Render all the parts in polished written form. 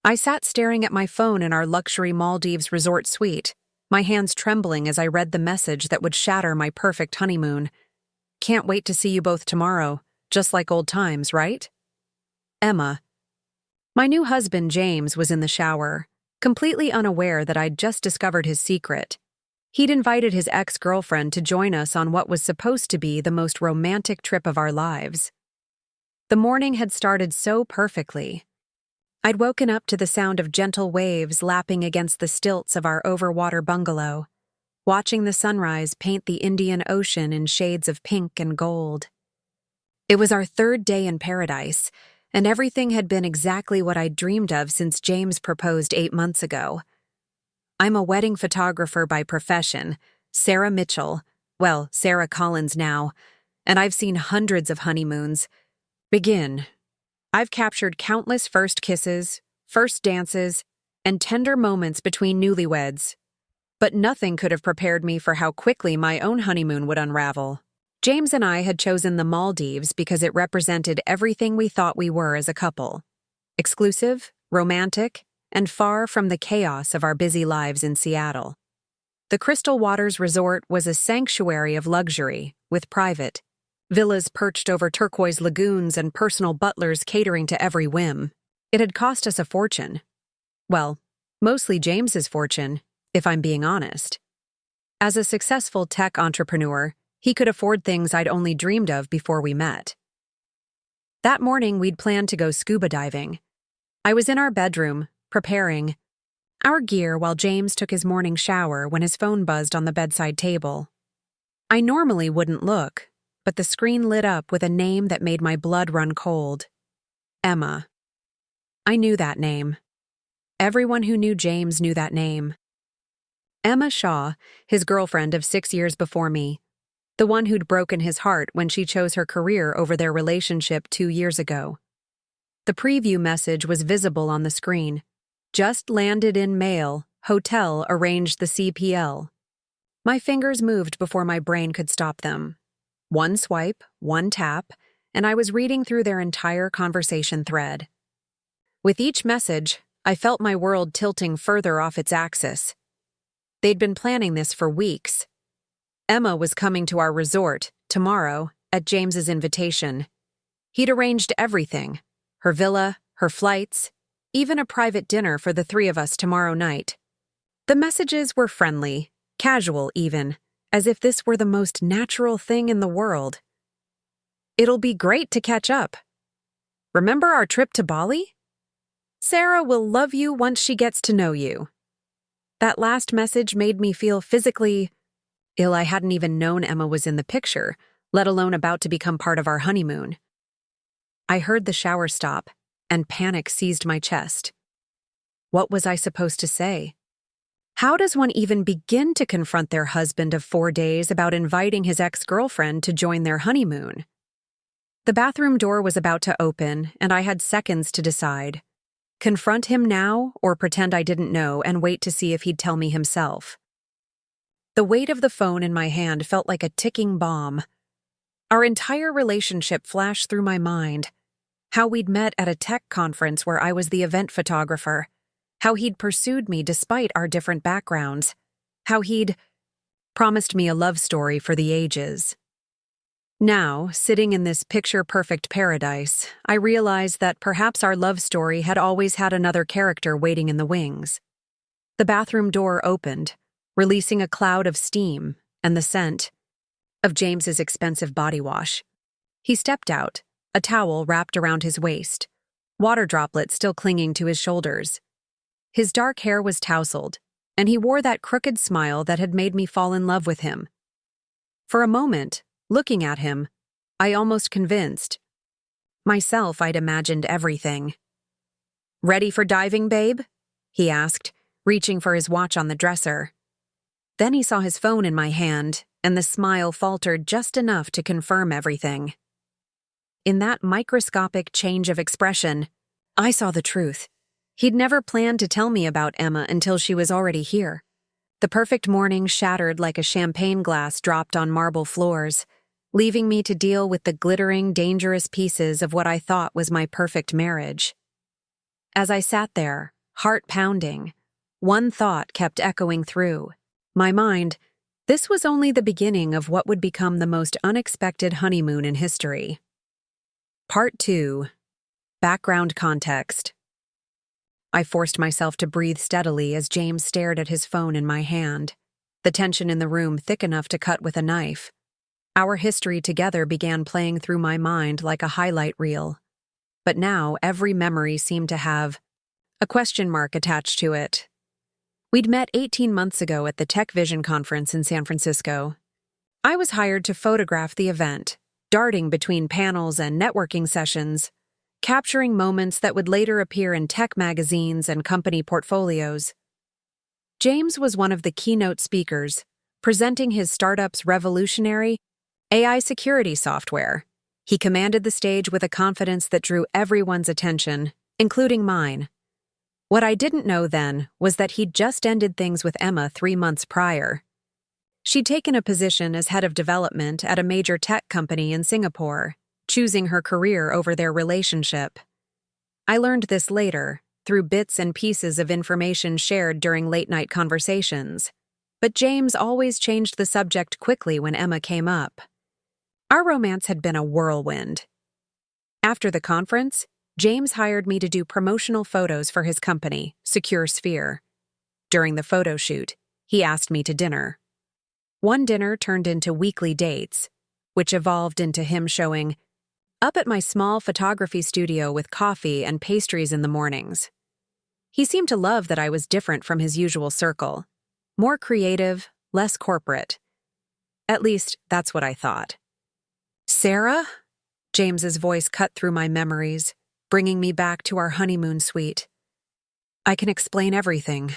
I sat staring at my phone in our luxury Maldives resort suite, my hands trembling as I read the message that would shatter my perfect honeymoon. Can't wait to see you both tomorrow, just like old times, right? Emma. My new husband, James, was in the shower, completely unaware that I'd just discovered his secret. He'd invited his ex-girlfriend to join us on what was supposed to be the most romantic trip of our lives. The morning had started so perfectly. I'd woken up to the sound of gentle waves lapping against the stilts of our overwater bungalow, watching the sunrise paint the Indian Ocean in shades of pink and gold. It was our third day in paradise, and everything had been exactly what I'd dreamed of since James proposed 8 months ago. I'm a wedding photographer by profession, Sarah Mitchell, well, Sarah Collins now, and I've seen hundreds of honeymoons. Begin. I've captured countless first kisses, first dances, and tender moments between newlyweds. But nothing could have prepared me for how quickly my own honeymoon would unravel. James and I had chosen the Maldives because it represented everything we thought we were as a couple. Exclusive, romantic, and far from the chaos of our busy lives in Seattle. The Crystal Waters Resort was a sanctuary of luxury, with private villas perched over turquoise lagoons and personal butlers catering to every whim. It had cost us a fortune. Well, mostly James's fortune, if I'm being honest. As a successful tech entrepreneur, he could afford things I'd only dreamed of before we met. That morning, we'd planned to go scuba diving. I was in our bedroom, preparing our gear while James took his morning shower when his phone buzzed on the bedside table. I normally wouldn't look, but the screen lit up with a name that made my blood run cold. Emma. I knew that name. Everyone who knew James knew that name. Emma Shaw, his girlfriend of 6 years before me, the one who'd broken his heart when she chose her career over their relationship 2 years ago. The preview message was visible on the screen. Just landed in mail, hotel arranged the CPL. My fingers moved before my brain could stop them. One swipe, one tap, and I was reading through their entire conversation thread. With each message, I felt my world tilting further off its axis. They'd been planning this for weeks. Emma was coming to our resort, tomorrow, at James's invitation. He'd arranged everything, her villa, her flights, even a private dinner for the 3 of us tomorrow night. The messages were friendly, casual even, as if this were the most natural thing in the world. It'll be great to catch up. Remember our trip to Bali? Sarah will love you once she gets to know you. That last message made me feel physically ill. I hadn't even known Emma was in the picture, let alone about to become part of our honeymoon. I heard the shower stop, and panic seized my chest. What was I supposed to say? How does one even begin to confront their husband of 4 days about inviting his ex-girlfriend to join their honeymoon? The bathroom door was about to open, and I had seconds to decide. Confront him now or pretend I didn't know and wait to see if he'd tell me himself. The weight of the phone in my hand felt like a ticking bomb. Our entire relationship flashed through my mind. How we'd met at a tech conference where I was the event photographer. How he'd pursued me despite our different backgrounds. How he'd promised me a love story for the ages. Now, sitting in this picture-perfect paradise, I realized that perhaps our love story had always had another character waiting in the wings. The bathroom door opened, releasing a cloud of steam and the scent of James's expensive body wash. He stepped out, a towel wrapped around his waist, water droplets still clinging to his shoulders. His dark hair was tousled, and he wore that crooked smile that had made me fall in love with him. For a moment, looking at him, I almost convinced myself I'd imagined everything. "Ready for diving, babe?" he asked, reaching for his watch on the dresser. Then he saw his phone in my hand, and the smile faltered just enough to confirm everything. In that microscopic change of expression, I saw the truth. He'd never planned to tell me about Emma until she was already here. The perfect morning shattered like a champagne glass dropped on marble floors, leaving me to deal with the glittering, dangerous pieces of what I thought was my perfect marriage. As I sat there, heart pounding, one thought kept echoing through my mind. This was only the beginning of what would become the most unexpected honeymoon in history. Part 2. Background context. I forced myself to breathe steadily as James stared at his phone in my hand, the tension in the room thick enough to cut with a knife. Our history together began playing through my mind like a highlight reel. But now every memory seemed to have a question mark attached to it. We'd met 18 months ago at the Tech Vision conference in San Francisco. I was hired to photograph the event, darting between panels and networking sessions, capturing moments that would later appear in tech magazines and company portfolios. James was one of the keynote speakers, presenting his startup's revolutionary AI security software. He commanded the stage with a confidence that drew everyone's attention, including mine. What I didn't know then was that he'd just ended things with Emma 3 months prior. She'd taken a position as head of development at a major tech company in Singapore, choosing her career over their relationship. I learned this later, through bits and pieces of information shared during late-night conversations. But James always changed the subject quickly when Emma came up. Our romance had been a whirlwind. After the conference, James hired me to do promotional photos for his company, Secure Sphere. During the photo shoot, he asked me to dinner. One dinner turned into weekly dates, which evolved into him showing up at my small photography studio with coffee and pastries in the mornings. He seemed to love that I was different from his usual circle, more creative, less corporate. At least, that's what I thought. "Sarah?" James's voice cut through my memories, bringing me back to our honeymoon suite. "I can explain everything."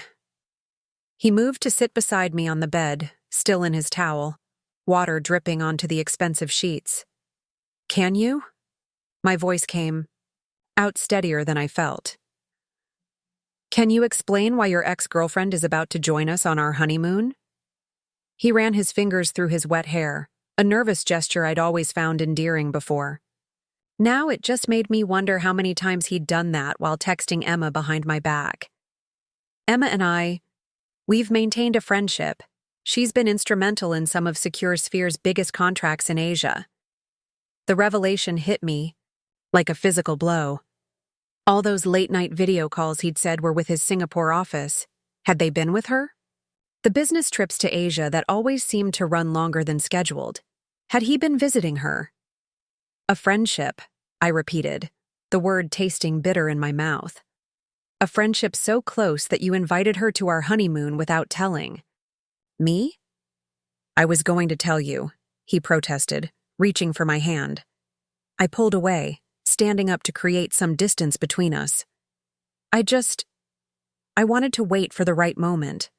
He moved to sit beside me on the bed, still in his towel, water dripping onto the expensive sheets. "Can you?" My voice came out steadier than I felt. "Can you explain why your ex-girlfriend is about to join us on our honeymoon?" He ran his fingers through his wet hair, a nervous gesture I'd always found endearing before. Now it just made me wonder how many times he'd done that while texting Emma behind my back. "Emma and we've maintained a friendship. She's been instrumental in some of Secure Sphere's biggest contracts in Asia." The revelation hit me like a physical blow. All those late-night video calls he'd said were with his Singapore office. Had they been with her? The business trips to Asia that always seemed to run longer than scheduled. Had he been visiting her? "A friendship," I repeated, the word tasting bitter in my mouth. "A friendship so close that you invited her to our honeymoon without telling." "Me?" "I was going to tell you," he protested, reaching for my hand. I pulled away, standing up to create some distance between us. I wanted to wait for the right moment.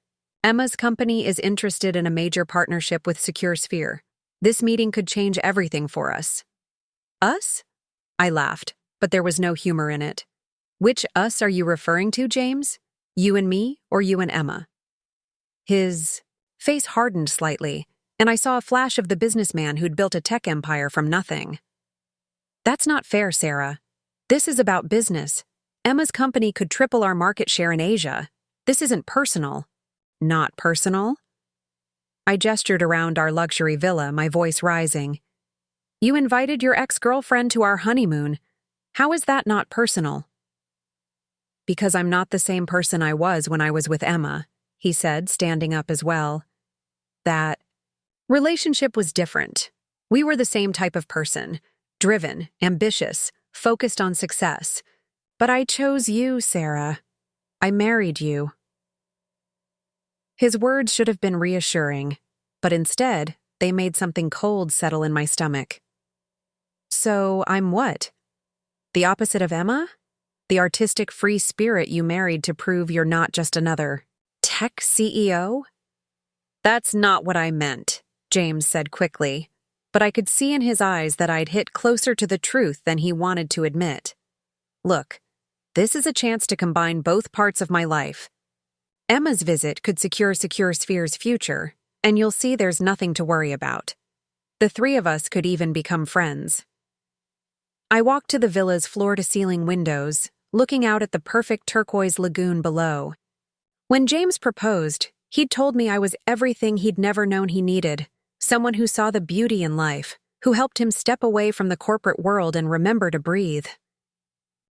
Emma's company is interested in a major partnership with Secure Sphere. This meeting could change everything for us. "Us?" I laughed, but there was no humor in it. "Which us are you referring to, James? You and me, or you and Emma?" His face hardened slightly, and I saw a flash of the businessman who'd built a tech empire from nothing. "That's not fair, Sarah. This is about business. Emma's company could triple our market share in Asia. This isn't personal." "Not personal?" I gestured around our luxury villa, my voice rising. "You invited your ex-girlfriend to our honeymoon. How is that not personal?" "Because I'm not the same person I was when I was with Emma," he said, standing up as well. "That relationship was different. We were the same type of person, driven, ambitious, focused on success. But I chose you, Sarah. I married you." His words should have been reassuring, but instead, they made something cold settle in my stomach. "So I'm what? The opposite of Emma? The artistic free spirit you married to prove you're not just another tech CEO?" "That's not what I meant," James said quickly, but I could see in his eyes that I'd hit closer to the truth than he wanted to admit. "Look, this is a chance to combine both parts of my life. Emma's visit could secure Secure Sphere's future, and you'll see there's nothing to worry about. The three of us could even become friends." I walked to the villa's floor-to-ceiling windows, looking out at the perfect turquoise lagoon below. When James proposed, he'd told me I was everything he'd never known he needed, someone who saw the beauty in life, who helped him step away from the corporate world and remember to breathe.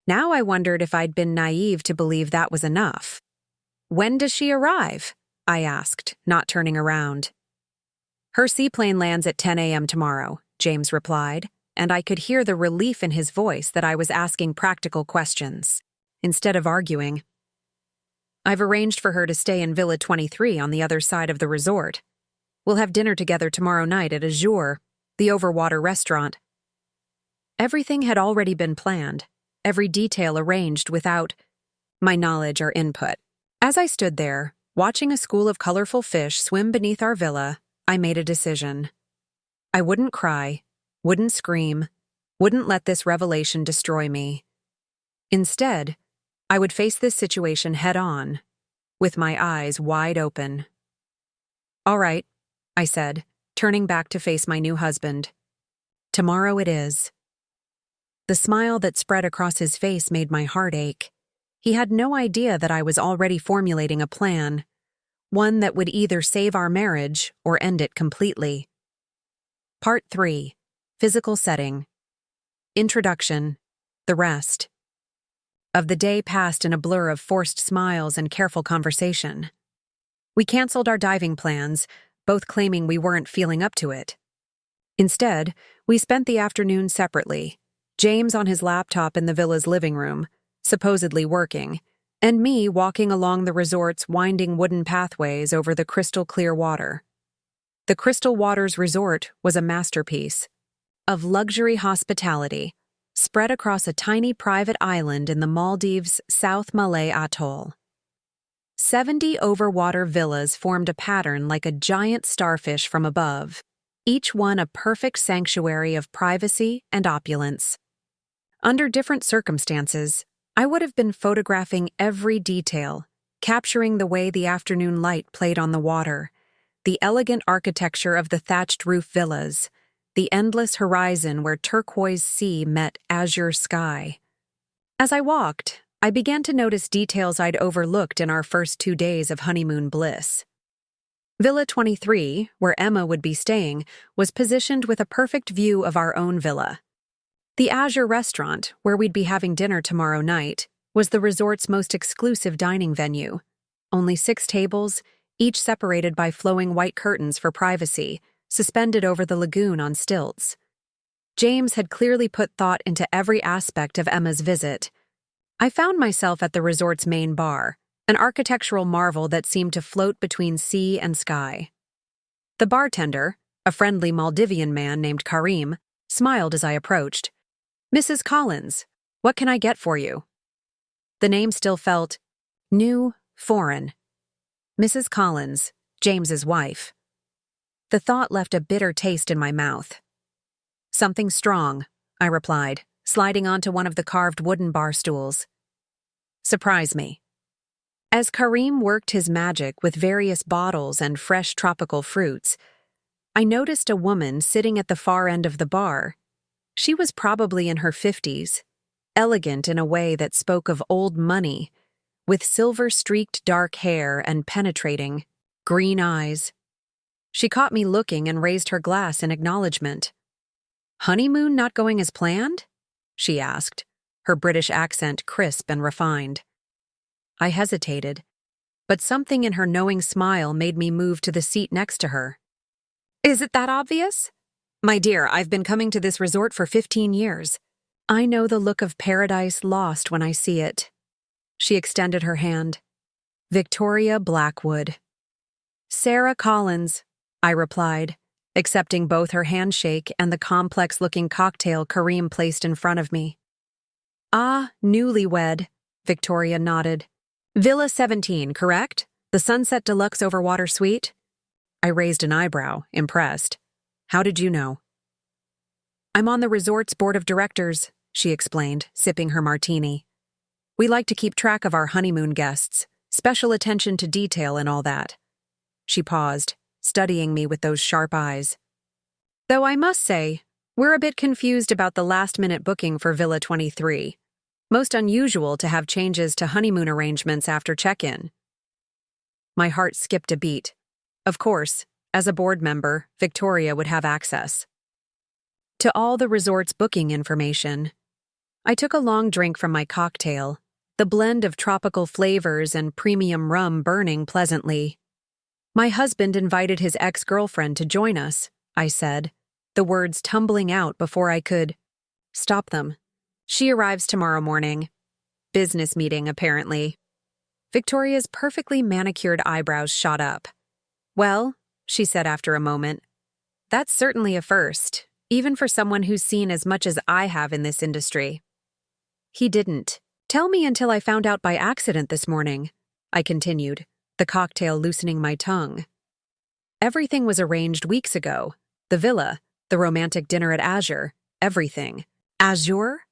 Now I wondered if I'd been naive to believe that was enough. "When does she arrive?" I asked, not turning around. "Her seaplane lands at 10 a.m. tomorrow," James replied, and I could hear the relief in his voice that I was asking practical questions, instead of arguing. "I've arranged for her to stay in Villa 23 on the other side of the resort. We'll have dinner together tomorrow night at Azure, the overwater restaurant." Everything had already been planned, every detail arranged without my knowledge or input. As I stood there, watching a school of colorful fish swim beneath our villa, I made a decision. I wouldn't cry, wouldn't scream, wouldn't let this revelation destroy me. Instead, I would face this situation head-on, with my eyes wide open. "All right," I said, turning back to face my new husband. "Tomorrow it is." The smile that spread across his face made my heart ache. He had no idea that I was already formulating a plan, one that would either save our marriage or end it completely. Part 3. Physical setting. Introduction. The rest. Of the day passed in a blur of forced smiles and careful conversation. We canceled our diving plans, both claiming we weren't feeling up to it. Instead, we spent the afternoon separately, James on his laptop in the villa's living room, supposedly working, and me walking along the resort's winding wooden pathways over the crystal-clear water. The Crystal Waters Resort was a masterpiece of luxury hospitality, spread across a tiny private island in the Maldives' South Malay Atoll. 70 overwater villas formed a pattern like a giant starfish from above, each one a perfect sanctuary of privacy and opulence. Under different circumstances, I would have been photographing every detail, capturing the way the afternoon light played on the water, the elegant architecture of the thatched roof villas, the endless horizon where turquoise sea met azure sky. As I walked, I began to notice details I'd overlooked in our first 2 days of honeymoon bliss. Villa 23, where Emma would be staying, was positioned with a perfect view of our own villa. The Azure restaurant, where we'd be having dinner tomorrow night, was the resort's most exclusive dining venue. Only 6 tables, each separated by flowing white curtains for privacy, suspended over the lagoon on stilts. James had clearly put thought into every aspect of Emma's visit. I found myself at the resort's main bar, an architectural marvel that seemed to float between sea and sky. The bartender, a friendly Maldivian man named Karim, smiled as I approached. "Mrs. Collins, what can I get for you?" The name still felt new, foreign. Mrs. Collins, James's wife. The thought left a bitter taste in my mouth. "Something strong," I replied, sliding onto one of the carved wooden bar stools. "Surprise me." As Karim worked his magic with various bottles and fresh tropical fruits, I noticed a woman sitting at the far end of the bar. She was probably in her 50s, elegant in a way that spoke of old money, with silver-streaked dark hair and penetrating, green eyes. She caught me looking and raised her glass in acknowledgement. "Honeymoon not going as planned?" she asked, her British accent crisp and refined. I hesitated, but something in her knowing smile made me move to the seat next to her. "Is it that obvious?" "My dear, I've been coming to this resort for 15 years. I know the look of paradise lost when I see it." She extended her hand. "Victoria Blackwood." "Sarah Collins," I replied, accepting both her handshake and the complex-looking cocktail Karim placed in front of me. "Ah, newlywed," Victoria nodded. "Villa 17, correct? The Sunset Deluxe Overwater Suite?" I raised an eyebrow, impressed. "How did you know?" "I'm on the resort's board of directors," she explained, sipping her martini. "We like to keep track of our honeymoon guests, special attention to detail and all that." She paused, studying me with those sharp eyes. "Though I must say, we're a bit confused about the last-minute booking for Villa 23. Most unusual to have changes to honeymoon arrangements after check-in. My heart skipped a beat. Of course, as a board member, Victoria would have access to all the resort's booking information. I took a long drink from my cocktail, the blend of tropical flavors and premium rum burning pleasantly. My husband invited his ex-girlfriend to join us, I said, the words tumbling out before I could stop them. She arrives tomorrow morning. Business meeting, apparently. Victoria's perfectly manicured eyebrows shot up. Well, she said after a moment, that's certainly a first, even for someone who's seen as much as I have in this industry. He didn't tell me until I found out by accident this morning, I continued, the cocktail loosening my tongue. Everything was arranged weeks ago. The villa, the romantic dinner at Azure, everything. Azure?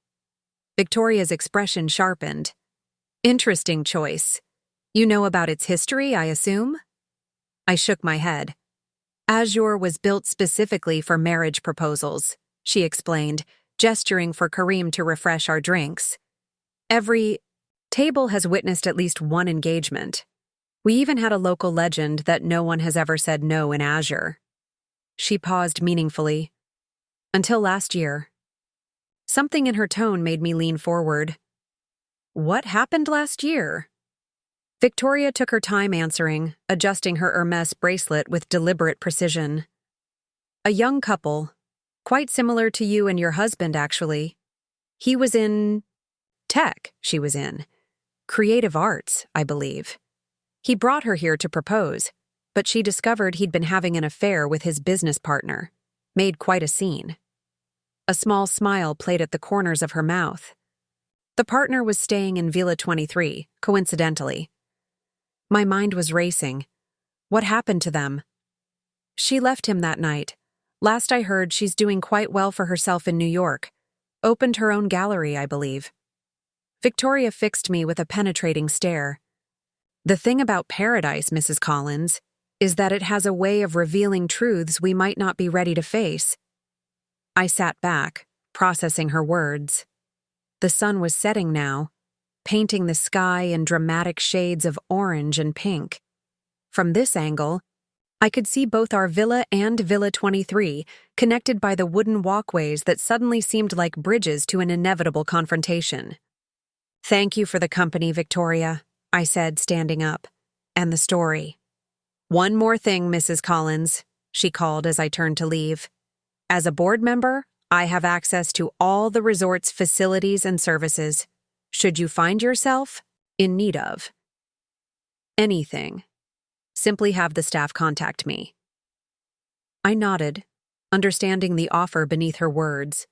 Victoria's expression sharpened. Interesting choice. You know about its history, I assume? I shook my head. Azure was built specifically for marriage proposals, she explained, gesturing for Kareem to refresh our drinks. Every table has witnessed at least one engagement. We even had a local legend that no one has ever said no in Azure. She paused meaningfully. Until last year. Something in her tone made me lean forward. What happened last year? Victoria took her time answering, adjusting her Hermes bracelet with deliberate precision. A young couple, quite similar to you and your husband, actually. He was in tech, she was in. Creative arts, I believe. He brought her here to propose, but she discovered he'd been having an affair with his business partner. Made quite a scene. A small smile played at the corners of her mouth. The partner was staying in Villa 23, coincidentally. My mind was racing. What happened to them? She left him that night. Last I heard, she's doing quite well for herself in New York. Opened her own gallery, I believe. Victoria fixed me with a penetrating stare. The thing about paradise, Mrs. Collins, is that it has a way of revealing truths we might not be ready to face. I sat back, processing her words. The sun was setting now, painting the sky in dramatic shades of orange and pink. From this angle, I could see both our villa and Villa 23, connected by the wooden walkways that suddenly seemed like bridges to an inevitable confrontation. Thank you for the company, Victoria, I said, standing up. And the story. One more thing, Mrs. Collins, she called as I turned to leave. As a board member, I have access to all the resort's facilities and services. Should you find yourself in need of anything, simply have the staff contact me. I nodded, understanding the offer beneath her words.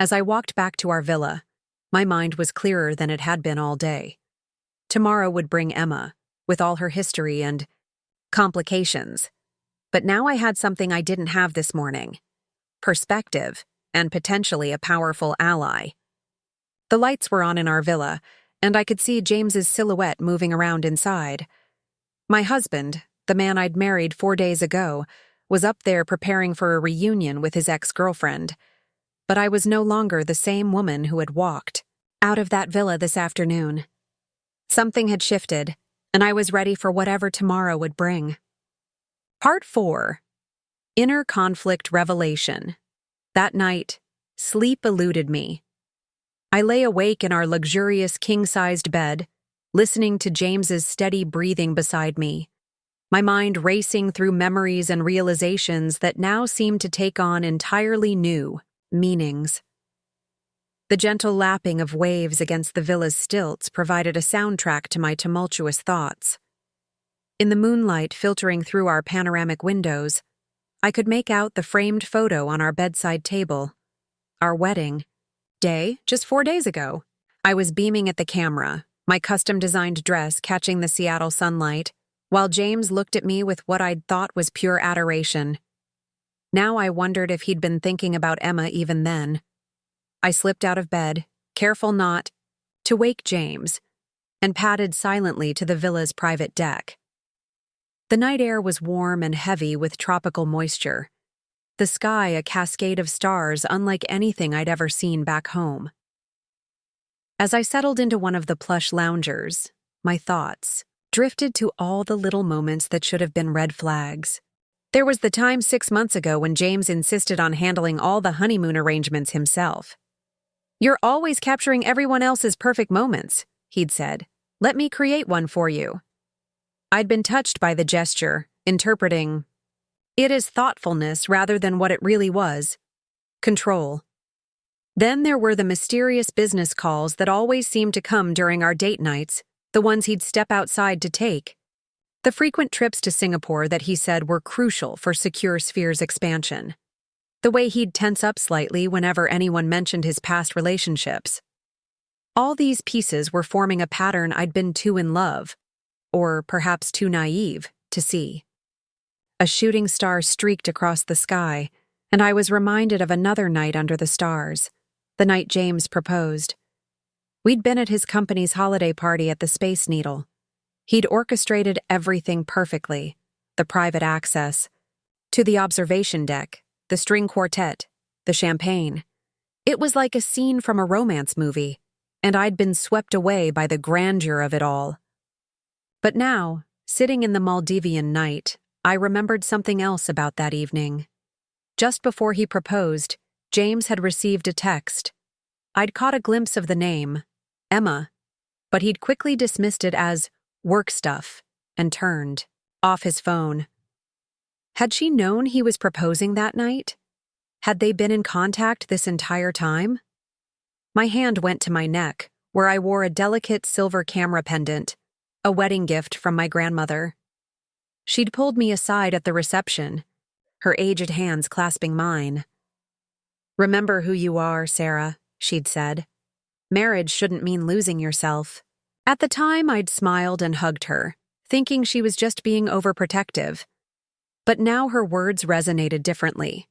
As I walked back to our villa, my mind was clearer than it had been all day. Tomorrow would bring Emma, with all her history and complications. But now I had something I didn't have this morning. Perspective, and potentially a powerful ally. The lights were on in our villa, and I could see James's silhouette moving around inside. My husband, the man I'd married 4 days ago, was up there preparing for a reunion with his ex-girlfriend. But I was no longer the same woman who had walked out of that villa this afternoon. Something had shifted, and I was ready for whatever tomorrow would bring. Part 4. Inner Conflict Revelation. That night, sleep eluded me. I lay awake in our luxurious king-sized bed, listening to James's steady breathing beside me, my mind racing through memories and realizations that now seemed to take on entirely new meanings. The gentle lapping of waves against the villa's stilts provided a soundtrack to my tumultuous thoughts. In the moonlight filtering through our panoramic windows, I could make out the framed photo on our bedside table. Our wedding day, just 4 days ago. I was beaming at the camera, my custom-designed dress catching the Seattle sunlight, while James looked at me with what I'd thought was pure adoration. Now I wondered if he'd been thinking about Emma even then. I slipped out of bed, careful not to wake James, and padded silently to the villa's private deck. The night air was warm and heavy with tropical moisture. The sky a cascade of stars unlike anything I'd ever seen back home. As I settled into one of the plush loungers, my thoughts drifted to all the little moments that should have been red flags. There was the time 6 months ago when James insisted on handling all the honeymoon arrangements himself. "You're always capturing everyone else's perfect moments," he'd said. "Let me create one for you." I'd been touched by the gesture, interpreting it as thoughtfulness rather than what it really was: control. Then there were the mysterious business calls that always seemed to come during our date nights, the ones he'd step outside to take. The frequent trips to Singapore that he said were crucial for Secure Sphere's expansion. The way he'd tense up slightly whenever anyone mentioned his past relationships. All these pieces were forming a pattern I'd been too in love, or perhaps too naive, to see. A shooting star streaked across the sky, and I was reminded of another night under the stars, the night James proposed. We'd been at his company's holiday party at the Space Needle. He'd orchestrated everything perfectly: the private access to the observation deck, the string quartet, the champagne. It was like a scene from a romance movie, and I'd been swept away by the grandeur of it all. But now, sitting in the Maldivian night, I remembered something else about that evening. Just before he proposed, James had received a text. I'd caught a glimpse of the name, Emma, but he'd quickly dismissed it as work stuff and turned off his phone. Had she known he was proposing that night? Had they been in contact this entire time? My hand went to my neck, where I wore a delicate silver camera pendant, a wedding gift from my grandmother. She'd pulled me aside at the reception, her aged hands clasping mine. "Remember who you are, Sarah," she'd said. "Marriage shouldn't mean losing yourself." At the time, I'd smiled and hugged her, thinking she was just being overprotective. But now her words resonated differently.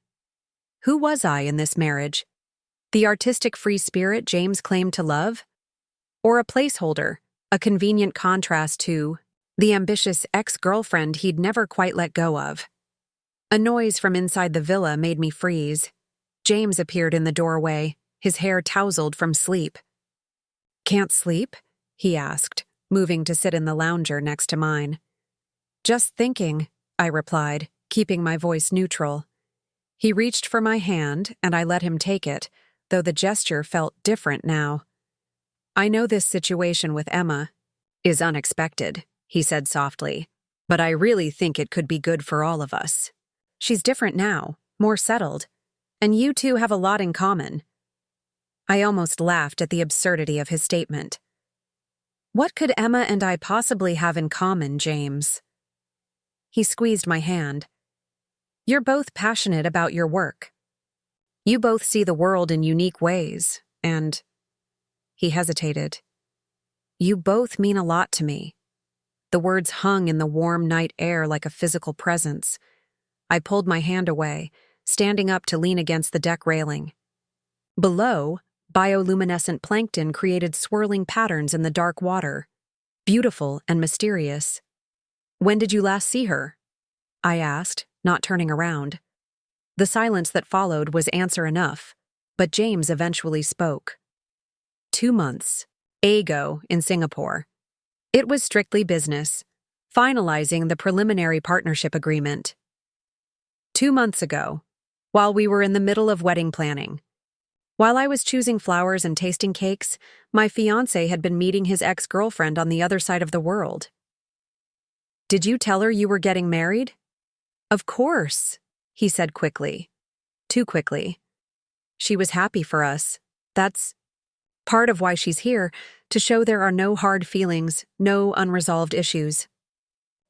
Who was I in this marriage? The artistic free spirit James claimed to love? Or a placeholder, a convenient contrast to the ambitious ex-girlfriend he'd never quite let go of? A noise from inside the villa made me freeze. James appeared in the doorway, his hair tousled from sleep. "Can't sleep?" he asked, moving to sit in the lounger next to mine. "Just thinking," I replied, keeping my voice neutral. He reached for my hand, and I let him take it, though the gesture felt different now. "I know this situation with Emma is unexpected," he said softly, "but I really think it could be good for all of us. She's different now, more settled, and you two have a lot in common." I almost laughed at the absurdity of his statement. What could Emma and I possibly have in common, James? He squeezed my hand. "You're both passionate about your work. You both see the world in unique ways, and—" He hesitated. "You both mean a lot to me." The words hung in the warm night air like a physical presence. I pulled my hand away, standing up to lean against the deck railing. Below, bioluminescent plankton created swirling patterns in the dark water, beautiful and mysterious. "When did you last see her?" I asked, not turning around. The silence that followed was answer enough, but James eventually spoke. 2 months, ago, in Singapore. It was strictly business, finalizing the preliminary partnership agreement. 2 months ago, while we were in the middle of wedding planning. While I was choosing flowers and tasting cakes, my fiancé had been meeting his ex-girlfriend on the other side of the world. "Did you tell her you were getting married?" "Of course," he said quickly. Too quickly. "She was happy for us. That's part of why she's here, to show there are no hard feelings, no unresolved issues."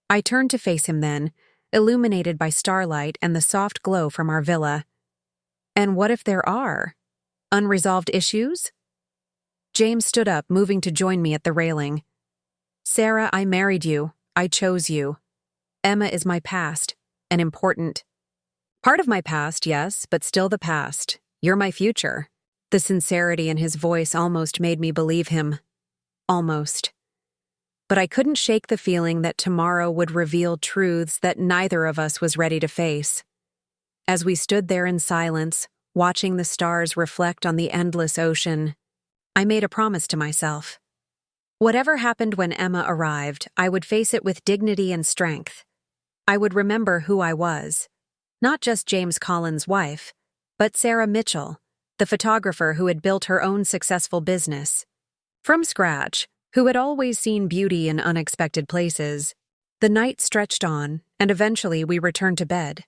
I turned to face him then, illuminated by starlight and the soft glow from our villa. "And what if there are unresolved issues?" James stood up, moving to join me at the railing. "Sarah, I married you. I chose you. Emma is my past, an important part of my past, yes, but still the past. You're my future." The sincerity in his voice almost made me believe him. Almost. But I couldn't shake the feeling that tomorrow would reveal truths that neither of us was ready to face. As we stood there in silence, watching the stars reflect on the endless ocean, I made a promise to myself. Whatever happened when Emma arrived, I would face it with dignity and strength. I would remember who I was. Not just James Collins' wife, but Sarah Mitchell, the photographer who had built her own successful business. From scratch, who had always seen beauty in unexpected places. The night stretched on, and eventually we returned to bed.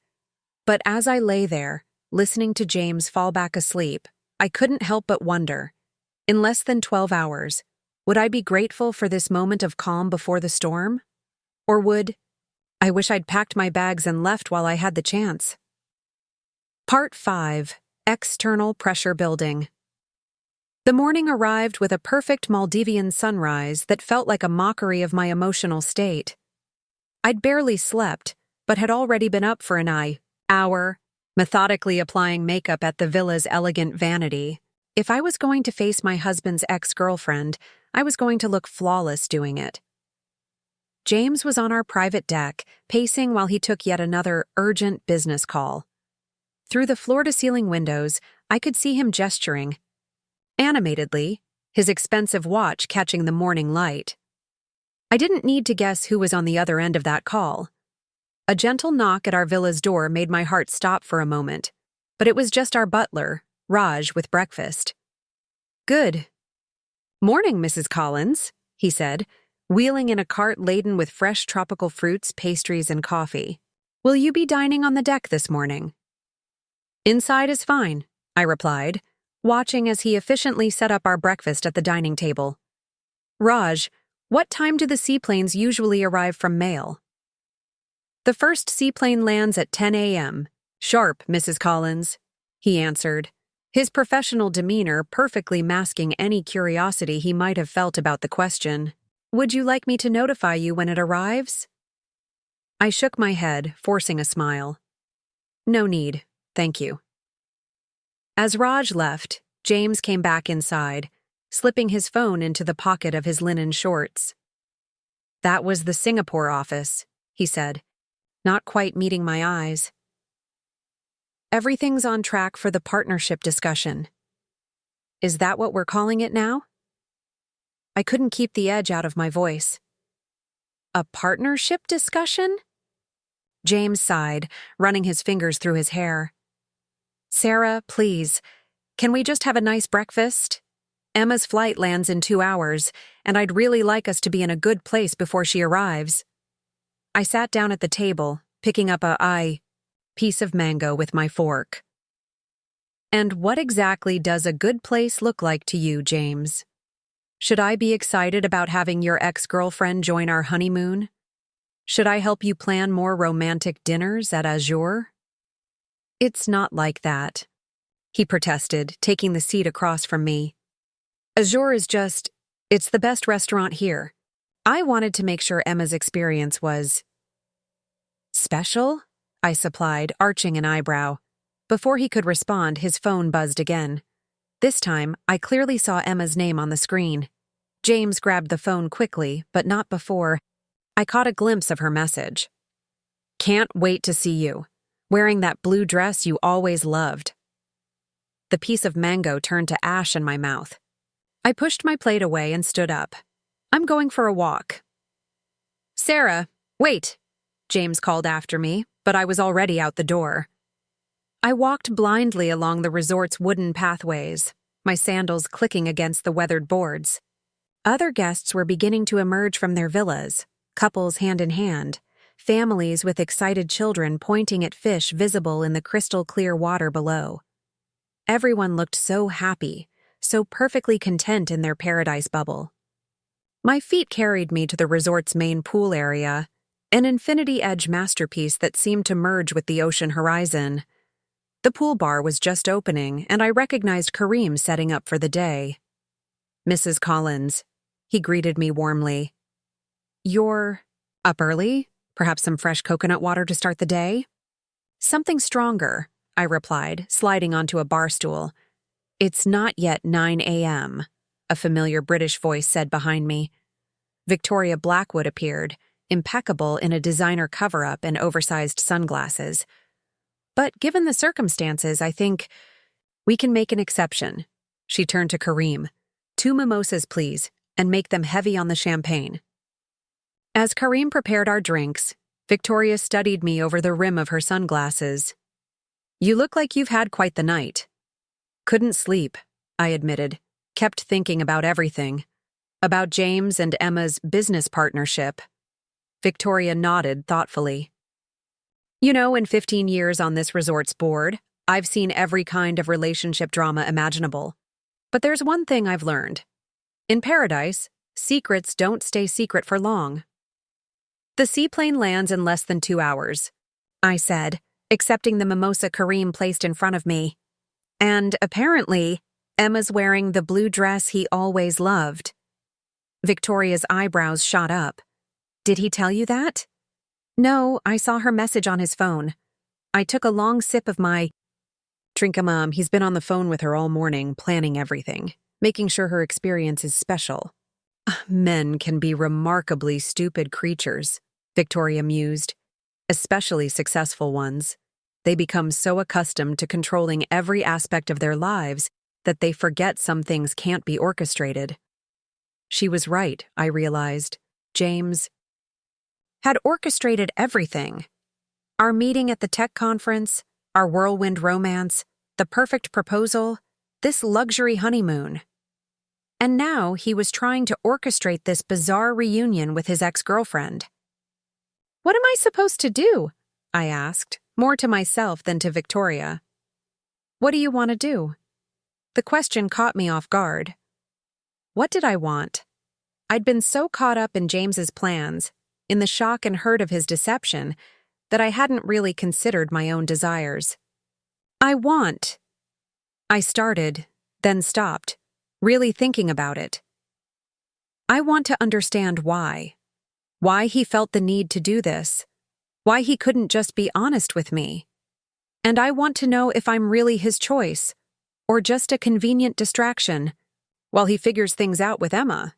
But as I lay there, listening to James fall back asleep, I couldn't help but wonder, in less than 12 hours, would I be grateful for this moment of calm before the storm? Or I wish I'd packed my bags and left while I had the chance. Part 5. External Pressure Building. The morning arrived with a perfect Maldivian sunrise that felt like a mockery of my emotional state. I'd barely slept, but had already been up for an hour, methodically applying makeup at the villa's elegant vanity. If I was going to face my husband's ex-girlfriend, I was going to look flawless doing it. James was on our private deck, pacing while he took yet another urgent business call. Through the floor-to-ceiling windows, I could see him gesturing, animatedly, his expensive watch catching the morning light. I didn't need to guess who was on the other end of that call. A gentle knock at our villa's door made my heart stop for a moment, but it was just our butler, Raj, with breakfast. "Good morning, Mrs. Collins," he said, wheeling in a cart laden with fresh tropical fruits, pastries, and coffee. "Will you be dining on the deck this morning?" "Inside is fine," I replied, watching as he efficiently set up our breakfast at the dining table. "Raj, what time do the seaplanes usually arrive from mail?" "The first seaplane lands at 10 a.m. Sharp, Mrs. Collins," he answered, his professional demeanor perfectly masking any curiosity he might have felt about the question. "Would you like me to notify you when it arrives?" I shook my head, forcing a smile. "No need, thank you." As Raj left, James came back inside, slipping his phone into the pocket of his linen shorts. "That was the Singapore office," he said, not quite meeting my eyes. "Everything's on track for the partnership discussion. Is that what we're calling it now?" I couldn't keep the edge out of my voice. "A partnership discussion?" James sighed, running his fingers through his hair. "Sarah, please, can we just have a nice breakfast? Emma's flight lands in 2 hours, and I'd really like us to be in a good place before she arrives." I sat down at the table, picking up a piece of mango with my fork. "And what exactly does a good place look like to you, James? Should I be excited about having your ex-girlfriend join our honeymoon? Should I help you plan more romantic dinners at Azure?" "It's not like that," he protested, taking the seat across from me. "Azure is it's the best restaurant here. I wanted to make sure Emma's experience was special," I supplied, arching an eyebrow. Before he could respond, his phone buzzed again. This time, I clearly saw Emma's name on the screen. James grabbed the phone quickly, but not before. I caught a glimpse of her message. "Can't wait to see you. Wearing that blue dress you always loved." The piece of mango turned to ash in my mouth. I pushed my plate away and stood up. "I'm going for a walk." "Sarah, wait," James called after me, but I was already out the door. I walked blindly along the resort's wooden pathways, my sandals clicking against the weathered boards. Other guests were beginning to emerge from their villas, couples hand in hand, families with excited children pointing at fish visible in the crystal-clear water below. Everyone looked so happy, so perfectly content in their paradise bubble. My feet carried me to the resort's main pool area, an infinity-edge masterpiece that seemed to merge with the ocean horizon. The pool bar was just opening, and I recognized Kareem setting up for the day. "Mrs. Collins," he greeted me warmly. "You're up early? Perhaps some fresh coconut water to start the day?" "Something stronger," I replied, sliding onto a bar stool. "It's not yet 9 a.m., a familiar British voice said behind me. Victoria Blackwood appeared, impeccable in a designer cover-up and oversized sunglasses. "But given the circumstances, I think we can make an exception." She turned to Kareem. 2 mimosas, please, and make them heavy on the champagne. As Kareem prepared our drinks, Victoria studied me over the rim of her sunglasses. You look like you've had quite the night. Couldn't sleep, I admitted, kept thinking about everything. About James and Emma's business partnership. Victoria nodded thoughtfully. You know, in 15 years on this resort's board, I've seen every kind of relationship drama imaginable. But there's one thing I've learned. In paradise, secrets don't stay secret for long. The seaplane lands in less than 2 hours, I said, accepting the mimosa Kareem placed in front of me. And apparently, Emma's wearing the blue dress he always loved. Victoria's eyebrows shot up. Did he tell you that? No, I saw her message on his phone. I took a long sip of my Trinkamam. He's been on the phone with her all morning, planning everything, making sure her experience is special. Men can be remarkably stupid creatures, Victoria mused, especially successful ones. They become so accustomed to controlling every aspect of their lives that they forget some things can't be orchestrated. She was right, I realized. James had orchestrated everything. Our meeting at the tech conference, our whirlwind romance, the perfect proposal, this luxury honeymoon. And now he was trying to orchestrate this bizarre reunion with his ex-girlfriend. What am I supposed to do? I asked, more to myself than to Victoria. What do you want to do? The question caught me off guard. What did I want? I'd been so caught up in James's plans, in the shock and hurt of his deception, that I hadn't really considered my own desires. I started, then stopped, really thinking about it. I want to understand why. Why he felt the need to do this. Why he couldn't just be honest with me. And I want to know if I'm really his choice, or just a convenient distraction, while he figures things out with Emma.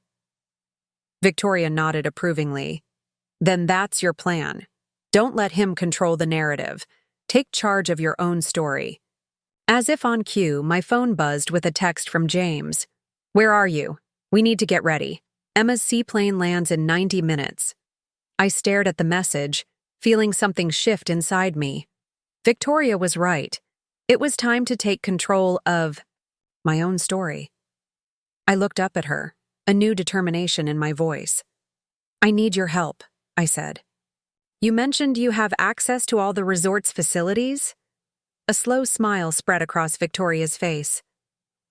Victoria nodded approvingly. Then that's your plan. Don't let him control the narrative. Take charge of your own story. As if on cue, my phone buzzed with a text from James. Where are you? We need to get ready. Emma's seaplane lands in 90 minutes. I stared at the message, feeling something shift inside me. Victoria was right. It was time to take control of my own story. I looked up at her, a new determination in my voice. I need your help, I said. You mentioned you have access to all the resort's facilities? A slow smile spread across Victoria's face.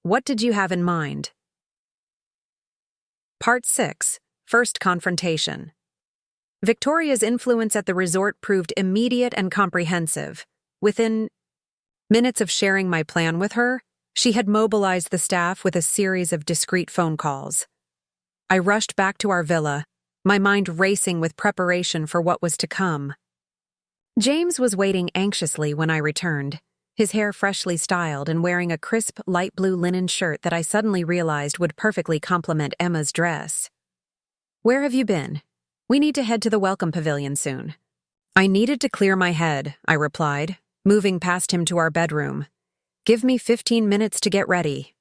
What did you have in mind? Part 6. First Confrontation. Victoria's influence at the resort proved immediate and comprehensive. Within minutes of sharing my plan with her, she had mobilized the staff with a series of discreet phone calls. I rushed back to our villa, my mind racing with preparation for what was to come. James was waiting anxiously when I returned, his hair freshly styled and wearing a crisp light blue linen shirt that I suddenly realized would perfectly complement Emma's dress. Where have you been? We need to head to the welcome pavilion soon. I needed to clear my head, I replied, moving past him to our bedroom. Give me 15 minutes to get ready.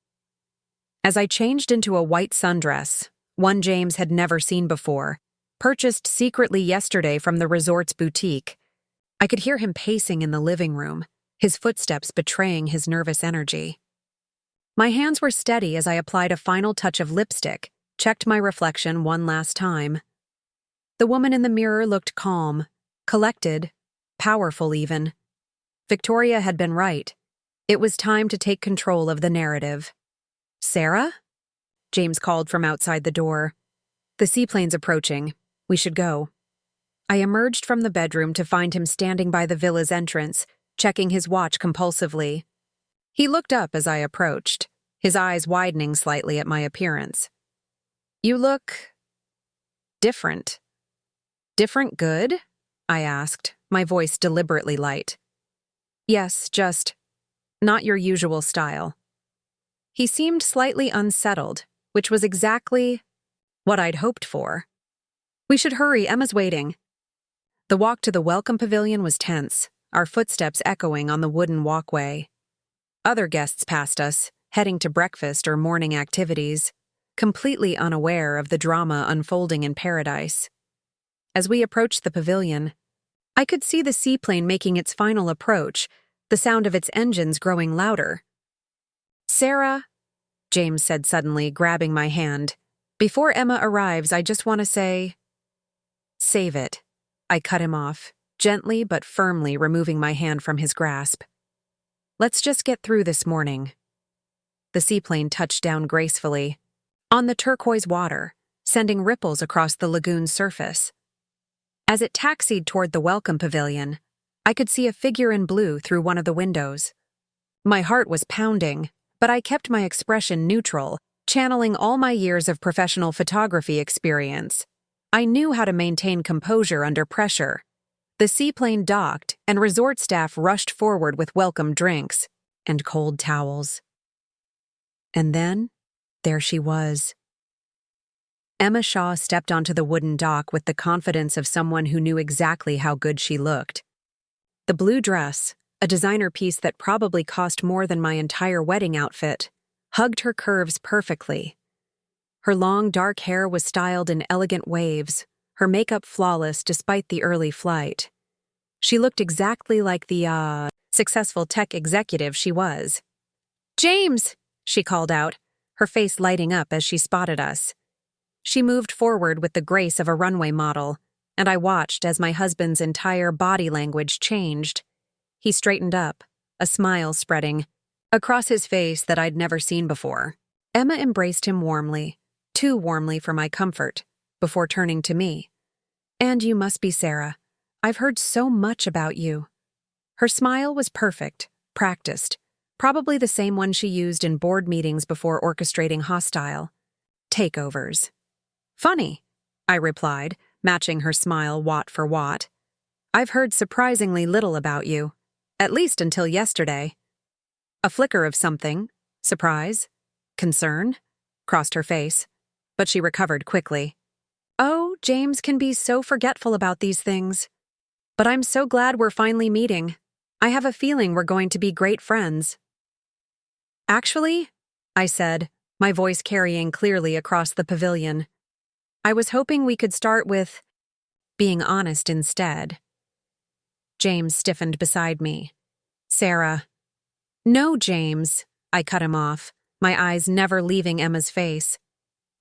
As I changed into a white sundress, one James had never seen before, purchased secretly yesterday from the resort's boutique, I could hear him pacing in the living room, his footsteps betraying his nervous energy. My hands were steady as I applied a final touch of lipstick, checked my reflection one last time. The woman in the mirror looked calm, collected, powerful even. Victoria had been right. It was time to take control of the narrative. Sarah? James called from outside the door. The seaplane's approaching. We should go. I emerged from the bedroom to find him standing by the villa's entrance, checking his watch compulsively. He looked up as I approached, his eyes widening slightly at my appearance. You look different. Different good? I asked, my voice deliberately light. Yes, just not your usual style. He seemed slightly unsettled, which was exactly what I'd hoped for. We should hurry, Emma's waiting. The walk to the welcome pavilion was tense, our footsteps echoing on the wooden walkway. Other guests passed us, heading to breakfast or morning activities. completely unaware of the drama unfolding in paradise. As we approached the pavilion, I could see the seaplane making its final approach, the sound of its engines growing louder. "Sarah," James said suddenly, grabbing my hand. "Before Emma arrives, I just want to say—" "Save it." I cut him off, gently but firmly removing my hand from his grasp. "Let's just get through this morning." The seaplane touched down gracefully on the turquoise water, sending ripples across the lagoon's surface. As it taxied toward the welcome pavilion, I could see a figure in blue through one of the windows. My heart was pounding, but I kept my expression neutral, channeling all my years of professional photography experience. I knew how to maintain composure under pressure. The seaplane docked, and resort staff rushed forward with welcome drinks and cold towels. And then, there she was. Emma Shaw stepped onto the wooden dock with the confidence of someone who knew exactly how good she looked. The blue dress, a designer piece that probably cost more than my entire wedding outfit, hugged her curves perfectly. Her long, dark hair was styled in elegant waves, her makeup flawless despite the early flight. She looked exactly like the, successful tech executive she was. "James!" she called out, her face lighting up as she spotted us. She moved forward with the grace of a runway model, and I watched as my husband's entire body language changed. He straightened up, a smile spreading across his face that I'd never seen before. Emma embraced him warmly, too warmly for my comfort, before turning to me. "And you must be Sarah. I've heard so much about you." Her smile was perfect, practiced, probably the same one she used in board meetings before orchestrating hostile takeovers. "Funny," I replied, matching her smile watt for watt. "I've heard surprisingly little about you, at least until yesterday." A flicker of something, surprise, concern, crossed her face, but she recovered quickly. "Oh, James can be so forgetful about these things. But I'm so glad we're finally meeting. I have a feeling we're going to be great friends." "Actually," I said, my voice carrying clearly across the pavilion, "I was hoping we could start with being honest instead." James stiffened beside me. "Sarah." "No, James," I cut him off, my eyes never leaving Emma's face.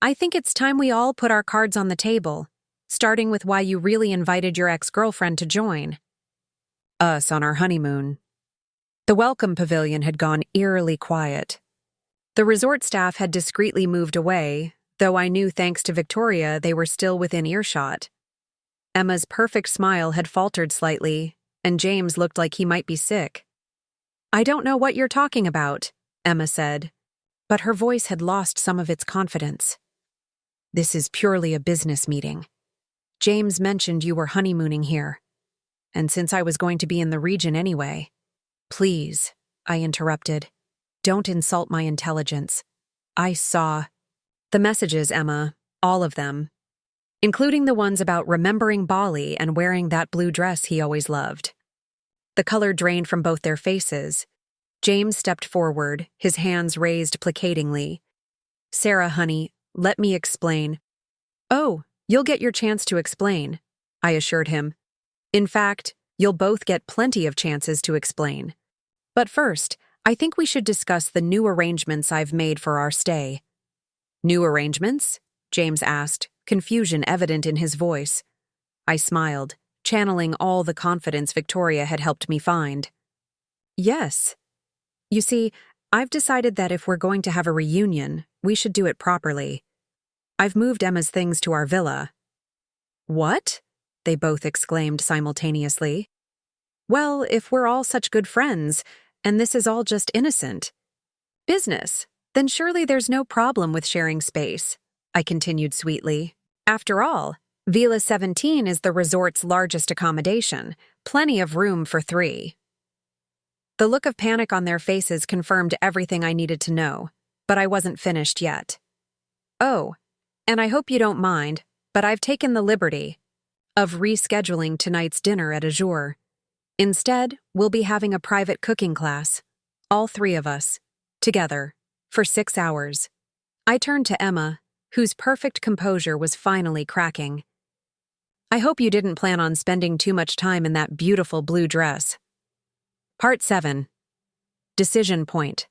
"I think it's time we all put our cards on the table, starting with why you really invited your ex-girlfriend to join us on our honeymoon." The welcome pavilion had gone eerily quiet. The resort staff had discreetly moved away, though I knew thanks to Victoria they were still within earshot. Emma's perfect smile had faltered slightly, and James looked like he might be sick. "I don't know what you're talking about," Emma said, but her voice had lost some of its confidence. "This is purely a business meeting. James mentioned you were honeymooning here, and since I was going to be in the region anyway—" "Please," I interrupted, "don't insult my intelligence. I saw the messages, Emma, all of them, including the ones about remembering Bali and wearing that blue dress he always loved." The color drained from both their faces. James stepped forward, his hands raised placatingly. "Sarah, honey, let me explain." "Oh, you'll get your chance to explain," I assured him. "In fact, you'll both get plenty of chances to explain. But first, I think we should discuss the new arrangements I've made for our stay." "New arrangements?" James asked, confusion evident in his voice. I smiled, channeling all the confidence Victoria had helped me find. "Yes. You see, I've decided that if we're going to have a reunion, we should do it properly. I've moved Emma's things to our villa." "What?" they both exclaimed simultaneously. "Well, if we're all such good friends, and this is all just innocent business, then surely there's no problem with sharing space," I continued sweetly. "After all, Villa 17 is the resort's largest accommodation, plenty of room for 3. The look of panic on their faces confirmed everything I needed to know, but I wasn't finished yet. "Oh, and I hope you don't mind, but I've taken the liberty of rescheduling tonight's dinner at Azure. Instead, we'll be having a private cooking class, all 3 of us, together, for 6 hours." I turned to Emma, whose perfect composure was finally cracking. I hope you didn't plan on spending too much time in that beautiful blue dress. Part 7. Decision point.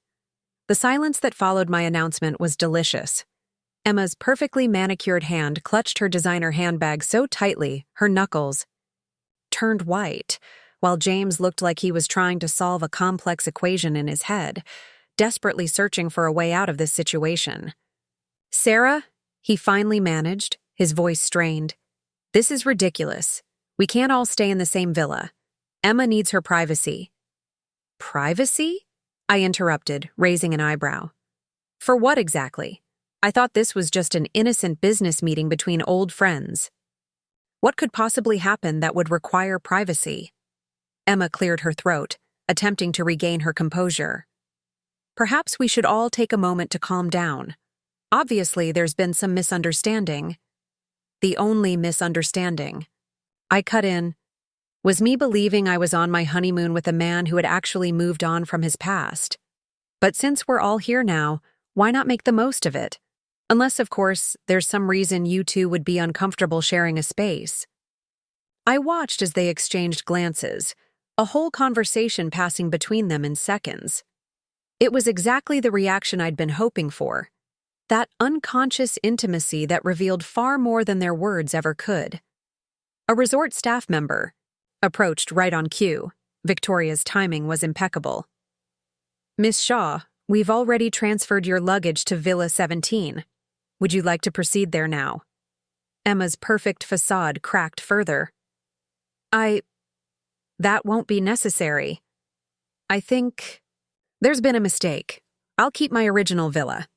The silence that followed my announcement was delicious. Emma's perfectly manicured hand clutched her designer handbag so tightly, her knuckles turned white, while James looked like he was trying to solve a complex equation in his head, desperately searching for a way out of this situation. "Sarah," he finally managed, his voice strained. "This is ridiculous. We can't all stay in the same villa. Emma needs her privacy." "Privacy?" I interrupted, raising an eyebrow. "For what exactly? I thought this was just an innocent business meeting between old friends. What could possibly happen that would require privacy?" Emma cleared her throat, attempting to regain her composure. "Perhaps we should all take a moment to calm down. Obviously, there's been some misunderstanding." "The only misunderstanding," I cut in, "was me believing I was on my honeymoon with a man who had actually moved on from his past. But since we're all here now, why not make the most of it? Unless, of course, there's some reason you two would be uncomfortable sharing a space." I watched as they exchanged glances, a whole conversation passing between them in seconds. It was exactly the reaction I'd been hoping for. That unconscious intimacy that revealed far more than their words ever could. A resort staff member approached right on cue. Victoria's timing was impeccable. "Miss Shaw, we've already transferred your luggage to Villa 17. Would you like to proceed there now?" Emma's perfect facade cracked further. That won't be necessary. I think there's been a mistake. I'll keep my original villa."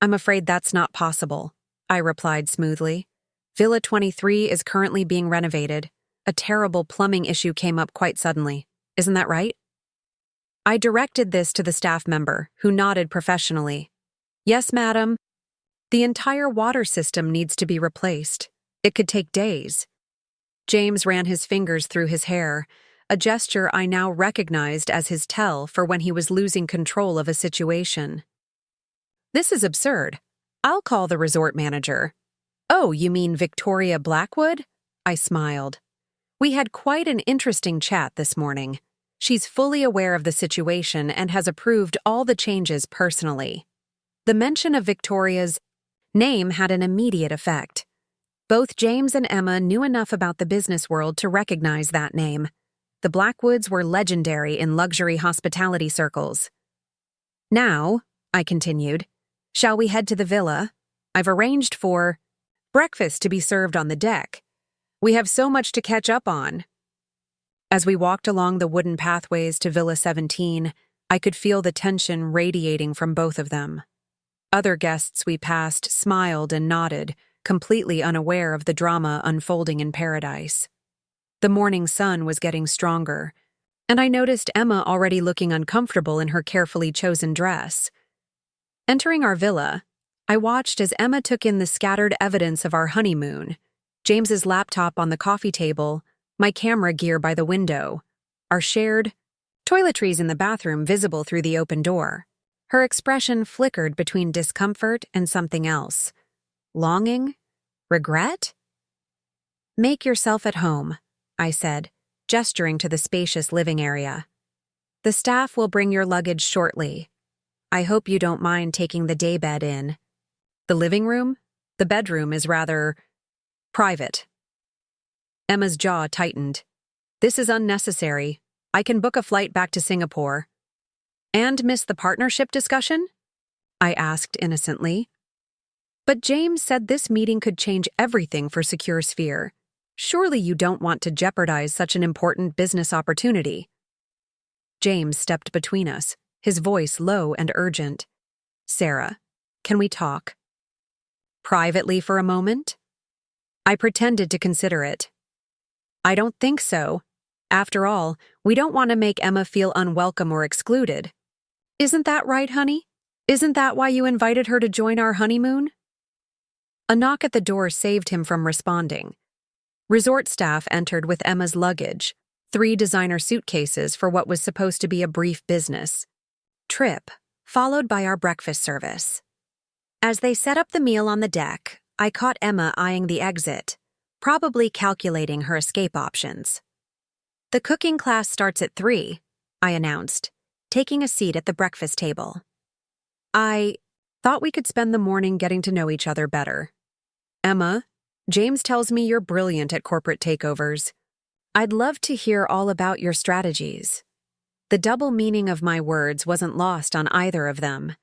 "I'm afraid that's not possible," I replied smoothly. "Villa 23 is currently being renovated. A terrible plumbing issue came up quite suddenly. Isn't that right?" I directed this to the staff member, who nodded professionally. "Yes, madam. The entire water system needs to be replaced. It could take days." James ran his fingers through his hair, a gesture I now recognized as his tell for when he was losing control of a situation. "This is absurd. I'll call the resort manager." "Oh, you mean Victoria Blackwood?" I smiled. We had quite an interesting chat this morning. She's fully aware of the situation and has approved all the changes personally. The mention of Victoria's name had an immediate effect. Both James and Emma knew enough about the business world to recognize that name. The Blackwoods were legendary in luxury hospitality circles. "Now," I continued, "shall we head to the villa? I've arranged for breakfast to be served on the deck. We have so much to catch up on." As we walked along the wooden pathways to Villa 17, I could feel the tension radiating from both of them. Other guests we passed smiled and nodded, completely unaware of the drama unfolding in paradise. The morning sun was getting stronger, and I noticed Emma already looking uncomfortable in her carefully chosen dress. Entering our villa, I watched as Emma took in the scattered evidence of our honeymoon: James's laptop on the coffee table, my camera gear by the window, our shared toiletries in the bathroom visible through the open door. Her expression flickered between discomfort and something else. Longing? Regret? "Make yourself at home," I said, gesturing to the spacious living area. "The staff will bring your luggage shortly. I hope you don't mind taking the daybed in." "The living room? The bedroom is rather private." Emma's jaw tightened. "This is unnecessary. I can book a flight back to Singapore." "And miss the partnership discussion?" I asked innocently. "But James said this meeting could change everything for Secure Sphere. Surely you don't want to jeopardize such an important business opportunity." James stepped between us, his voice low and urgent. "Sarah, can we talk privately for a moment?" I pretended to consider it. "I don't think so. After all, we don't want to make Emma feel unwelcome or excluded. Isn't that right, honey? Isn't that why you invited her to join our honeymoon?" A knock at the door saved him from responding. Resort staff entered with Emma's luggage, 3 designer suitcases for what was supposed to be a brief business trip, followed by our breakfast service. As they set up the meal on the deck, I caught Emma eyeing the exit, probably calculating her escape options. "The cooking class starts at 3, I announced, taking a seat at the breakfast table. "I thought we could spend the morning getting to know each other better. Emma, James tells me you're brilliant at corporate takeovers. I'd love to hear all about your strategies." The double meaning of my words wasn't lost on either of them.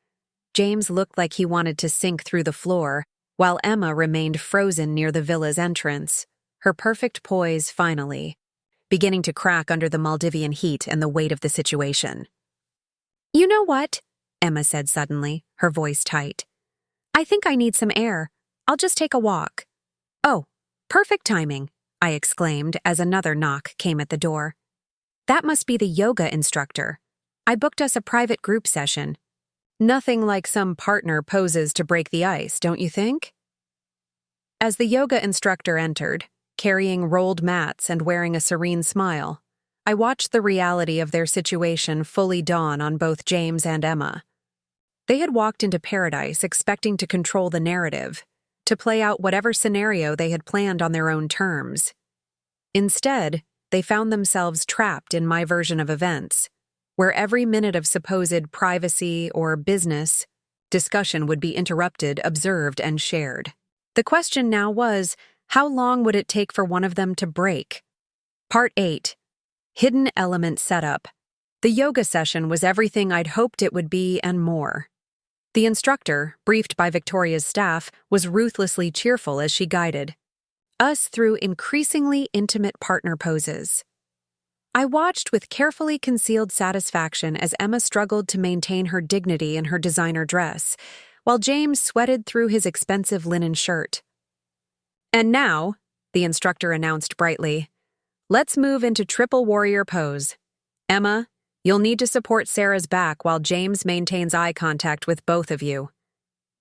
James looked like he wanted to sink through the floor, while Emma remained frozen near the villa's entrance, her perfect poise finally, beginning to crack under the Maldivian heat and the weight of the situation. "You know what?" Emma said suddenly, her voice tight. "I think I need some air. I'll just take a walk." "Oh, perfect timing," I exclaimed as another knock came at the door. "That must be the yoga instructor. I booked us a private group session. Nothing like some partner poses to break the ice, don't you think?" As the yoga instructor entered, carrying rolled mats and wearing a serene smile, I watched the reality of their situation fully dawn on both James and Emma. They had walked into paradise expecting to control the narrative, to play out whatever scenario they had planned on their own terms. Instead, they found themselves trapped in my version of events, where every minute of supposed privacy or business discussion would be interrupted, observed, and shared. The question now was, how long would it take for one of them to break? Part 8. Hidden Element Setup. The yoga session was everything I'd hoped it would be and more. The instructor, briefed by Victoria's staff, was ruthlessly cheerful as she guided us through increasingly intimate partner poses. I watched with carefully concealed satisfaction as Emma struggled to maintain her dignity in her designer dress, while James sweated through his expensive linen shirt. "And now," the instructor announced brightly, "let's move into triple warrior pose. Emma, you'll need to support Sarah's back while James maintains eye contact with both of you."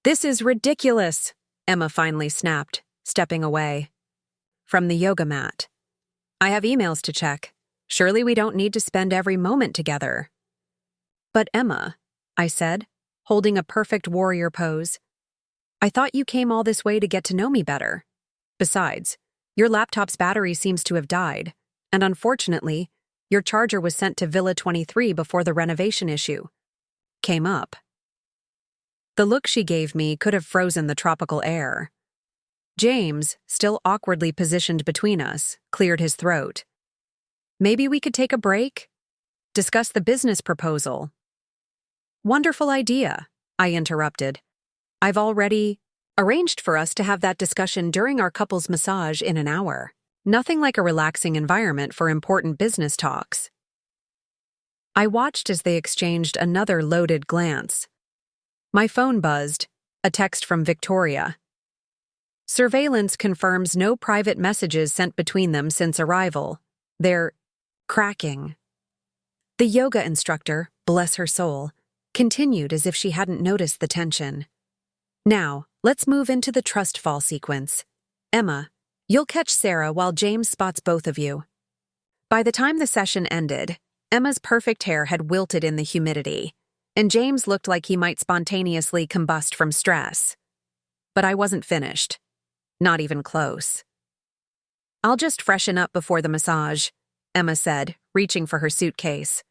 "This is ridiculous," Emma finally snapped, stepping away from the yoga mat. "I have emails to check. Surely we don't need to spend every moment together." "But Emma," I said, holding a perfect warrior pose, "I thought you came all this way to get to know me better. Besides, your laptop's battery seems to have died, and unfortunately, your charger was sent to Villa 23 before the renovation issue came up." The look she gave me could have frozen the tropical air. James, still awkwardly positioned between us, cleared his throat. "Maybe we could take a break? Discuss the business proposal." "Wonderful idea," I interrupted. "I've already arranged for us to have that discussion during our couple's massage in an hour. Nothing like a relaxing environment for important business talks." I watched as they exchanged another loaded glance. My phone buzzed, a text from Victoria. "Surveillance confirms no private messages sent between them since arrival. They're cracking." The yoga instructor, bless her soul, continued as if she hadn't noticed the tension. "Now, let's move into the trust fall sequence. Emma, you'll catch Sarah while James spots both of you." By the time the session ended, Emma's perfect hair had wilted in the humidity, and James looked like he might spontaneously combust from stress. But I wasn't finished. Not even close. "I'll just freshen up before the massage," Emma said, reaching for her suitcase.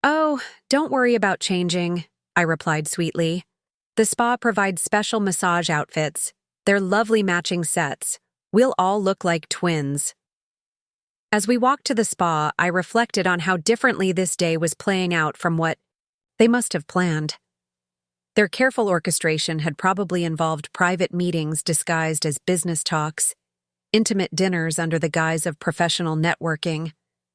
"Oh, don't worry about changing," I replied sweetly. "The spa provides special massage outfits. They're lovely matching sets. We'll all look like twins." As we walked to the spa, I reflected on how differently this day was playing out from what they must have planned. Their careful orchestration had probably involved private meetings disguised as business talks, intimate dinners under the guise of professional networking,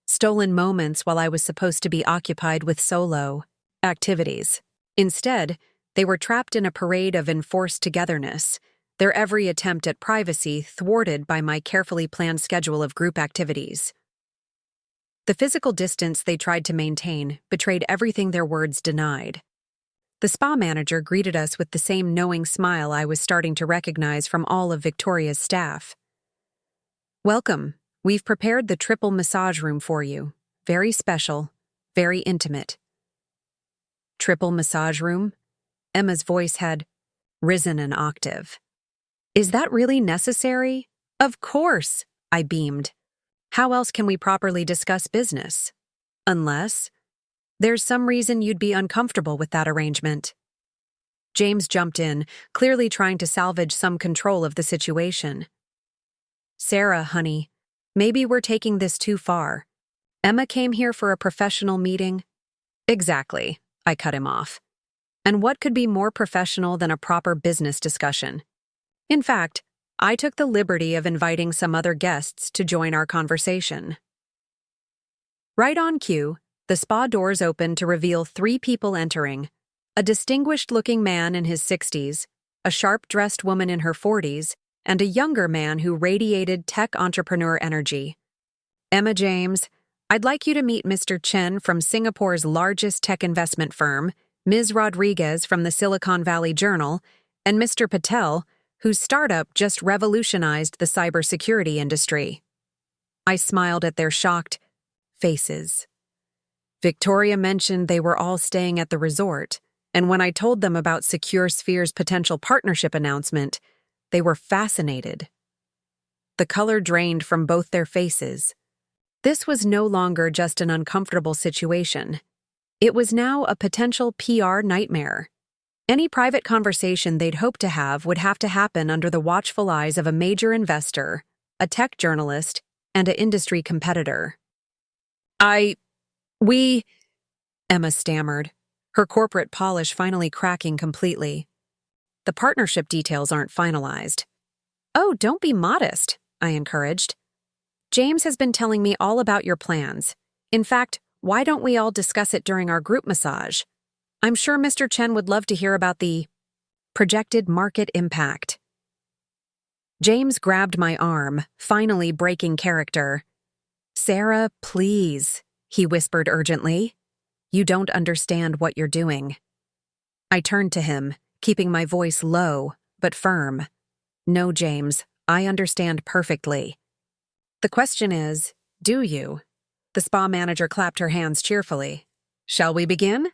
stolen moments while I was supposed to be occupied with solo activities. Instead, they were trapped in a parade of enforced togetherness, their every attempt at privacy thwarted by my carefully planned schedule of group activities. The physical distance they tried to maintain betrayed everything their words denied. The spa manager greeted us with the same knowing smile I was starting to recognize from all of Victoria's staff. "Welcome. We've prepared the triple massage room for you. Very special, very intimate." "Triple massage room?" Emma's voice had risen an octave. Is that really necessary? Of course, I beamed. How else can we properly discuss business? Unless there's some reason you'd be uncomfortable with that arrangement. James jumped in, clearly trying to salvage some control of the situation. Sarah, honey, maybe we're taking this too far. Emma came here for a professional meeting. Exactly, I cut him off. And what could be more professional than a proper business discussion? In fact, I took the liberty of inviting some other guests to join our conversation. Right on cue, the spa doors opened to reveal 3 people entering: a distinguished-looking man in his 60s, a sharp-dressed woman in her 40s, and a younger man who radiated tech entrepreneur energy. Emma James, I'd like you to meet Mr. Chen from Singapore's largest tech investment firm, Ms. Rodriguez from the Silicon Valley Journal, and Mr. Patel, whose startup just revolutionized the cybersecurity industry. I smiled at their shocked faces. Victoria mentioned they were all staying at the resort, and when I told them about Secure Sphere's potential partnership announcement, they were fascinated. The color drained from both their faces. This was no longer just an uncomfortable situation. It was now a potential PR nightmare. Any private conversation they'd hoped to have would have to happen under the watchful eyes of a major investor, a tech journalist, and an industry competitor. Emma stammered, her corporate polish finally cracking completely. The partnership details aren't finalized. Oh, don't be modest, I encouraged. James has been telling me all about your plans. In fact, why don't we all discuss it during our group massage? I'm sure Mr. Chen would love to hear about the projected market impact. James grabbed my arm, finally breaking character. Sarah, please, he whispered urgently. You don't understand what you're doing. I turned to him, keeping my voice low, but firm. No, James, I understand perfectly. The question is, do you? The spa manager clapped her hands cheerfully. Shall we begin?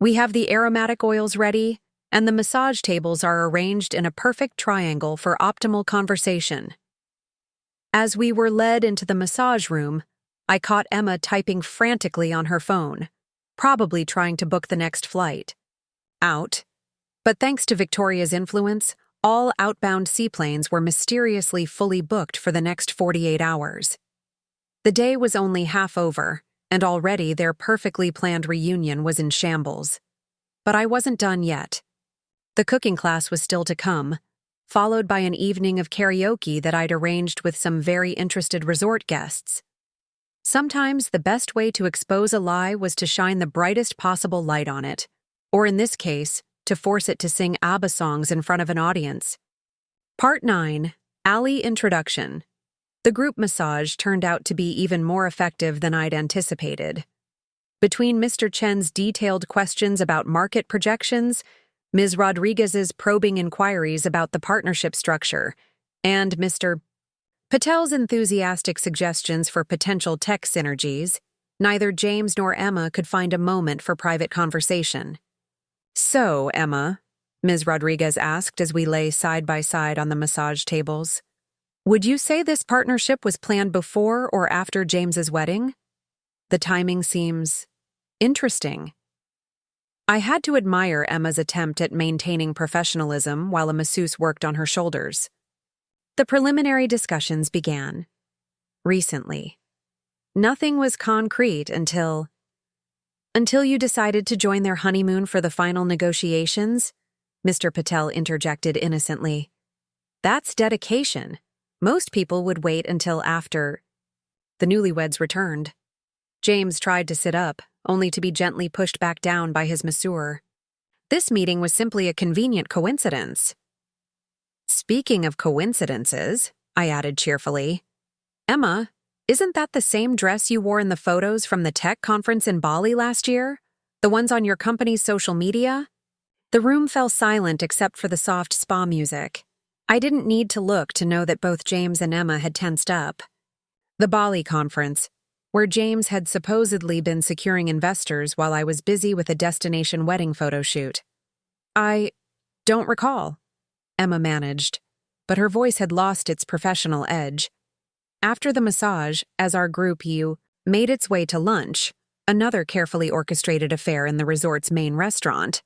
We have the aromatic oils ready, and the massage tables are arranged in a perfect triangle for optimal conversation. As we were led into the massage room, I caught Emma typing frantically on her phone, probably trying to book the next flight. Out. But thanks to Victoria's influence, all outbound seaplanes were mysteriously fully booked for the next 48 hours. The day was only half over, and already their perfectly planned reunion was in shambles. But I wasn't done yet. The cooking class was still to come, followed by an evening of karaoke that I'd arranged with some very interested resort guests. Sometimes the best way to expose a lie was to shine the brightest possible light on it, or in this case, to force it to sing ABBA songs in front of an audience. Part 9, Alley Introduction. The group massage turned out to be even more effective than I'd anticipated. Between Mr. Chen's detailed questions about market projections, Ms. Rodriguez's probing inquiries about the partnership structure, and Mr. Patel's enthusiastic suggestions for potential tech synergies, neither James nor Emma could find a moment for private conversation. So, Emma, Ms. Rodriguez asked as we lay side by side on the massage tables, would you say this partnership was planned before or after James's wedding? The timing seems interesting. I had to admire Emma's attempt at maintaining professionalism while a masseuse worked on her shoulders. The preliminary discussions began. Recently. Nothing was concrete until you decided to join their honeymoon for the final negotiations, Mr. Patel interjected innocently. That's dedication. Most people would wait until after the newlyweds returned. James tried to sit up, only to be gently pushed back down by his masseur. This meeting was simply a convenient coincidence. Speaking of coincidences, I added cheerfully, Emma, isn't that the same dress you wore in the photos from the tech conference in Bali last year? The ones on your company's social media? The room fell silent except for the soft spa music. I didn't need to look to know that both James and Emma had tensed up. The Bali conference, where James had supposedly been securing investors while I was busy with a destination wedding photo shoot. I don't recall, Emma managed, but her voice had lost its professional edge. After the massage, as our group made its way to lunch, another carefully orchestrated affair in the resort's main restaurant,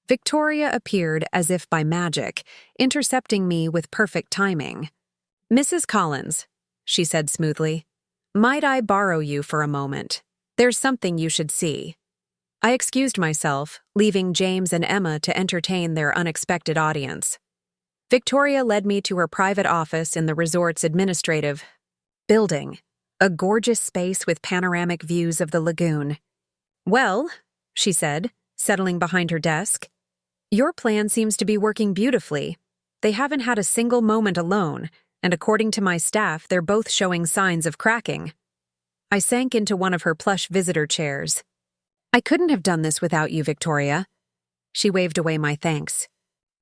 Victoria appeared as if by magic, intercepting me with perfect timing. "Mrs. Collins," she said smoothly, "might I borrow you for a moment? There's something you should see." I excused myself, leaving James and Emma to entertain their unexpected audience. Victoria led me to her private office in the resort's administrative building, a gorgeous space with panoramic views of the lagoon. "Well," she said, settling behind her desk, "your plan seems to be working beautifully. They haven't had a single moment alone, and according to my staff, they're both showing signs of cracking." I sank into one of her plush visitor chairs. "I couldn't have done this without you, Victoria." She waved away my thanks.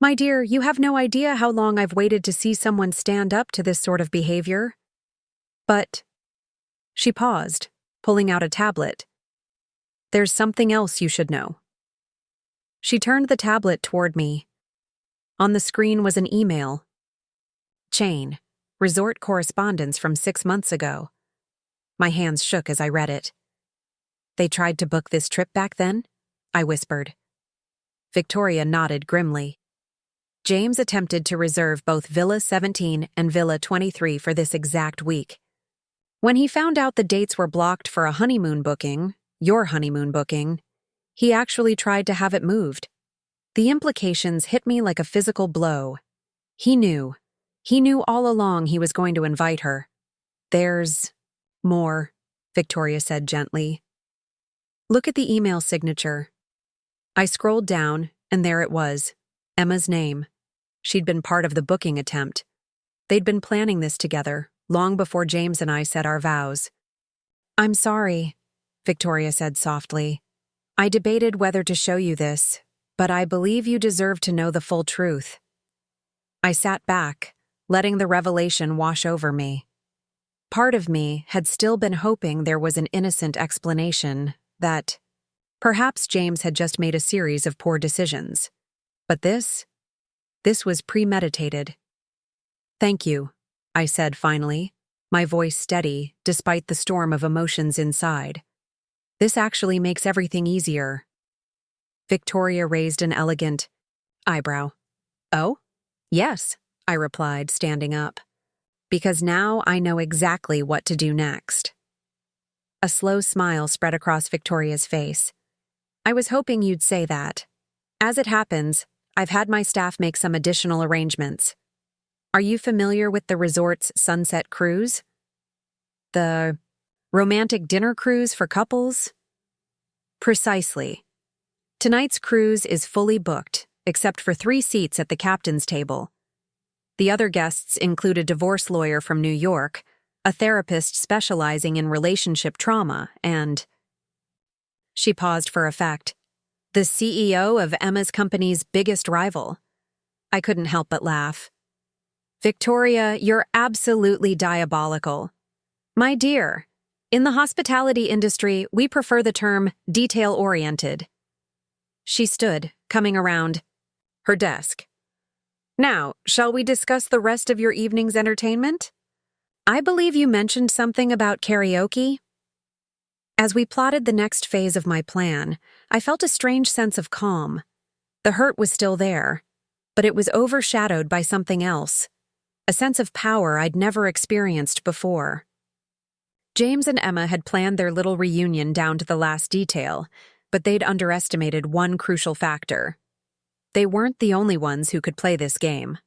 "My dear, you have no idea how long I've waited to see someone stand up to this sort of behavior." "But—" She paused, pulling out a tablet. "There's something else you should know." She turned the tablet toward me. On the screen was an email. Chain, resort correspondence from 6 months ago. My hands shook as I read it. "They tried to book this trip back then?" I whispered. Victoria nodded grimly. "James attempted to reserve both Villa 17 and Villa 23 for this exact week. When he found out the dates were blocked for a honeymoon booking, your honeymoon booking, he actually tried to have it moved. The implications hit me like a physical blow. He knew. He knew all along he was going to invite her." "There's more," Victoria said gently. "Look at the email signature." I scrolled down, and there it was, Emma's name. She'd been part of the booking attempt. They'd been planning this together, long before James and I said our vows. "I'm sorry," Victoria said softly. "I debated whether to show you this, but I believe you deserve to know the full truth." I sat back, letting the revelation wash over me. Part of me had still been hoping there was an innocent explanation, that perhaps James had just made a series of poor decisions. But this was premeditated. "Thank you," I said finally, my voice steady despite the storm of emotions inside. "This actually makes everything easier." Victoria raised an elegant eyebrow. "Oh? Yes," I replied, standing up. "Because now I know exactly what to do next." A slow smile spread across Victoria's face. "I was hoping you'd say that. As it happens, I've had my staff make some additional arrangements. Are you familiar with the resort's sunset cruise? The romantic dinner cruise for couples?" "Precisely. Tonight's cruise is fully booked, except for 3 seats at the captain's table. The other guests include a divorce lawyer from New York, a therapist specializing in relationship trauma, and—" She paused for effect. "The CEO of Emma's company's biggest rival." I couldn't help but laugh. "Victoria, you're absolutely diabolical. My dear, in the hospitality industry, we prefer the term detail-oriented." She stood, coming around her desk. "Now, shall we discuss the rest of your evening's entertainment? I believe you mentioned something about karaoke." As we plotted the next phase of my plan, I felt a strange sense of calm. The hurt was still there, but it was overshadowed by something else, a sense of power I'd never experienced before. James and Emma had planned their little reunion down to the last detail, but they'd underestimated one crucial factor. They weren't the only ones who could play this game.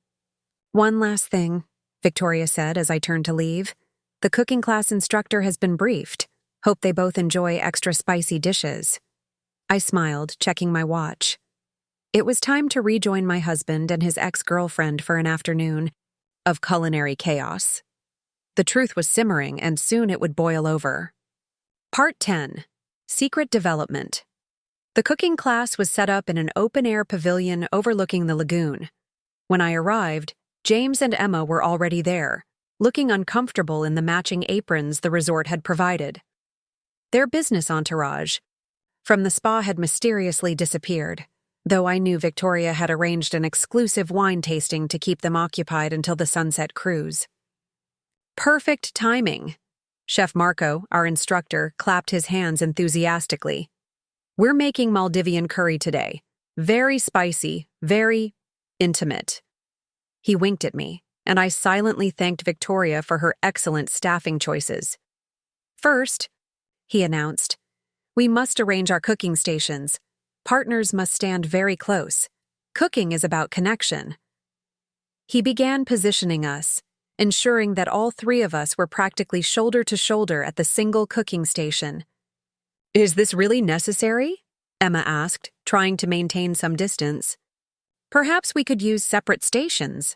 "One last thing," Victoria said as I turned to leave. "The cooking class instructor has been briefed. Hope they both enjoy extra spicy dishes." I smiled, checking my watch. It was time to rejoin my husband and his ex-girlfriend for an afternoon of culinary chaos. The truth was simmering, and soon it would boil over. Part 10. Secret Development. The cooking class was set up in an open-air pavilion overlooking the lagoon. When I arrived, James and Emma were already there, looking uncomfortable in the matching aprons the resort had provided. Their business entourage from the spa had mysteriously disappeared, though I knew Victoria had arranged an exclusive wine tasting to keep them occupied until the sunset cruise. Perfect timing. Chef Marco, our instructor, clapped his hands enthusiastically. We're making Maldivian curry today. Very spicy, very intimate. He winked at me, and I silently thanked Victoria for her excellent staffing choices. First, he announced, we must arrange our cooking stations. Partners must stand very close. Cooking is about connection. He began positioning us, ensuring that all three of us were practically shoulder to shoulder at the single cooking station. Is this really necessary? Emma asked, trying to maintain some distance. Perhaps we could use separate stations.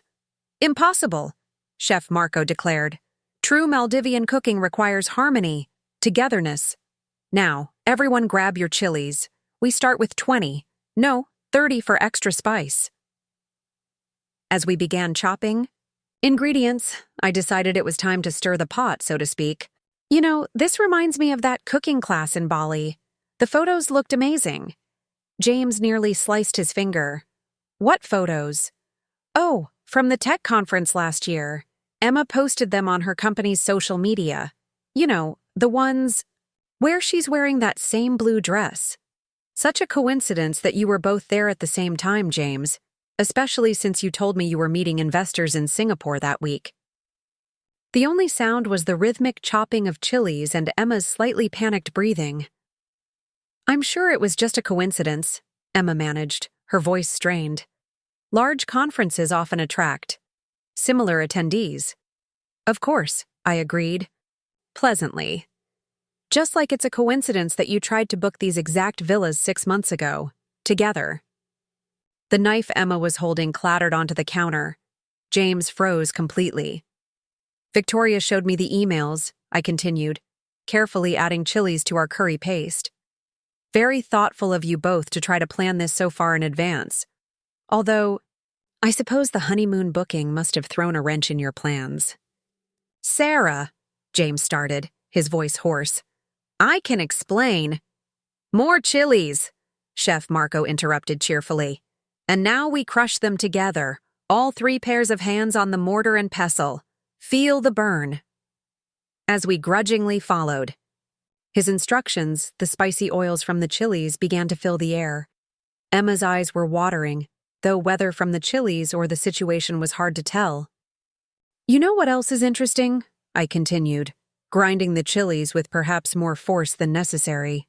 Impossible, Chef Marco declared. True Maldivian cooking requires harmony, togetherness. Now, everyone grab your chilies. We start with 20. No, 30 for extra spice. As we began chopping ingredients, I decided it was time to stir the pot, so to speak. You know, this reminds me of that cooking class in Bali. The photos looked amazing. James nearly sliced his finger. What photos? Oh, from the tech conference last year. Emma posted them on her company's social media. You know, the ones where she's wearing that same blue dress. Such a coincidence that you were both there at the same time, James, especially since you told me you were meeting investors in Singapore that week. The only sound was the rhythmic chopping of chilies and Emma's slightly panicked breathing. I'm sure it was just a coincidence, Emma managed, her voice strained. Large conferences often attract similar attendees. Of course, I agreed. Pleasantly. Just like it's a coincidence that you tried to book these exact villas 6 months ago, together. The knife Emma was holding clattered onto the counter. James froze completely. Victoria showed me the emails, I continued, carefully adding chilies to our curry paste. Very thoughtful of you both to try to plan this so far in advance. Although, I suppose the honeymoon booking must have thrown a wrench in your plans. Sarah, James started, his voice hoarse. I can explain. More chilies, Chef Marco interrupted cheerfully. And now we crush them together, all 3 pairs of hands on the mortar and pestle. Feel the burn. As we grudgingly followed. His instructions, the spicy oils from the chilies, began to fill the air. Emma's eyes were watering, though whether from the chilies or the situation was hard to tell. You know what else is interesting? I continued, grinding the chilies with perhaps more force than necessary.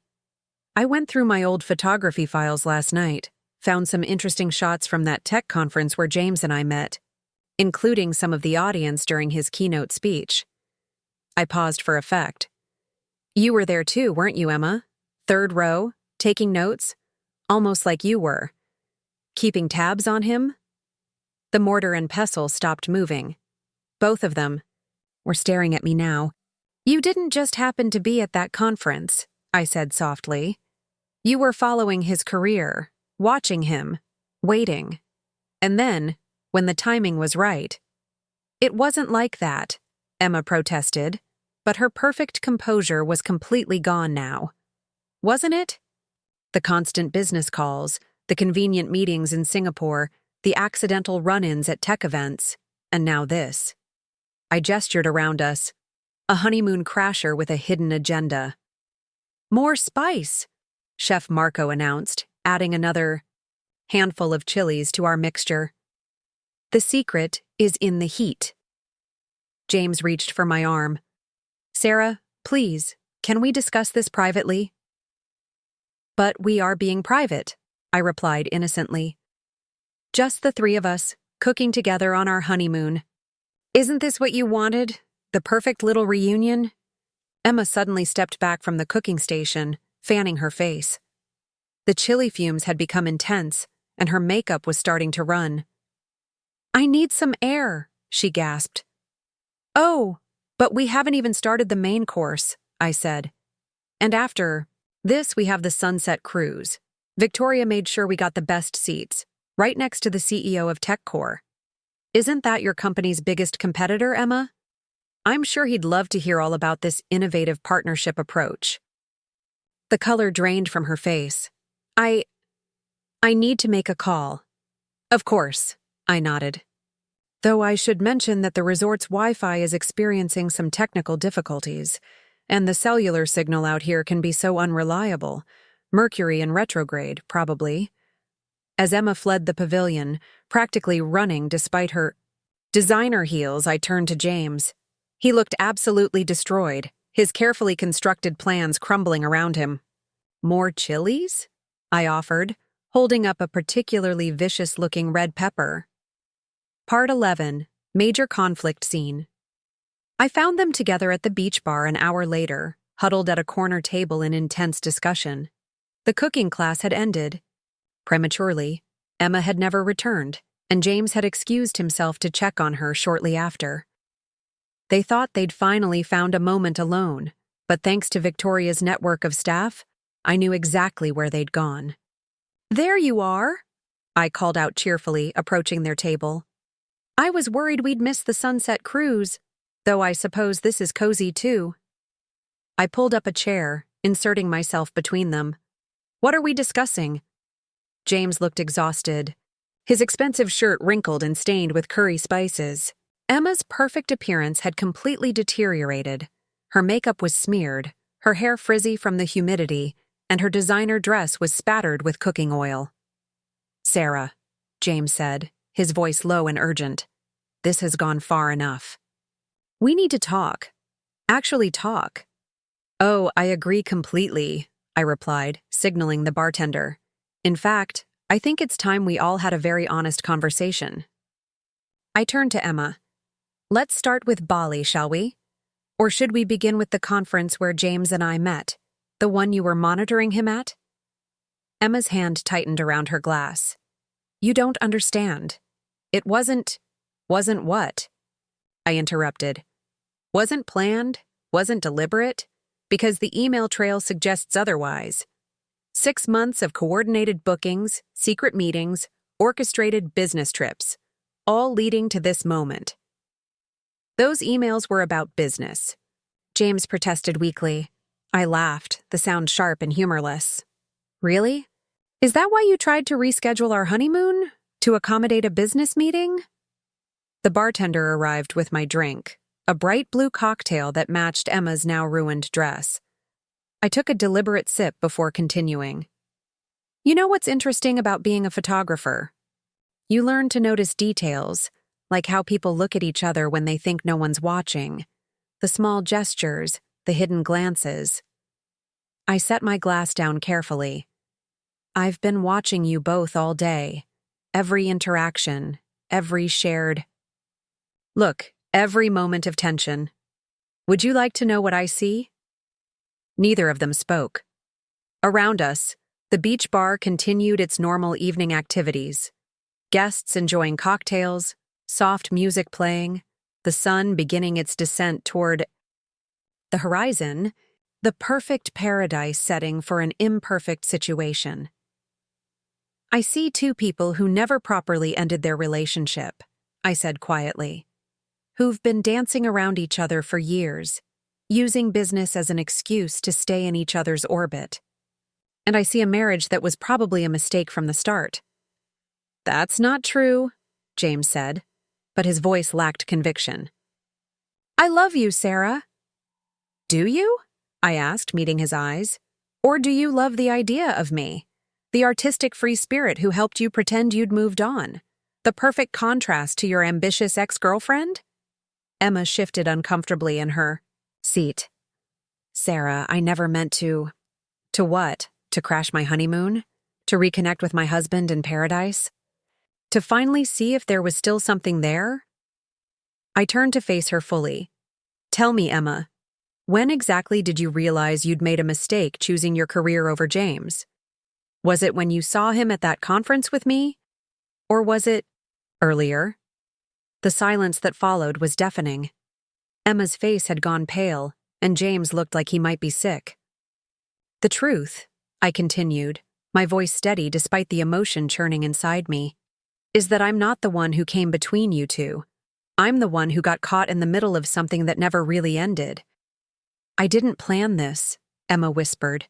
I went through my old photography files last night, found some interesting shots from that tech conference where James and I met, including some of the audience during his keynote speech. I paused for effect. You were there too, weren't you, Emma? 3rd row, taking notes, almost like you were. Keeping tabs on him? The mortar and pestle stopped moving. Both of them were staring at me now. You didn't just happen to be at that conference, I said softly. You were following his career, watching him, waiting. And then, when the timing was right. It wasn't like that, Emma protested, but her perfect composure was completely gone now. Wasn't it? The constant business calls, the convenient meetings in Singapore, the accidental run-ins at tech events, and now this. I gestured around us. A honeymoon crasher with a hidden agenda. More spice, Chef Marco announced, adding another handful of chilies to our mixture. The secret is in the heat. James reached for my arm. Sarah, please, can we discuss this privately? But we are being private, I replied innocently. Just the 3 of us, cooking together on our honeymoon. Isn't this what you wanted? The perfect little reunion? Emma suddenly stepped back from the cooking station, fanning her face. The chili fumes had become intense, and her makeup was starting to run. I need some air, she gasped. Oh, but we haven't even started the main course, I said. And after this, we have the sunset cruise. Victoria made sure we got the best seats, right next to the CEO of TechCore. Isn't that your company's biggest competitor, Emma? I'm sure he'd love to hear all about this innovative partnership approach. The color drained from her face. I need to make a call. Of course, I nodded. Though I should mention that the resort's Wi-Fi is experiencing some technical difficulties, and the cellular signal out here can be so unreliable. Mercury in retrograde, probably. As Emma fled the pavilion, practically running despite her designer heels, I turned to James. He looked absolutely destroyed, his carefully constructed plans crumbling around him. More chilies? I offered, holding up a particularly vicious-looking red pepper. Part 11, Major Conflict Scene. I found them together at the beach bar an hour later, huddled at a corner table in intense discussion. The cooking class had ended. Prematurely, Emma had never returned, and James had excused himself to check on her shortly after. They thought they'd finally found a moment alone, but thanks to Victoria's network of staff, I knew exactly where they'd gone. "There you are," I called out cheerfully, approaching their table. "I was worried we'd miss the sunset cruise, though I suppose this is cozy too." I pulled up a chair, inserting myself between them. "What are we discussing?" James looked exhausted, his expensive shirt wrinkled and stained with curry spices. Emma's perfect appearance had completely deteriorated. Her makeup was smeared, her hair frizzy from the humidity, and her designer dress was spattered with cooking oil. "Sarah," James said, his voice low and urgent, "this has gone far enough. We need to talk. Actually talk." "Oh, I agree completely," I replied, signaling the bartender. "In fact, I think it's time we all had a very honest conversation." I turned to Emma. "Let's start with Bali, shall we? Or should we begin with the conference where James and I met, the one you were monitoring him at?" Emma's hand tightened around her glass. "You don't understand. It wasn't what?" I interrupted. "Wasn't planned, wasn't deliberate, because the email trail suggests otherwise. 6 months of coordinated bookings, secret meetings, orchestrated business trips, all leading to this moment." "Those emails were about business," James protested weakly. I laughed, the sound sharp and humorless. "Really? Is that why you tried to reschedule our honeymoon? To accommodate a business meeting?" The bartender arrived with my drink, a bright blue cocktail that matched Emma's now ruined dress. I took a deliberate sip before continuing. "You know what's interesting about being a photographer? You learn to notice details, like how people look at each other when they think no one's watching, the small gestures, the hidden glances." I set my glass down carefully. "I've been watching you both all day. Every interaction, every shared... Look, every moment of tension. Would you like to know what I see?" Neither of them spoke. Around us, the beach bar continued its normal evening activities. Guests enjoying cocktails, soft music playing, the sun beginning its descent toward the horizon, the perfect paradise setting for an imperfect situation. "I see two people who never properly ended their relationship," I said quietly, "who've been dancing around each other for years, using business as an excuse to stay in each other's orbit. And I see a marriage that was probably a mistake from the start." "That's not true," James said, but his voice lacked conviction. "I love you, Sarah." "Do you?" I asked, meeting his eyes. "Or do you love the idea of me? The artistic free spirit who helped you pretend you'd moved on? The perfect contrast to your ambitious ex-girlfriend?" Emma shifted uncomfortably in her seat. "Sarah, I never meant to..." "To what? To crash my honeymoon? To reconnect with my husband in paradise? To finally see if there was still something there?" I turned to face her fully. "Tell me, Emma, when exactly did you realize you'd made a mistake choosing your career over James? Was it when you saw him at that conference with me? Or was it earlier?" The silence that followed was deafening. Emma's face had gone pale, and James looked like he might be sick. "The truth," I continued, my voice steady despite the emotion churning inside me, "is that I'm not the one who came between you two. I'm the one who got caught in the middle of something that never really ended." "I didn't plan this," Emma whispered,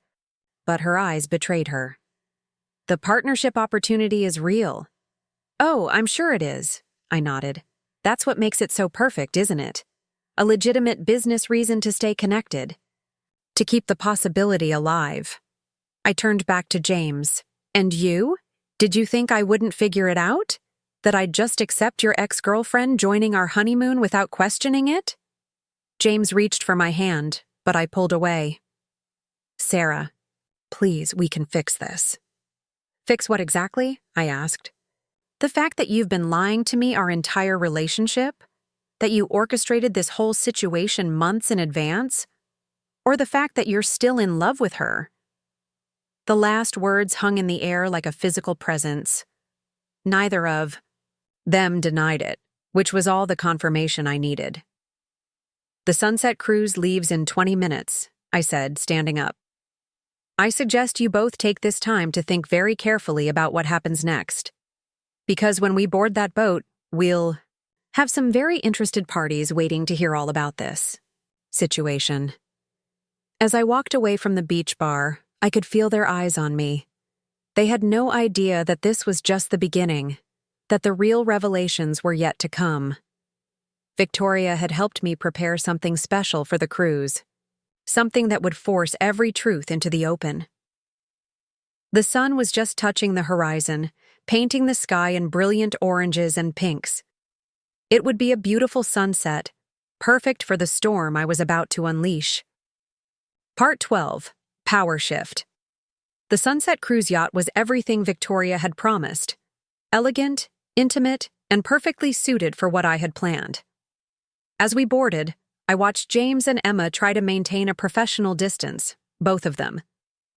but her eyes betrayed her. The partnership opportunity is real. Oh, I'm sure it is, I nodded. That's what makes it so perfect, isn't it? A legitimate business reason to stay connected. To keep the possibility alive. I turned back to James. And you? Did you think I wouldn't figure it out? That I'd just accept your ex-girlfriend joining our honeymoon without questioning it? James reached for my hand, but I pulled away. Sarah, please, we can fix this. Fix what exactly? I asked. The fact that you've been lying to me our entire relationship? That you orchestrated this whole situation months in advance? Or the fact that you're still in love with her? The last words hung in the air like a physical presence. Neither of them denied it, which was all the confirmation I needed. The sunset cruise leaves in 20 minutes, I said, standing up. I suggest you both take this time to think very carefully about what happens next. Because when we board that boat, we'll have some very interested parties waiting to hear all about this situation. As I walked away from the beach bar, I could feel their eyes on me. They had no idea that this was just the beginning, that the real revelations were yet to come. Victoria had helped me prepare something special for the cruise, something that would force every truth into the open. The sun was just touching the horizon, painting the sky in brilliant oranges and pinks. It would be a beautiful sunset, perfect for the storm I was about to unleash. Part 12. Power Shift. The Sunset Cruise Yacht was everything Victoria had promised. Elegant, intimate, and perfectly suited for what I had planned. As we boarded, I watched James and Emma try to maintain a professional distance, both of them,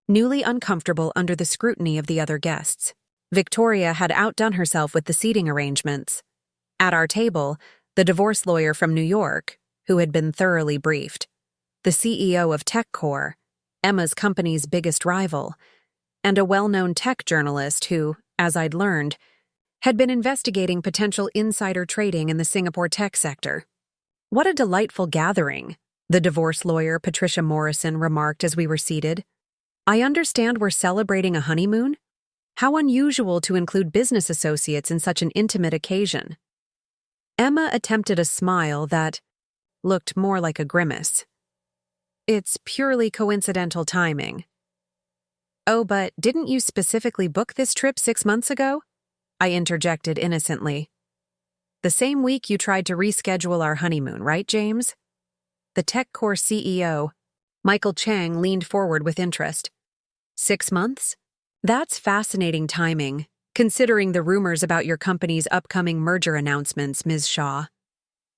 newly uncomfortable under the scrutiny of the other guests. Victoria had outdone herself with the seating arrangements. At our table, the divorce lawyer from New York, who had been thoroughly briefed, the CEO of TechCore, Emma's company's biggest rival, and a well-known tech journalist who, as I'd learned, had been investigating potential insider trading in the Singapore tech sector. What a delightful gathering, the divorce lawyer Patricia Morrison remarked as we were seated. I understand we're celebrating a honeymoon? How unusual to include business associates in such an intimate occasion. Emma attempted a smile that looked more like a grimace. It's purely coincidental timing. Oh, but didn't you specifically book this trip 6 months ago? I interjected innocently. The same week you tried to reschedule our honeymoon, right, James? The TechCore CEO, Michael Chang, leaned forward with interest. 6 months? That's fascinating timing, considering the rumors about your company's upcoming merger announcements, Ms. Shaw.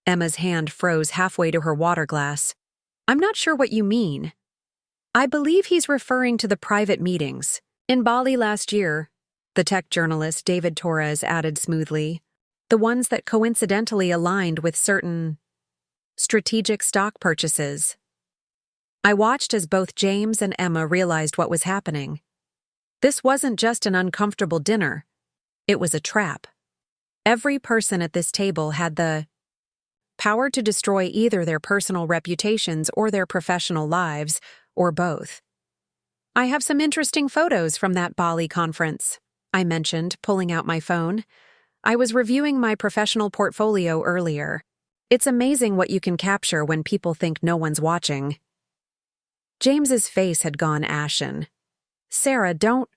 Emma's hand froze halfway to her water glass. I'm not sure what you mean. I believe he's referring to the private meetings. In Bali last year, the tech journalist David Torres added smoothly, the ones that coincidentally aligned with certain strategic stock purchases. I watched as both James and Emma realized what was happening. This wasn't just an uncomfortable dinner. It was a trap. Every person at this table had the power to destroy either their personal reputations or their professional lives, or both. I have some interesting photos from that Bali conference, I mentioned, pulling out my phone. I was reviewing my professional portfolio earlier. It's amazing what you can capture when people think no one's watching. James's face had gone ashen. Sarah, don't...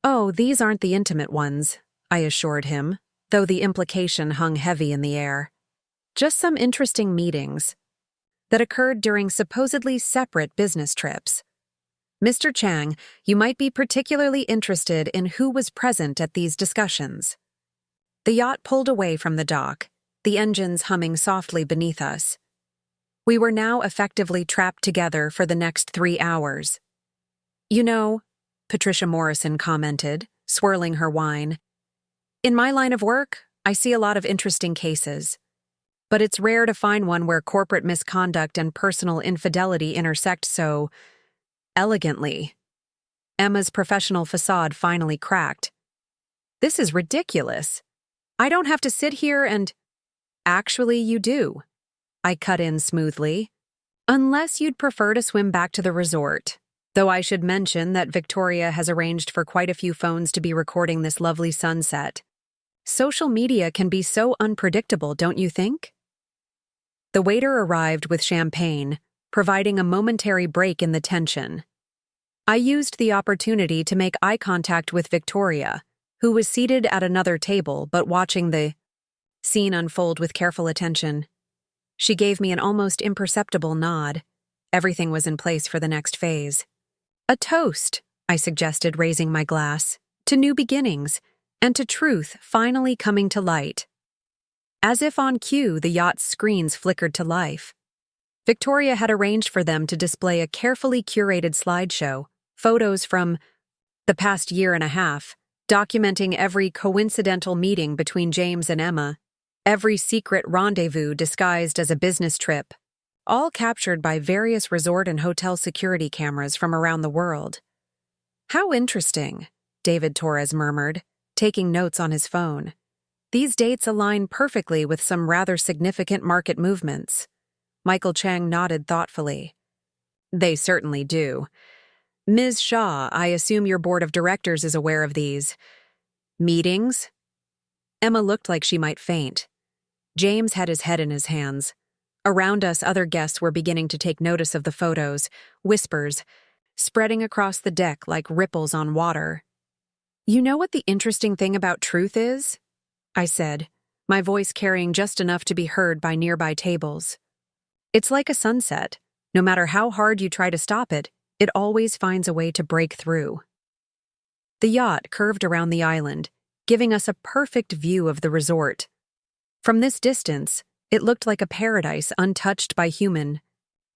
Oh, these aren't the intimate ones, I assured him, though the implication hung heavy in the air. Just some interesting meetings that occurred during supposedly separate business trips. Mr. Chang, you might be particularly interested in who was present at these discussions. The yacht pulled away from the dock, the engines humming softly beneath us. We were now effectively trapped together for the next 3 hours. You know, Patricia Morrison commented, swirling her wine, in my line of work, I see a lot of interesting cases. But it's rare to find one where corporate misconduct and personal infidelity intersect so elegantly. Emma's professional facade finally cracked. This is ridiculous. I don't have to sit here and... Actually, you do. I cut in smoothly. Unless you'd prefer to swim back to the resort. Though I should mention that Victoria has arranged for quite a few phones to be recording this lovely sunset. Social media can be so unpredictable, don't you think? The waiter arrived with champagne, providing a momentary break in the tension. I used the opportunity to make eye contact with Victoria, who was seated at another table but watching the scene unfold with careful attention. She gave me an almost imperceptible nod. Everything was in place for the next phase. A toast, I suggested, raising my glass, to new beginnings, and to truth finally coming to light. As if on cue, the yacht's screens flickered to life. Victoria had arranged for them to display a carefully curated slideshow, photos from the past year and a half, documenting every coincidental meeting between James and Emma, every secret rendezvous disguised as a business trip, all captured by various resort and hotel security cameras from around the world. How interesting, David Torres murmured, taking notes on his phone. These dates align perfectly with some rather significant market movements. Michael Chang nodded thoughtfully. They certainly do. Ms. Shaw, I assume your board of directors is aware of these meetings? Emma looked like she might faint. James had his head in his hands. Around us, other guests were beginning to take notice of the photos, whispers, spreading across the deck like ripples on water. You know what the interesting thing about truth is? I said, my voice carrying just enough to be heard by nearby tables. It's like a sunset. No matter how hard you try to stop it, it always finds a way to break through. The yacht curved around the island, giving us a perfect view of the resort. From this distance, it looked like a paradise untouched by human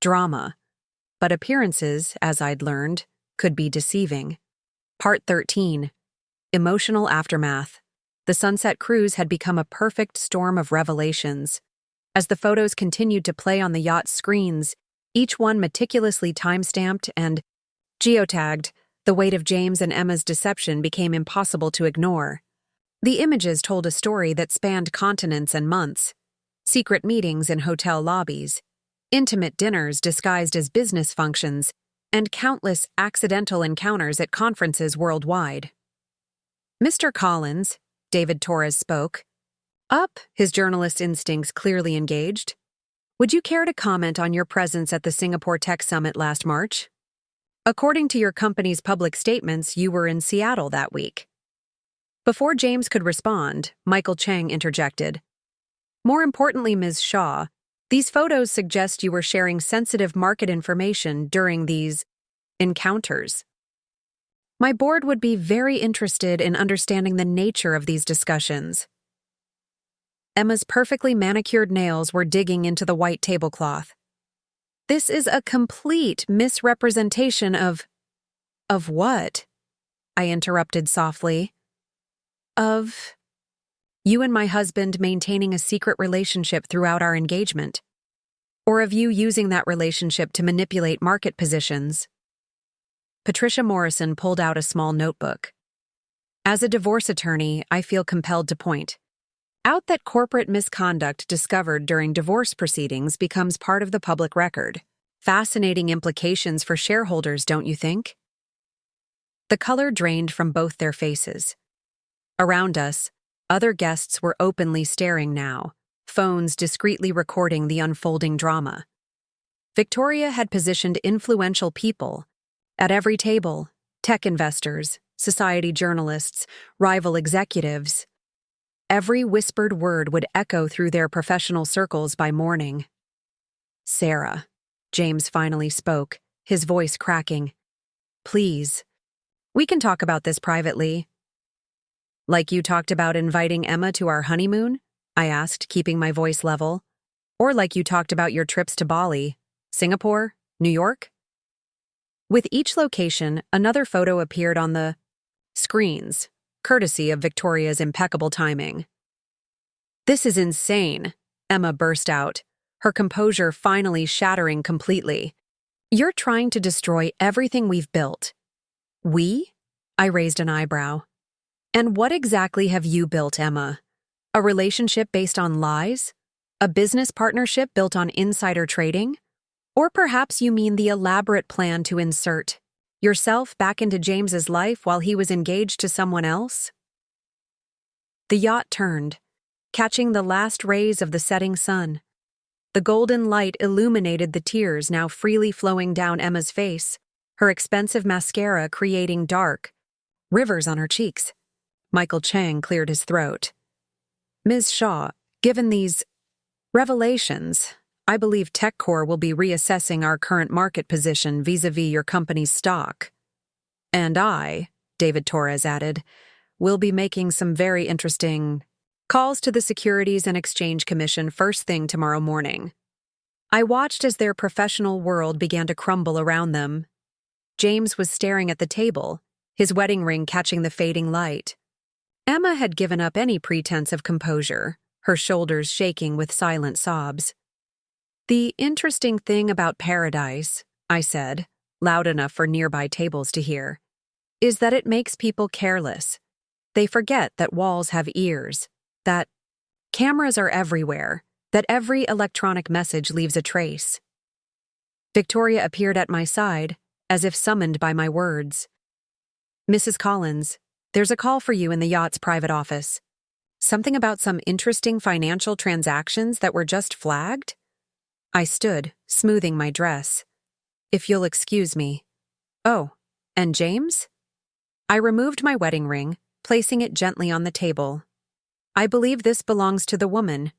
drama. But appearances, as I'd learned, could be deceiving. Part 13. Emotional Aftermath. The sunset cruise had become a perfect storm of revelations. As the photos continued to play on the yacht's screens, each one meticulously time-stamped and geotagged, the weight of James and Emma's deception became impossible to ignore. The images told a story that spanned continents and months. Secret meetings in hotel lobbies, intimate dinners disguised as business functions, and countless accidental encounters at conferences worldwide. Mr. Collins, David Torres spoke. Up, his journalist instincts clearly engaged. Would you care to comment on your presence at the Singapore Tech Summit last March? According to your company's public statements, you were in Seattle that week. Before James could respond, Michael Chang interjected. More importantly, Ms. Shaw, these photos suggest you were sharing sensitive market information during these encounters. My board would be very interested in understanding the nature of these discussions. Emma's perfectly manicured nails were digging into the white tablecloth. This is a complete misrepresentation of what? I interrupted softly. Of you and my husband maintaining a secret relationship throughout our engagement. Or of you using that relationship to manipulate market positions. Patricia Morrison pulled out a small notebook. As a divorce attorney, I feel compelled to point out that corporate misconduct discovered during divorce proceedings becomes part of the public record. Fascinating implications for shareholders, don't you think? The color drained from both their faces. Around us, other guests were openly staring now, phones discreetly recording the unfolding drama. Victoria had positioned influential people at every table, tech investors, society journalists, rival executives. Every whispered word would echo through their professional circles by morning. Sarah, James finally spoke, his voice cracking. Please, we can talk about this privately. Like you talked about inviting Emma to our honeymoon? I asked, keeping my voice level. Or like you talked about your trips to Bali, Singapore, New York? With each location, another photo appeared on the screens, courtesy of Victoria's impeccable timing. This is insane, Emma burst out, her composure finally shattering completely. You're trying to destroy everything we've built. We? I raised an eyebrow. And what exactly have you built, Emma? A relationship based on lies? A business partnership built on insider trading? Or perhaps you mean the elaborate plan to insert Yourself back into James's life while he was engaged to someone else? The yacht turned, catching the last rays of the setting sun. The golden light illuminated the tears now freely flowing down Emma's face, her expensive mascara creating dark rivers on her cheeks. Michael Chang cleared his throat. Ms. Shaw, given these revelations, I believe TechCore will be reassessing our current market position vis-a-vis your company's stock. And I, David Torres added, will be making some very interesting calls to the Securities and Exchange Commission first thing tomorrow morning. I watched as their professional world began to crumble around them. James was staring at the table, his wedding ring catching the fading light. Emma had given up any pretense of composure, her shoulders shaking with silent sobs. The interesting thing about paradise, I said, loud enough for nearby tables to hear, is that it makes people careless. They forget that walls have ears, that cameras are everywhere, that every electronic message leaves a trace. Victoria appeared at my side, as if summoned by my words. Mrs. Collins, there's a call for you in the yacht's private office. Something about some interesting financial transactions that were just flagged? I stood, smoothing my dress. If you'll excuse me. Oh, and James? I removed my wedding ring, placing it gently on the table. I believe this belongs to the woman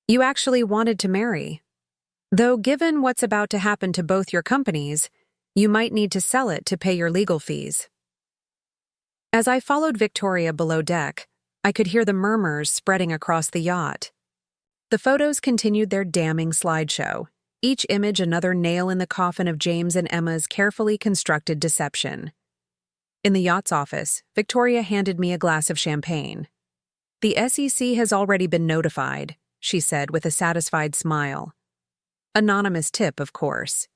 you actually wanted to marry. Though given what's about to happen to both your companies, you might need to sell it to pay your legal fees. As I followed Victoria below deck, I could hear the murmurs spreading across the yacht. The photos continued their damning slideshow, each image another nail in the coffin of James and Emma's carefully constructed deception. In the yacht's office, Victoria handed me a glass of champagne. The SEC has already been notified, she said with a satisfied smile. Anonymous tip, of course.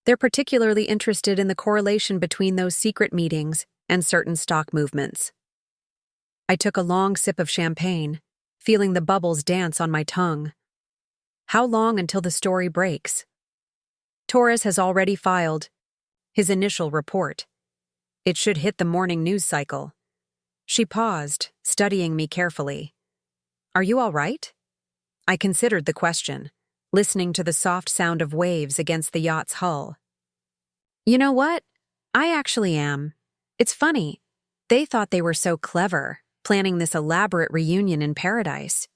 They're particularly interested in the correlation between those secret meetings and certain stock movements. I took a long sip of champagne, feeling the bubbles dance on my tongue. How long until the story breaks? Torres has already filed his initial report. It should hit the morning news cycle. She paused, studying me carefully. Are you all right? I considered the question, listening to the soft sound of waves against the yacht's hull. You know what? I actually am. It's funny. They thought they were so clever, planning this elaborate reunion in paradise.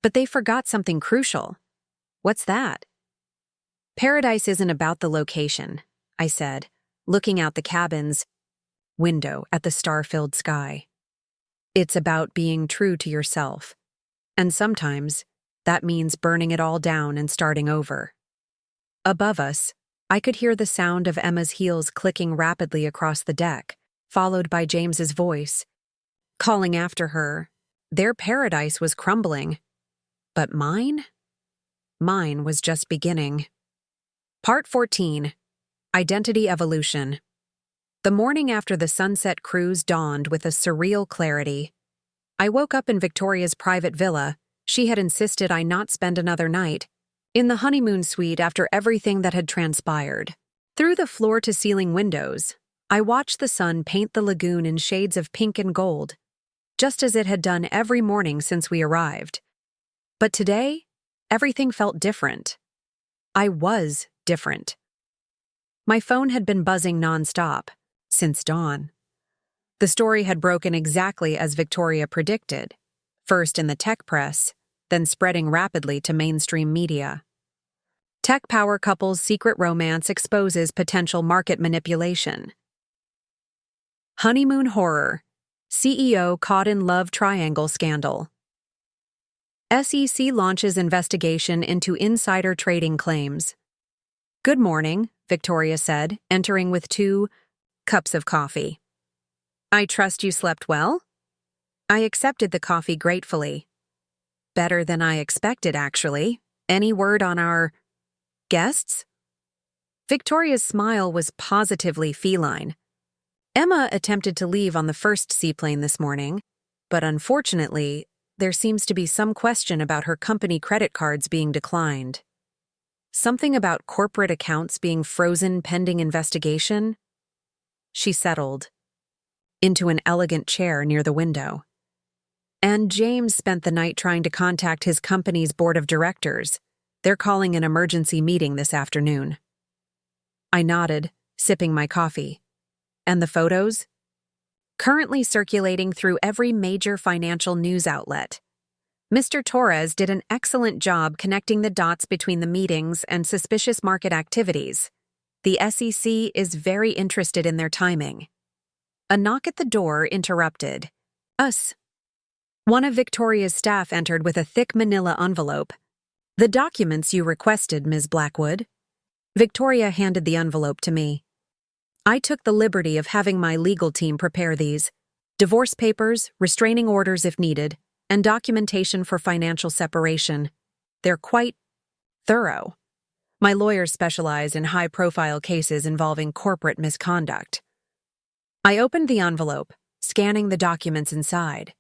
But they forgot something crucial. What's that? Paradise isn't about the location, I said, looking out the cabin's window at the star-filled sky. It's about being true to yourself. And sometimes, that means burning it all down and starting over. Above us, I could hear the sound of Emma's heels clicking rapidly across the deck, followed by James's voice, calling after her. Their paradise was crumbling. But mine? Mine was just beginning. Part 14. Identity Evolution. The morning after the sunset cruise dawned with a surreal clarity. I woke up in Victoria's private villa. She had insisted I not spend another night in the honeymoon suite after everything that had transpired. Through the floor-to-ceiling windows, I watched the sun paint the lagoon in shades of pink and gold, just as it had done every morning since we arrived. But today, everything felt different. I was different. My phone had been buzzing nonstop since dawn. The story had broken exactly as Victoria predicted, first in the tech press, then spreading rapidly to mainstream media. Tech power couple's secret romance exposes potential market manipulation. Honeymoon horror. CEO caught in love triangle scandal. SEC launches investigation into insider trading claims. Good morning, Victoria said, entering with 2 cups of coffee. I trust you slept well? I accepted the coffee gratefully. Better than I expected, actually. Any word on our guests? Victoria's smile was positively feline. Emma attempted to leave on the first seaplane this morning, but unfortunately, there seems to be some question about her company credit cards being declined. Something about corporate accounts being frozen pending investigation? she settled into an elegant chair near the window. And James spent the night trying to contact his company's board of directors. They're calling an emergency meeting this afternoon. I nodded, sipping my coffee. And the photos? Currently circulating through every major financial news outlet. Mr. Torres did an excellent job connecting the dots between the meetings and suspicious market activities. The SEC is very interested in their timing. A knock at the door interrupted us. One of Victoria's staff entered with a thick manila envelope. "The documents you requested, Ms. Blackwood." Victoria handed the envelope to me. "I took the liberty of having my legal team prepare these. Divorce papers, restraining orders if needed, and documentation for financial separation. They're quite thorough. My lawyers specialize in high-profile cases involving corporate misconduct." I opened the envelope, scanning the documents inside.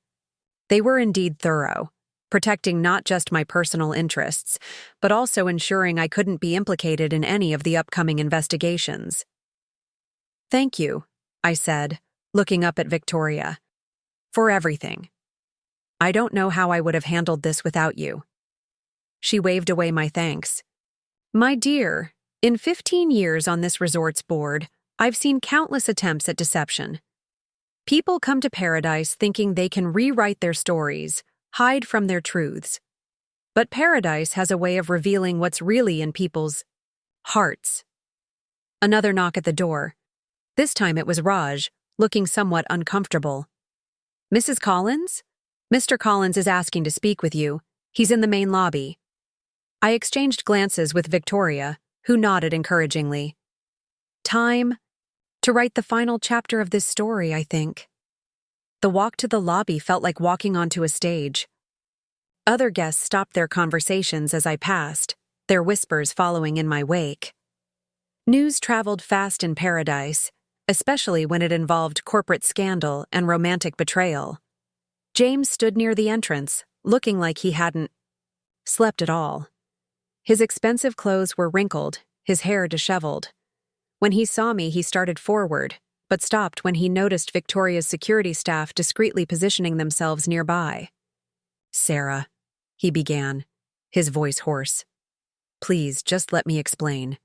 They were indeed thorough, protecting not just my personal interests, but also ensuring I couldn't be implicated in any of the upcoming investigations. "Thank you," I said, looking up at Victoria, "for everything. I don't know how I would have handled this without you." She waved away my thanks. "My dear, in 15 years on this resort's board, I've seen countless attempts at deception. People come to paradise thinking they can rewrite their stories, hide from their truths. But paradise has a way of revealing what's really in people's hearts." Another knock at the door. This time it was Raj, looking somewhat uncomfortable. "Mrs. Collins? Mr. Collins is asking to speak with you. He's in the main lobby." I exchanged glances with Victoria, who nodded encouragingly. Time to write the final chapter of this story, I think. The walk to the lobby felt like walking onto a stage. Other guests stopped their conversations as I passed, their whispers following in my wake. News traveled fast in paradise, especially when it involved corporate scandal and romantic betrayal. James stood near the entrance, looking like he hadn't slept at all. His expensive clothes were wrinkled, his hair disheveled. When he saw me, he started forward, but stopped when he noticed Victoria's security staff discreetly positioning themselves nearby. "Sarah," he began, his voice hoarse. "Please, just let me explain."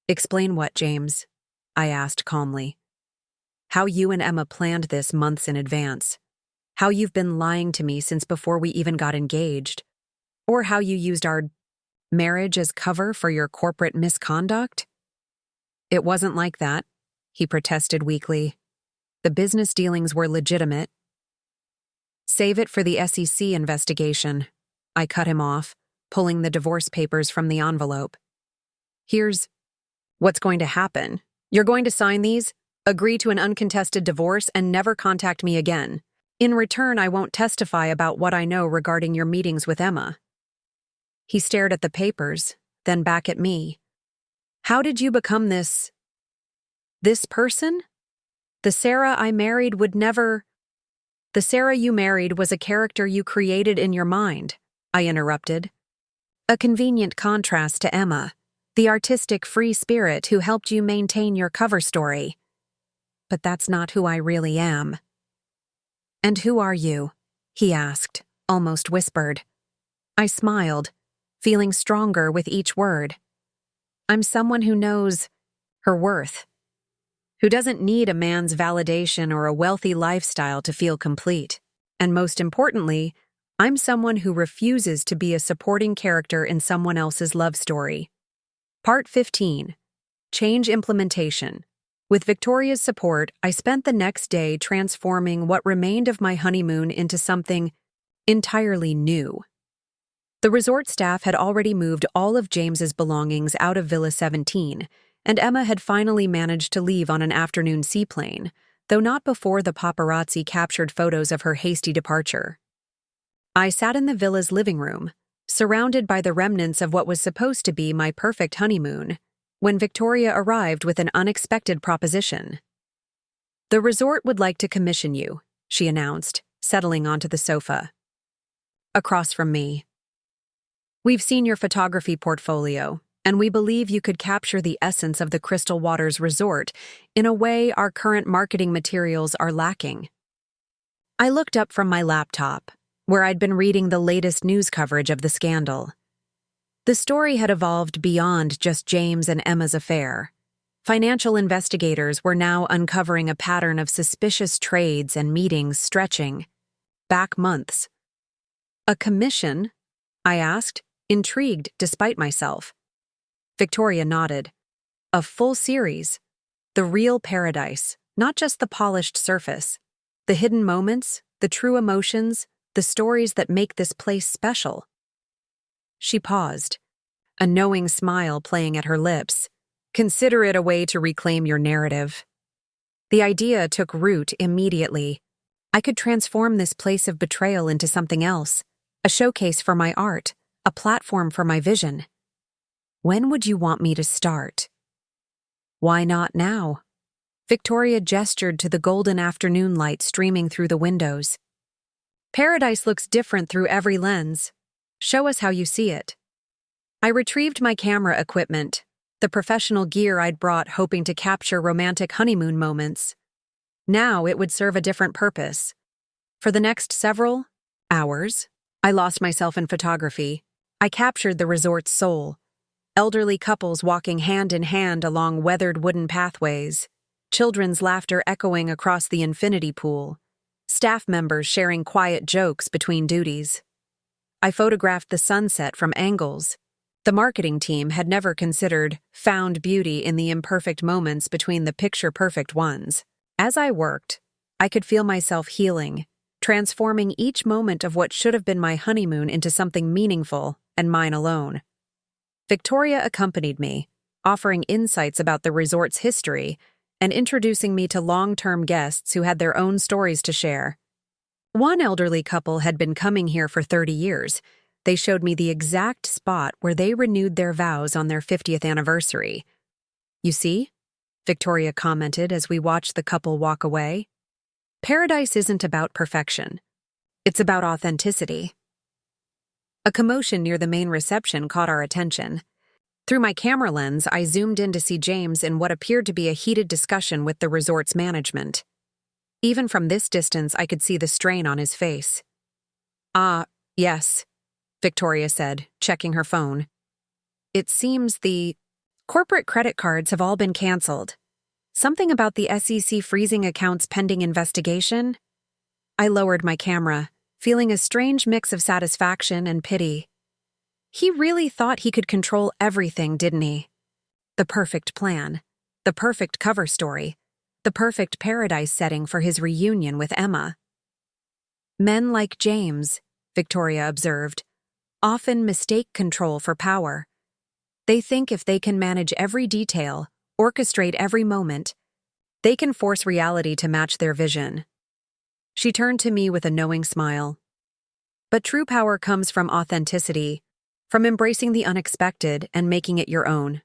"Explain what, James?" I asked calmly. "How you and Emma planned this months in advance. How you've been lying to me since before we even got engaged. Or how you used our marriage as cover for your corporate misconduct?" "It wasn't like that," he protested weakly. "The business dealings were legitimate." "Save it for the SEC investigation," I cut him off, pulling the divorce papers from the envelope. "Here's what's going to happen. You're going to sign these, agree to an uncontested divorce, and never contact me again. In return, I won't testify about what I know regarding your meetings with Emma." He stared at the papers, then back at me. "How did you become this person? The Sarah I married would never—" "The Sarah you married was a character you created in your mind," I interrupted. "A convenient contrast to Emma, the artistic free spirit who helped you maintain your cover story. But that's not who I really am." "And who are you?" he asked, almost whispered. I smiled, feeling stronger with each word. "I'm someone who knows her worth, who doesn't need a man's validation or a wealthy lifestyle to feel complete. And most importantly, I'm someone who refuses to be a supporting character in someone else's love story." Part 15. Change Implementation. With Victoria's support, I spent the next day transforming what remained of my honeymoon into something entirely new. The resort staff had already moved all of James's belongings out of Villa 17, and Emma had finally managed to leave on an afternoon seaplane, though not before the paparazzi captured photos of her hasty departure. I sat in the villa's living room, surrounded by the remnants of what was supposed to be my perfect honeymoon, when Victoria arrived with an unexpected proposition. "The resort would like to commission you," she announced, settling onto the sofa across from me. "We've seen your photography portfolio, and we believe you could capture the essence of the Crystal Waters Resort in a way our current marketing materials are lacking. I looked up from my laptop, where I'd been reading the latest news coverage of the scandal. The story had evolved beyond just James and Emma's affair. Financial investigators were now uncovering a pattern of suspicious trades and meetings stretching back months. "A commission?" I asked, intrigued despite myself. Victoria nodded. "A full series. The real paradise, not just the polished surface. The hidden moments, the true emotions, the stories that make this place special." She paused, a knowing smile playing at her lips. "Consider it a way to reclaim your narrative." The idea took root immediately. I could transform this place of betrayal into something else, a showcase for my art, a platform for my vision. "When would you want me to start?" "Why not now?" Victoria gestured to the golden afternoon light streaming through the windows. "Paradise looks different through every lens. Show us how you see it." I retrieved my camera equipment, the professional gear I'd brought hoping to capture romantic honeymoon moments. Now it would serve a different purpose. For the next several hours, I lost myself in photography. I captured the resort's soul. Elderly couples walking hand in hand along weathered wooden pathways, children's laughter echoing across the infinity pool, staff members sharing quiet jokes between duties. I photographed the sunset from angles the marketing team had never considered found beauty in the imperfect moments between the picture-perfect ones. As I worked, I could feel myself healing, transforming each moment of what should have been my honeymoon into something meaningful and mine alone. Victoria accompanied me, offering insights about the resort's history and introducing me to long-term guests who had their own stories to share. One elderly couple had been coming here for 30 years. They showed me the exact spot where they renewed their vows on their 50th anniversary. "You see?" Victoria commented as we watched the couple walk away. "Paradise isn't about perfection. It's about authenticity." A commotion near the main reception caught our attention. Through my camera lens, I zoomed in to see James in what appeared to be a heated discussion with the resort's management. Even from this distance, I could see the strain on his face. "Ah, yes," Victoria said, checking her phone. "It seems the corporate credit cards have all been canceled. Something about the SEC freezing accounts pending investigation?" I lowered my camera, feeling a strange mix of satisfaction and pity. He really thought he could control everything, didn't he? The perfect plan, the perfect cover story, the perfect paradise setting for his reunion with Emma. "Men like James," Victoria observed, "often mistake control for power. They think if they can manage every detail, orchestrate every moment, they can force reality to match their vision." She turned to me with a knowing smile. "But true power comes from authenticity, from embracing the unexpected and making it your own."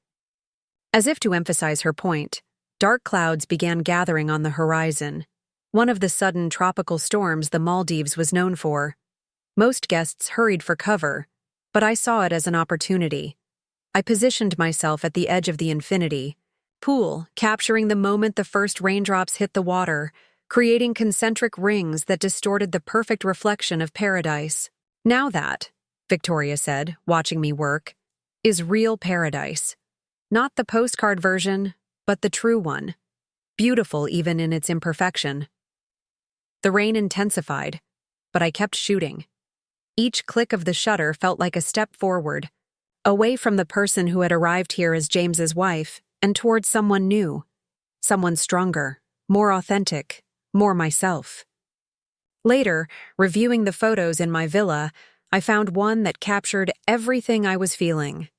As if to emphasize her point, dark clouds began gathering on the horizon, one of the sudden tropical storms the Maldives was known for. Most guests hurried for cover, but I saw it as an opportunity. I positioned myself at the edge of the infinity pool, capturing the moment the first raindrops hit the water, creating concentric rings that distorted the perfect reflection of paradise. "Now that," Victoria said, watching me work, "is real paradise. Not the postcard version, but the true one. Beautiful even in its imperfection." The rain intensified, but I kept shooting. Each click of the shutter felt like a step forward, away from the person who had arrived here as James's wife and towards someone new, someone stronger, more authentic, more myself. Later, reviewing the photos in my villa, I found one that captured everything I was feeling.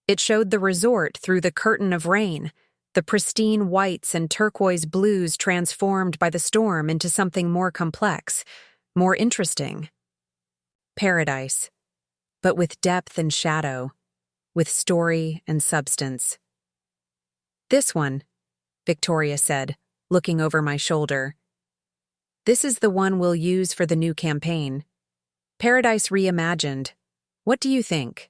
It showed the resort through the curtain of rain, the pristine whites and turquoise blues transformed by the storm into something more complex, more interesting. Paradise, but with depth and shadow, with story and substance. "This one," Victoria said, looking over my shoulder. "This is the one we'll use for the new campaign. Paradise Reimagined. What do you think?"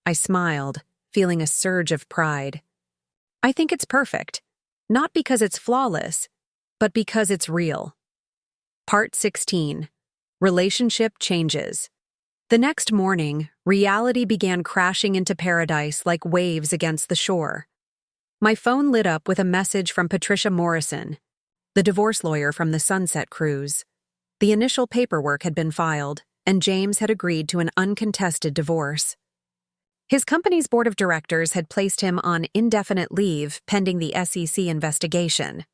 I smiled, feeling a surge of pride. I think it's perfect, not because it's flawless, but because it's real. Part 16. Relationship Changes. The next morning, reality began crashing into paradise like waves against the shore. My phone lit up with a message from Patricia Morrison, the divorce lawyer from the Sunset Cruise. The initial paperwork had been filed, and James had agreed to an uncontested divorce. His company's board of directors had placed him on indefinite leave pending the SEC investigation.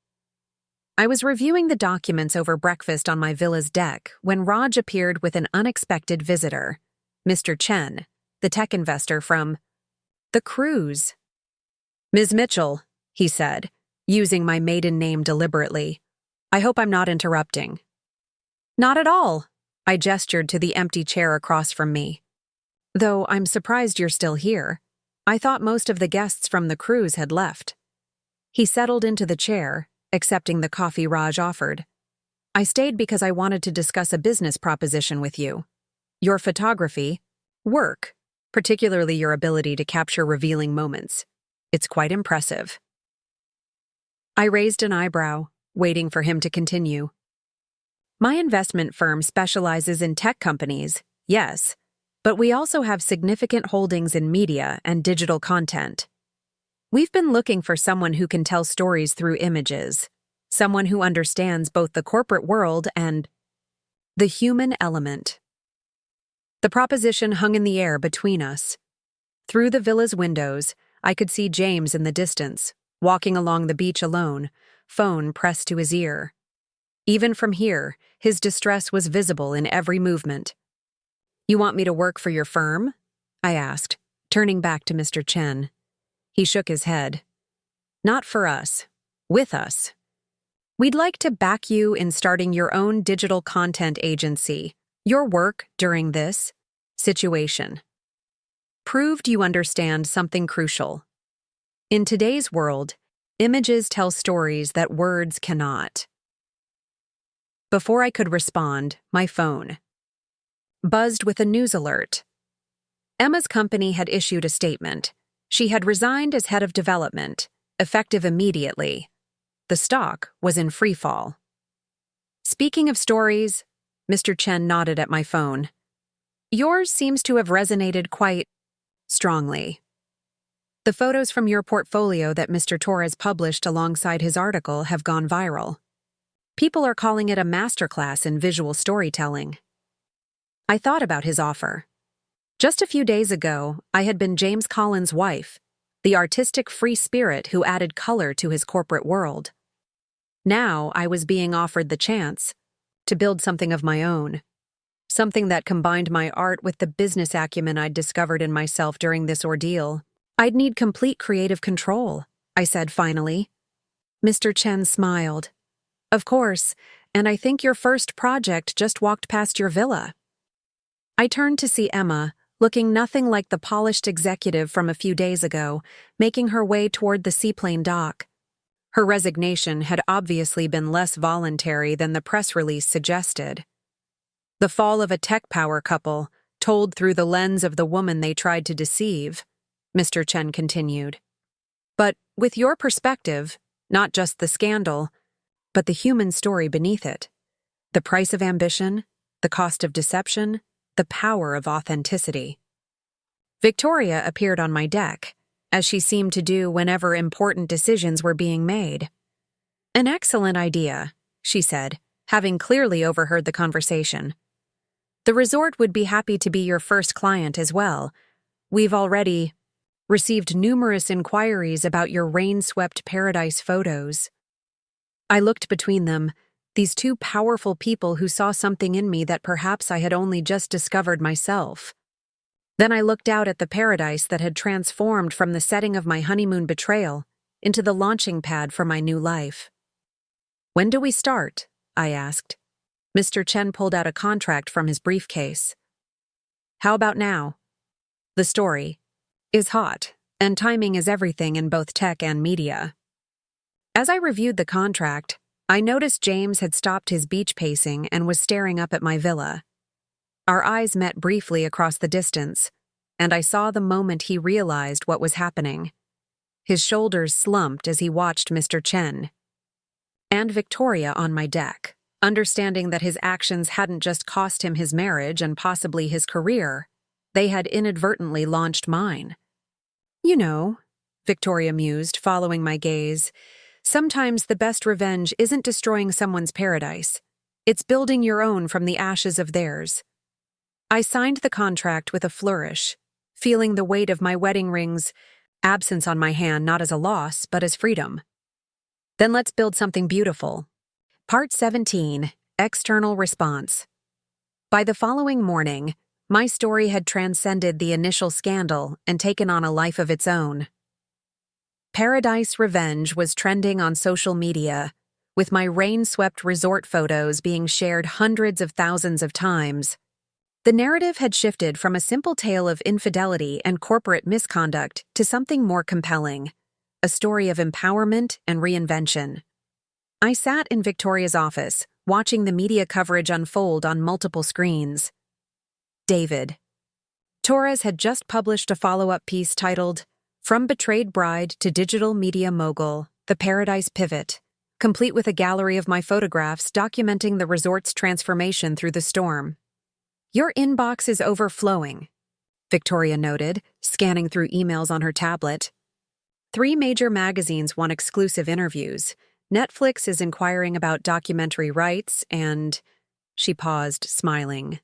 I was reviewing the documents over breakfast on my villa's deck when Raj appeared with an unexpected visitor, Mr. Chen, the tech investor from the cruise. "Ms. Mitchell," he said, using my maiden name deliberately. "I hope I'm not interrupting." "Not at all," I gestured to the empty chair across from me. "Though I'm surprised you're still here. I thought most of the guests from the cruise had left." He settled into the chair, accepting the coffee Raj offered. "I stayed because I wanted to discuss a business proposition with you. Your photography, work, particularly your ability to capture revealing moments. It's quite impressive." I raised an eyebrow, waiting for him to continue. "My investment firm specializes in tech companies, yes, but we also have significant holdings in media and digital content. We've been looking for someone who can tell stories through images, someone who understands both the corporate world and the human element." The proposition hung in the air between us. Through the villa's windows, I could see James in the distance, walking along the beach alone, phone pressed to his ear. Even from here, his distress was visible in every movement. "You want me to work for your firm?" I asked, turning back to Mr. Chen. He shook his head. "Not for us. With us. We'd like to back you in starting your own digital content agency. Your work during this situation proved you understand something crucial. In today's world, images tell stories that words cannot." Before I could respond, my phone buzzed with a news alert. Emma's company had issued a statement. She had resigned as head of development, effective immediately. The stock was in freefall. "Speaking of stories," Mr. Chen nodded at my phone, "yours seems to have resonated quite strongly. The photos from your portfolio that Mr. Torres published alongside his article have gone viral. People are calling it a masterclass in visual storytelling." I thought about his offer. Just a few days ago, I had been James Collins' wife, the artistic free spirit who added color to his corporate world. Now I was being offered the chance to build something of my own, something that combined my art with the business acumen I'd discovered in myself during this ordeal. "I'd need complete creative control," I said finally. Mr. Chen smiled. "Of course, and I think your first project just walked past your villa." I turned to see Emma, looking nothing like the polished executive from a few days ago, making her way toward the seaplane dock. Her resignation had obviously been less voluntary than the press release suggested. The fall of a tech power couple, told through the lens of the woman they tried to deceive, Mr. Chen continued. "But with your perspective, not just the scandal, but the human story beneath it. The price of ambition, the cost of deception, the power of authenticity." Victoria appeared on my deck, as she seemed to do whenever important decisions were being made. "An excellent idea," she said, having clearly overheard the conversation. "The resort would be happy to be your first client as well. We've already received numerous inquiries about your rain-swept paradise photos." I looked between them, these two powerful people who saw something in me that perhaps I had only just discovered myself. Then I looked out at the paradise that had transformed from the setting of my honeymoon betrayal into the launching pad for my new life. "When do we start?" I asked. Mr. Chen pulled out a contract from his briefcase. "How about now?" The story is hot, and timing is everything in both tech and media. As I reviewed the contract, I noticed James had stopped his beach pacing and was staring up at my villa. Our eyes met briefly across the distance, and I saw the moment he realized what was happening. His shoulders slumped as he watched Mr. Chen and Victoria on my deck, understanding that his actions hadn't just cost him his marriage and possibly his career, they had inadvertently launched mine. You know, Victoria mused, following my gaze, sometimes the best revenge isn't destroying someone's paradise. It's building your own from the ashes of theirs. I signed the contract with a flourish, feeling the weight of my wedding ring's absence on my hand not as a loss, but as freedom. Then let's build something beautiful. Part 17, External Response. By the following morning, my story had transcended the initial scandal and taken on a life of its own. Paradise Revenge was trending on social media, with my rain-swept resort photos being shared hundreds of thousands of times. The narrative had shifted from a simple tale of infidelity and corporate misconduct to something more compelling, a story of empowerment and reinvention. I sat in Victoria's office, watching the media coverage unfold on multiple screens. David. Torres had just published a follow-up piece titled, From Betrayed Bride to Digital Media Mogul, The Paradise Pivot, complete with a gallery of my photographs documenting the resort's transformation through the storm. Your inbox is overflowing, Victoria noted, scanning through emails on her tablet. 3 major magazines want exclusive interviews. Netflix is inquiring about documentary rights, and... She paused, smiling.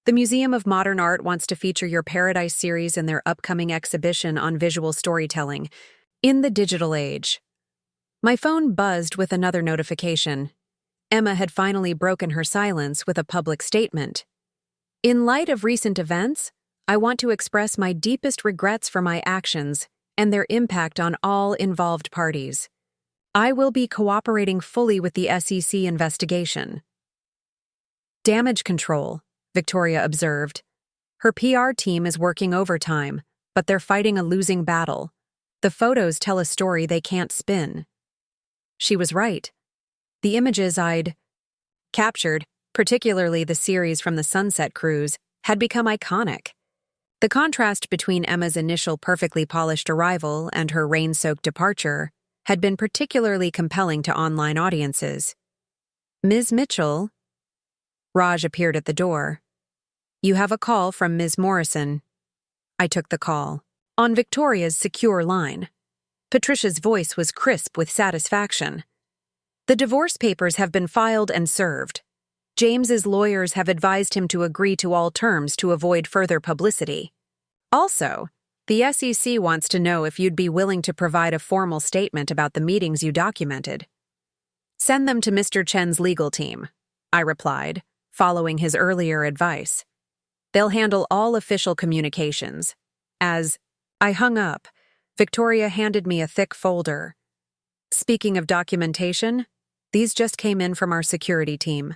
The Museum of Modern Art wants to feature your Paradise series in their upcoming exhibition on visual storytelling, in the digital age. My phone buzzed with another notification. Emma had finally broken her silence with a public statement. In light of recent events, I want to express my deepest regrets for my actions and their impact on all involved parties. I will be cooperating fully with the SEC investigation. Damage control, Victoria observed. Her PR team is working overtime, but they're fighting a losing battle. The photos tell a story they can't spin. She was right. The images I'd captured, particularly the series from the Sunset Cruise, had become iconic. The contrast between Emma's initial perfectly polished arrival and her rain-soaked departure had been particularly compelling to online audiences. Ms. Mitchell? Raj appeared at the door. You have a call from Ms. Morrison. I took the call. On Victoria's secure line. Patricia's voice was crisp with satisfaction. The divorce papers have been filed and served. James's lawyers have advised him to agree to all terms to avoid further publicity. Also, the SEC wants to know if you'd be willing to provide a formal statement about the meetings you documented. Send them to Mr. Chen's legal team, I replied, following his earlier advice. They'll handle all official communications. As I hung up, Victoria handed me a thick folder. Speaking of documentation, these just came in from our security team.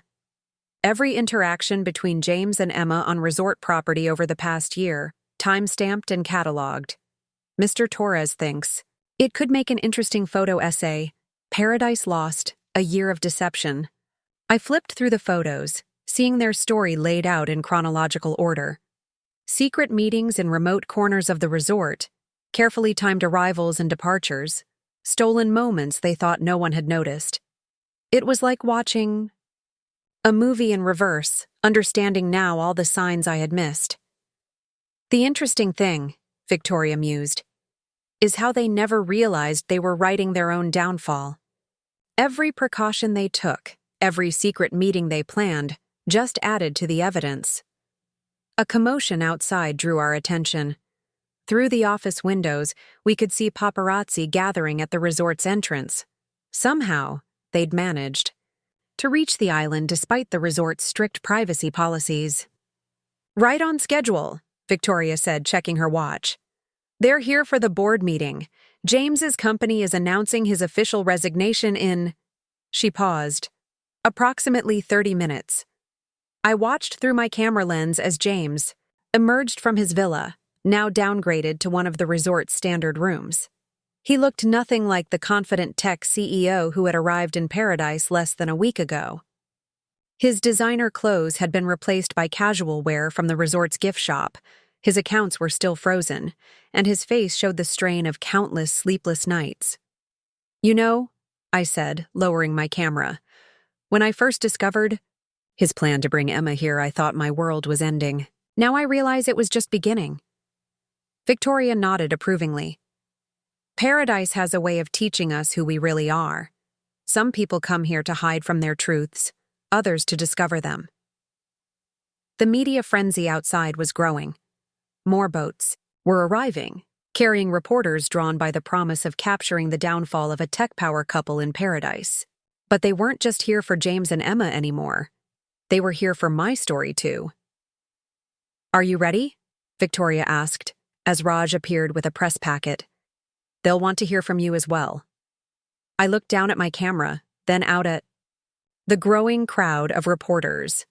Every interaction between James and Emma on resort property over the past year, time-stamped and cataloged. Mr. Torres thinks, it could make an interesting photo essay, Paradise Lost, A Year of Deception. I flipped through the photos, seeing their story laid out in chronological order. Secret meetings in remote corners of the resort, carefully timed arrivals and departures, stolen moments they thought no one had noticed. It was like watching a movie in reverse, understanding now all the signs I had missed. The interesting thing, Victoria mused, is how they never realized they were writing their own downfall. Every precaution they took, every secret meeting they planned, just added to the evidence. A commotion outside drew our attention. Through the office windows, we could see paparazzi gathering at the resort's entrance. Somehow, they'd managed to reach the island despite the resort's strict privacy policies. Right on schedule, Victoria said, checking her watch. They're here for the board meeting. James's company is announcing his official resignation in... She paused. Approximately 30 minutes. I watched through my camera lens as James emerged from his villa, now downgraded to one of the resort's standard rooms. He looked nothing like the confident tech CEO who had arrived in Paradise less than a week ago. His designer clothes had been replaced by casual wear from the resort's gift shop, His accounts were still frozen, and his face showed the strain of countless sleepless nights. "You know," I said, lowering my camera, "when I first discovered his plan to bring Emma here, I thought my world was ending. Now I realize it was just beginning." Victoria nodded approvingly. "Paradise has a way of teaching us who we really are. Some people come here to hide from their truths, others to discover them." The media frenzy outside was growing. More boats were arriving, carrying reporters drawn by the promise of capturing the downfall of a tech power couple in paradise. But they weren't just here for James and Emma anymore. They were here for my story too. "Are you ready?" Victoria asked, as Raj appeared with a press packet. "They'll want to hear from you as well." I looked down at my camera, then out at the growing crowd of reporters.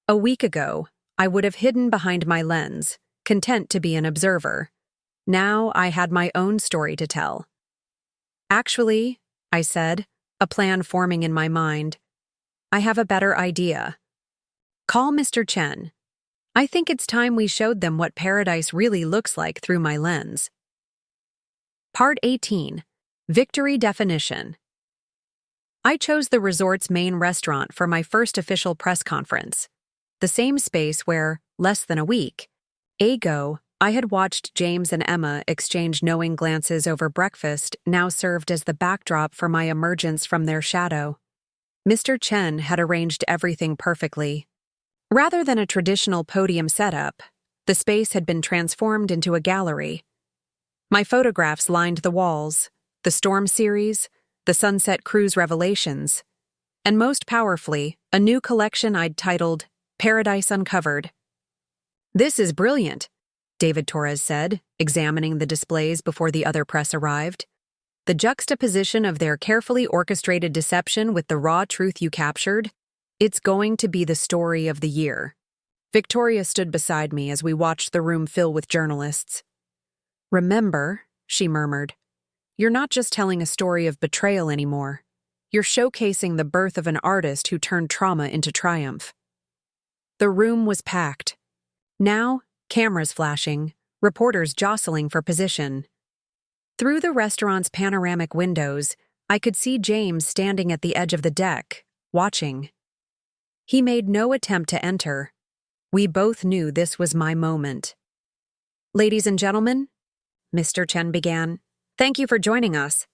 A week ago, I would have hidden behind my lens, content to be an observer. Now I had my own story to tell. "Actually," I said, a plan forming in my mind, "I have a better idea. Call Mr. Chen. I think it's time we showed them what paradise really looks like through my lens." Part 18. Victory Definition. I chose the resort's main restaurant for my first official press conference, the same space where, less than a week ago, I had watched James and Emma exchange knowing glances over breakfast now served as the backdrop for my emergence from their shadow. Mr. Chen had arranged everything perfectly. Rather than a traditional podium setup, the space had been transformed into a gallery. My photographs lined the walls, the Storm series, the Sunset Cruise Revelations, and most powerfully, a new collection I'd titled Paradise Uncovered. "This is brilliant," David Torres said, examining the displays before the other press arrived. "The juxtaposition of their carefully orchestrated deception with the raw truth you captured, it's going to be the story of the year." Victoria stood beside me as we watched the room fill with journalists. "Remember," she murmured, "you're not just telling a story of betrayal anymore. You're showcasing the birth of an artist who turned trauma into triumph." The room was packed. Now, cameras flashing, reporters jostling for position. Through the restaurant's panoramic windows, I could see James standing at the edge of the deck, watching. He made no attempt to enter. We both knew this was my moment. "Ladies and gentlemen," Mr. Chen began, "thank you for joining us.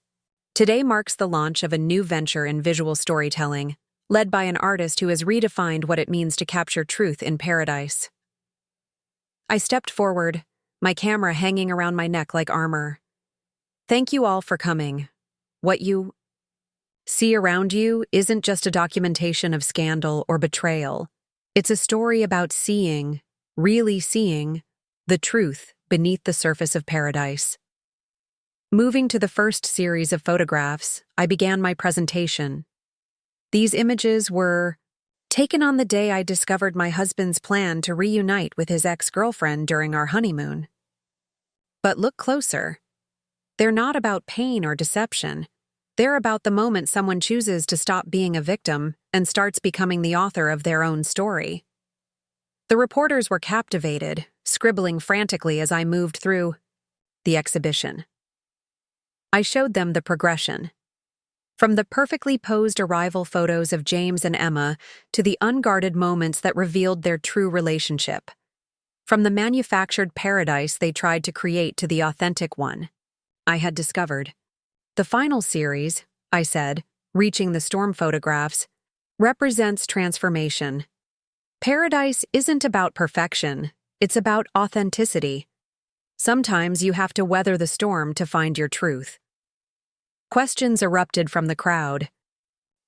Today marks the launch of a new venture in visual storytelling, led by an artist who has redefined what it means to capture truth in paradise." I stepped forward, my camera hanging around my neck like armor. "Thank you all for coming. What you see around you isn't just a documentation of scandal or betrayal. It's a story about seeing, really seeing, the truth beneath the surface of paradise." Moving to the first series of photographs, I began my presentation. These images were taken on the day I discovered my husband's plan to reunite with his ex-girlfriend during our honeymoon. But look closer. They're not about pain or deception. They're about the moment someone chooses to stop being a victim and starts becoming the author of their own story. The reporters were captivated, scribbling frantically as I moved through the exhibition. I showed them the progression. From the perfectly posed arrival photos of James and Emma to the unguarded moments that revealed their true relationship. From the manufactured paradise they tried to create to the authentic one I had discovered. The final series, I said, reaching the storm photographs, represents transformation. Paradise isn't about perfection, it's about authenticity. Sometimes you have to weather the storm to find your truth. Questions erupted from the crowd.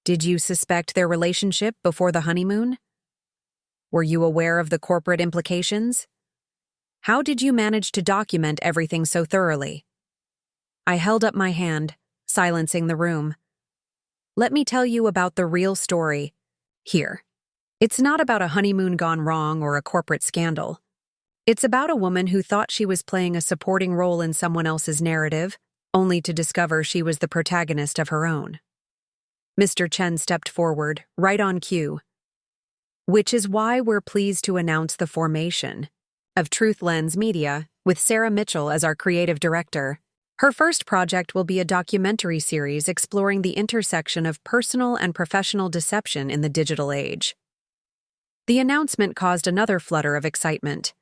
Did you suspect their relationship before the honeymoon? Were you aware of the corporate implications? How did you manage to document everything so thoroughly? I held up my hand, silencing the room. Let me tell you about the real story. Here. It's not about a honeymoon gone wrong or a corporate scandal. It's about a woman who thought she was playing a supporting role in someone else's narrative, only to discover she was the protagonist of her own. Mr. Chen stepped forward, right on cue. Which is why we're pleased to announce the formation of Truth Lens Media, with Sarah Mitchell as our creative director. Her first project will be a documentary series exploring the intersection of personal and professional deception in the digital age. The announcement caused another flutter of excitement.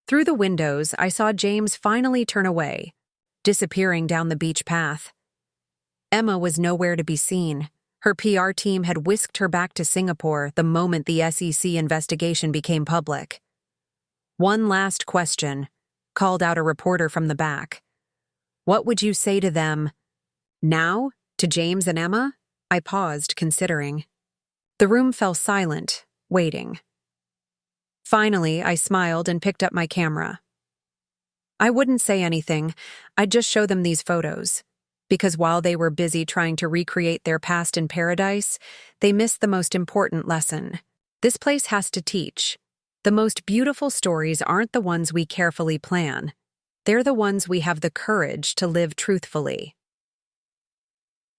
Through the windows, I saw James finally turn away, disappearing down the beach path. Emma was nowhere to be seen. Her PR team had whisked her back to Singapore the moment the SEC investigation became public. "One last question," called out a reporter from the back. "What would you say to them now, to James and Emma?" I paused, considering. The room fell silent, waiting. Finally, I smiled and picked up my camera. I wouldn't say anything. I'd just show them these photos. Because while they were busy trying to recreate their past in paradise, they missed the most important lesson. This place has to teach. The most beautiful stories aren't the ones we carefully plan. They're the ones we have the courage to live truthfully.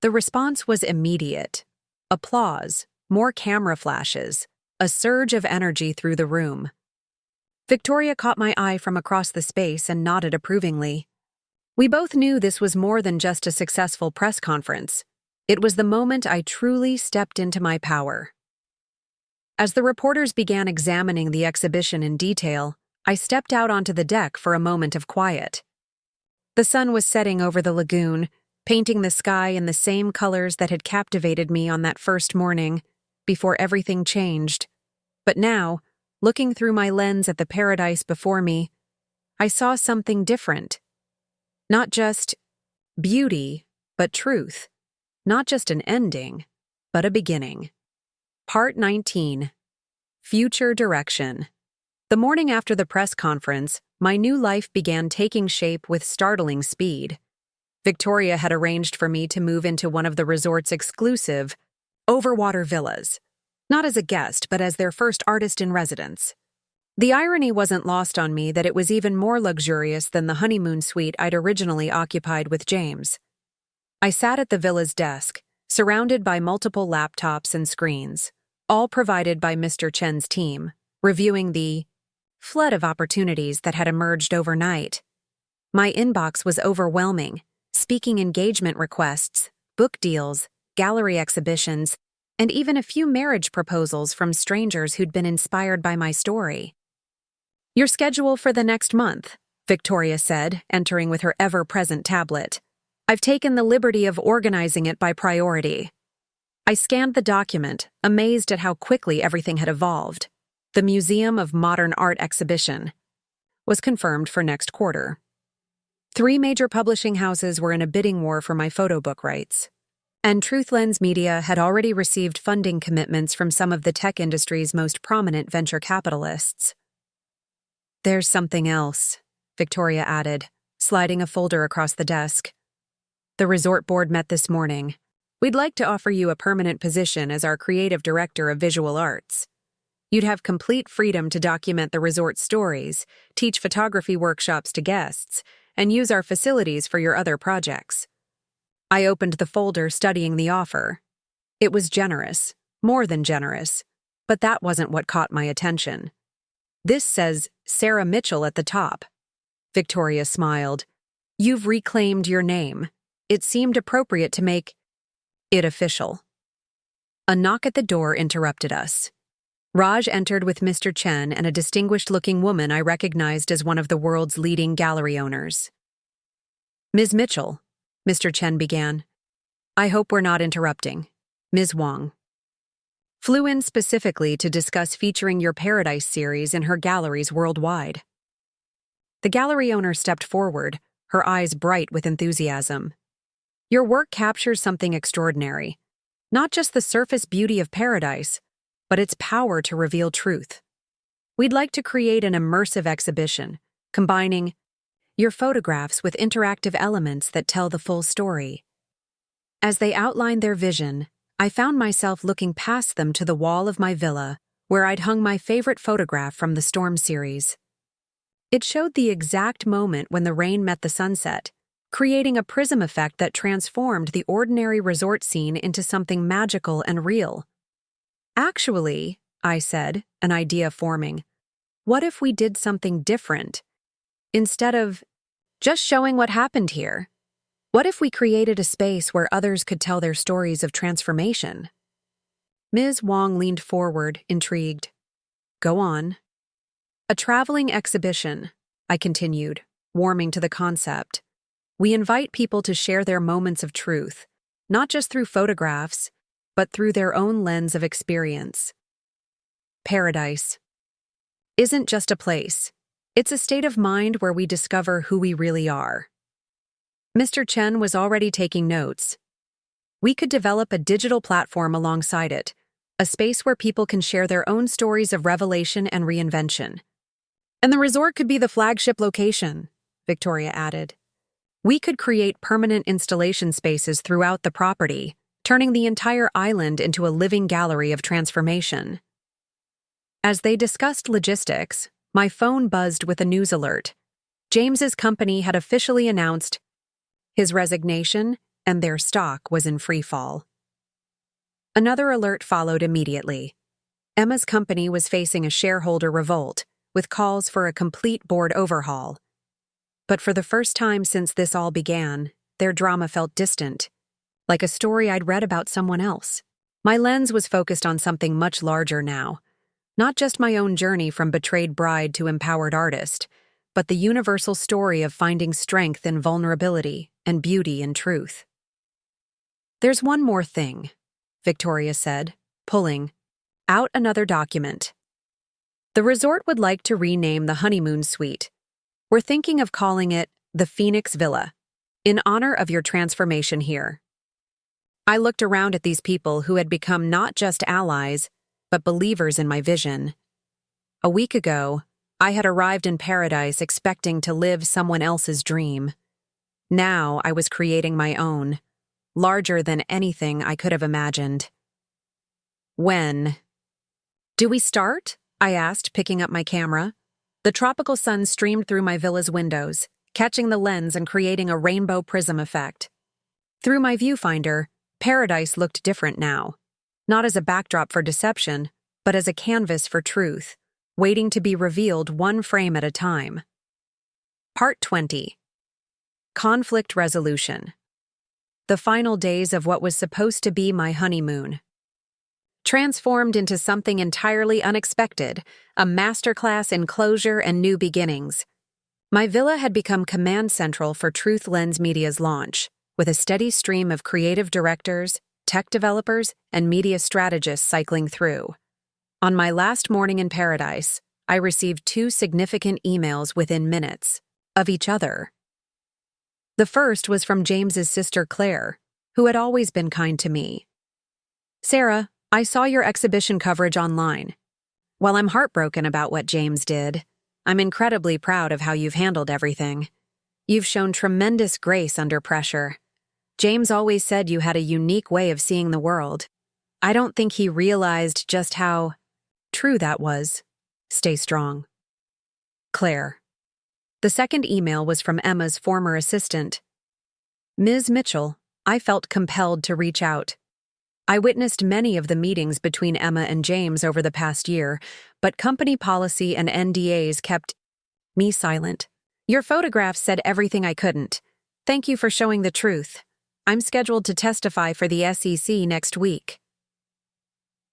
The response was immediate. Applause, more camera flashes, a surge of energy through the room. Victoria caught my eye from across the space and nodded approvingly. We both knew this was more than just a successful press conference. It was the moment I truly stepped into my power. As the reporters began examining the exhibition in detail, I stepped out onto the deck for a moment of quiet. The sun was setting over the lagoon, painting the sky in the same colors that had captivated me on that first morning, before everything changed. But now, looking through my lens at the paradise before me, I saw something different. Not just beauty, but truth. Not just an ending, but a beginning. Part 19. Future Direction. The morning after the press conference, my new life began taking shape with startling speed. Victoria had arranged for me to move into one of the resort's exclusive, overwater villas. Not as a guest, but as their first artist in residence. The irony wasn't lost on me that it was even more luxurious than the honeymoon suite I'd originally occupied with James. I sat at the villa's desk, surrounded by multiple laptops and screens, all provided by Mr. Chen's team, reviewing the flood of opportunities that had emerged overnight. My inbox was overwhelming, speaking engagement requests, book deals, gallery exhibitions, and even a few marriage proposals from strangers who'd been inspired by my story. "Your schedule for the next month," Victoria said, entering with her ever-present tablet. "I've taken the liberty of organizing it by priority." I scanned the document, amazed at how quickly everything had evolved. The Museum of Modern Art exhibition was confirmed for next quarter. 3 major publishing houses were in a bidding war for my photo book rights. And Truth Lens Media had already received funding commitments from some of the tech industry's most prominent venture capitalists. "There's something else," Victoria added, sliding a folder across the desk. "The resort board met this morning. We'd like to offer you a permanent position as our creative director of visual arts. You'd have complete freedom to document the resort's stories, teach photography workshops to guests, and use our facilities for your other projects." I opened the folder, studying the offer. It was generous, more than generous, but that wasn't what caught my attention. "This says Sarah Mitchell at the top." Victoria smiled. "You've reclaimed your name. It seemed appropriate to make it official." A knock at the door interrupted us. Raj entered with Mr. Chen and a distinguished-looking woman I recognized as one of the world's leading gallery owners. "Ms. Mitchell," Mr. Chen began. "I hope we're not interrupting. Ms. Wang flew in specifically to discuss featuring your Paradise series in her galleries worldwide." The gallery owner stepped forward, her eyes bright with enthusiasm. "Your work captures something extraordinary. Not just the surface beauty of Paradise, but its power to reveal truth. We'd like to create an immersive exhibition, combining your photographs with interactive elements that tell the full story." As they outlined their vision, I found myself looking past them to the wall of my villa, where I'd hung my favorite photograph from the Storm series. It showed the exact moment when the rain met the sunset, creating a prism effect that transformed the ordinary resort scene into something magical and real. "Actually," I said, an idea forming, What if we did something different? Instead of just showing what happened here, what if we created a space where others could tell their stories of transformation? Ms. Wong leaned forward, intrigued. Go on. A traveling exhibition, I continued, warming to the concept. We invite people to share their moments of truth, not just through photographs, but through their own lens of experience. Paradise isn't just a place. It's a state of mind where we discover who we really are. Mr. Chen was already taking notes. We could develop a digital platform alongside it, a space where people can share their own stories of revelation and reinvention. And the resort could be the flagship location, Victoria added. We could create permanent installation spaces throughout the property, turning the entire island into a living gallery of transformation. As they discussed logistics, my phone buzzed with a news alert. James's company had officially announced his resignation, and their stock was in free fall. Another alert followed immediately. Emma's company was facing a shareholder revolt, with calls for a complete board overhaul. But for the first time since this all began, their drama felt distant, like a story I'd read about someone else. My lens was focused on something much larger now, not just my own journey from betrayed bride to empowered artist, but the universal story of finding strength in vulnerability and beauty in truth. There's one more thing, Victoria said, pulling out another document. The resort would like to rename the Honeymoon suite. We're thinking of calling it the Phoenix Villa, in honor of your transformation here. I looked around at these people who had become not just allies, but believers in my vision. A week ago, I had arrived in paradise expecting to live someone else's dream. Now I was creating my own, larger than anything I could have imagined. When? Do we start? I asked, picking up my camera. The tropical sun streamed through my villa's windows, catching the lens and creating a rainbow prism effect. Through my viewfinder, paradise looked different now, not as a backdrop for deception, but as a canvas for truth, waiting to be revealed one frame at a time. Part 20. Conflict Resolution. The final days of what was supposed to be my honeymoon transformed into something entirely unexpected, a masterclass in closure and new beginnings. My villa had become command central for Truth Lens Media's launch, with a steady stream of creative directors, tech developers, and media strategists cycling through. On my last morning in paradise, I received 2 significant emails within minutes of each other. The first was from James's sister Claire, who had always been kind to me. Sarah, I saw your exhibition coverage online. While I'm heartbroken about what James did, I'm incredibly proud of how you've handled everything. You've shown tremendous grace under pressure. James always said you had a unique way of seeing the world. I don't think he realized just how true that was. Stay strong. Claire. The second email was from Emma's former assistant. Ms. Mitchell, I felt compelled to reach out. I witnessed many of the meetings between Emma and James over the past year, but company policy and NDAs kept me silent. Your photographs said everything I couldn't. Thank you for showing the truth. I'm scheduled to testify for the SEC next week.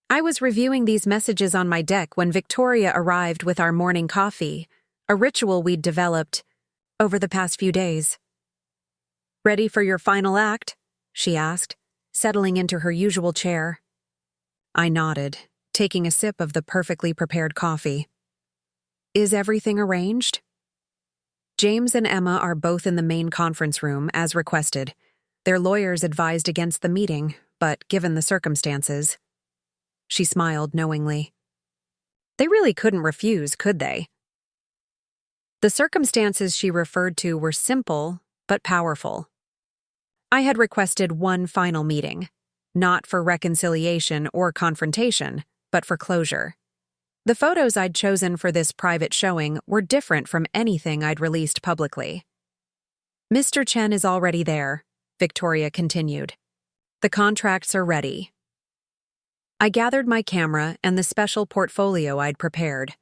I was reviewing these messages on my deck when Victoria arrived with our morning coffee, a ritual we'd developed over the past few days. Ready for your final act? She asked, settling into her usual chair. I nodded, taking a sip of the perfectly prepared coffee. Is everything arranged? James and Emma are both in the main conference room, as requested. Their lawyers advised against the meeting, but given the circumstances. She smiled knowingly. They really couldn't refuse, could they? The circumstances she referred to were simple, but powerful. I had requested one final meeting, not for reconciliation or confrontation, but for closure. The photos I'd chosen for this private showing were different from anything I'd released publicly. Mr. Chen is already there, Victoria continued. The contracts are ready. I gathered my camera and the special portfolio I'd prepared.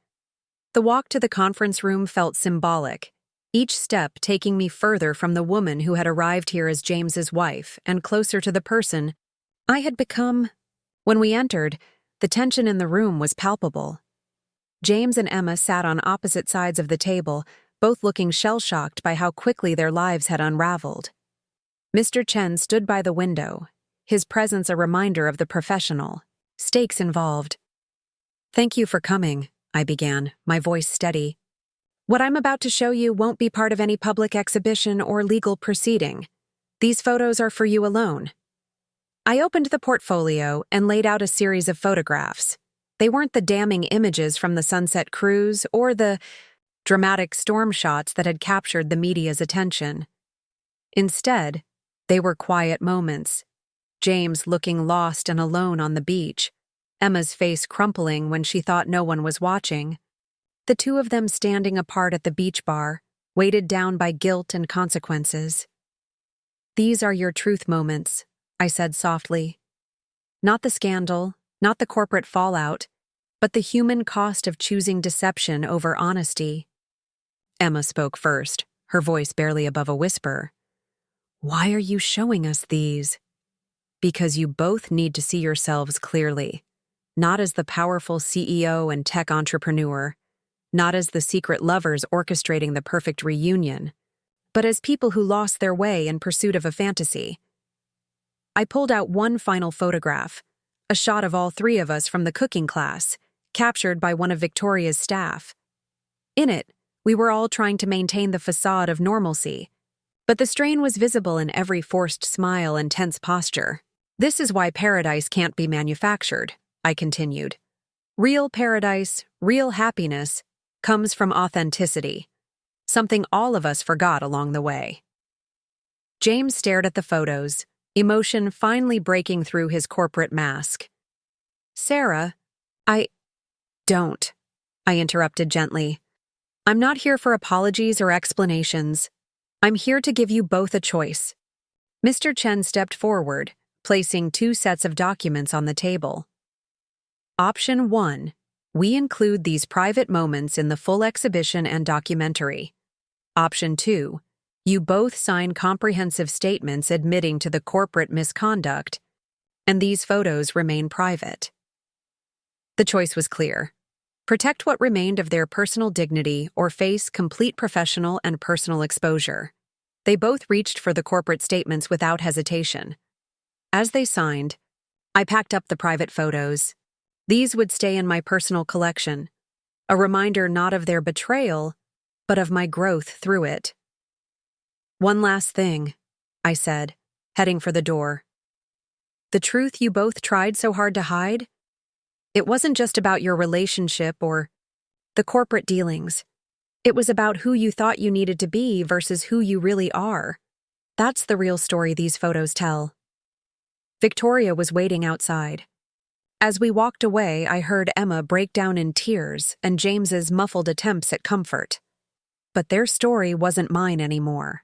The walk to the conference room felt symbolic, each step taking me further from the woman who had arrived here as James's wife and closer to the person I had become. When we entered, the tension in the room was palpable. James and Emma sat on opposite sides of the table, both looking shell-shocked by how quickly their lives had unraveled. Mr. Chen stood by the window, his presence a reminder of the professional stakes involved. "Thank you for coming," I began, my voice steady. "What I'm about to show you won't be part of any public exhibition or legal proceeding. These photos are for you alone." I opened the portfolio and laid out a series of photographs. They weren't the damning images from the sunset cruise or the dramatic storm shots that had captured the media's attention. Instead, they were quiet moments. James looking lost and alone on the beach, Emma's face crumpling when she thought no one was watching, the two of them standing apart at the beach bar, weighted down by guilt and consequences. "These are your truth moments," I said softly. "Not the scandal, not the corporate fallout, but the human cost of choosing deception over honesty." Emma spoke first, her voice barely above a whisper. "Why are you showing us these?" "Because you both need to see yourselves clearly. Not as the powerful CEO and tech entrepreneur, not as the secret lovers orchestrating the perfect reunion, but as people who lost their way in pursuit of a fantasy." I pulled out one final photograph, a shot of all three of us from the cooking class, captured by one of Victoria's staff. In it, we were all trying to maintain the facade of normalcy, but the strain was visible in every forced smile and tense posture. "This is why paradise can't be manufactured," I continued. "Real paradise, real happiness, comes from authenticity, something all of us forgot along the way." James stared at the photos, emotion finally breaking through his corporate mask. "Sarah, Don't," I interrupted gently. "I'm not here for apologies or explanations. I'm here to give you both a choice." Mr. Chen stepped forward, placing two sets of documents on the table. Option 1. We include these private moments in the full exhibition and documentary. Option 2. You both sign comprehensive statements admitting to the corporate misconduct, and these photos remain private. The choice was clear. Protect what remained of their personal dignity or face complete professional and personal exposure. They both reached for the corporate statements without hesitation. As they signed, I packed up the private photos. These would stay in my personal collection, a reminder not of their betrayal, but of my growth through it. "One last thing," I said, heading for the door. "The truth you both tried so hard to hide? It wasn't just about your relationship or the corporate dealings. It was about who you thought you needed to be versus who you really are. That's the real story these photos tell." Victoria was waiting outside. As we walked away, I heard Emma break down in tears and James's muffled attempts at comfort. But their story wasn't mine anymore.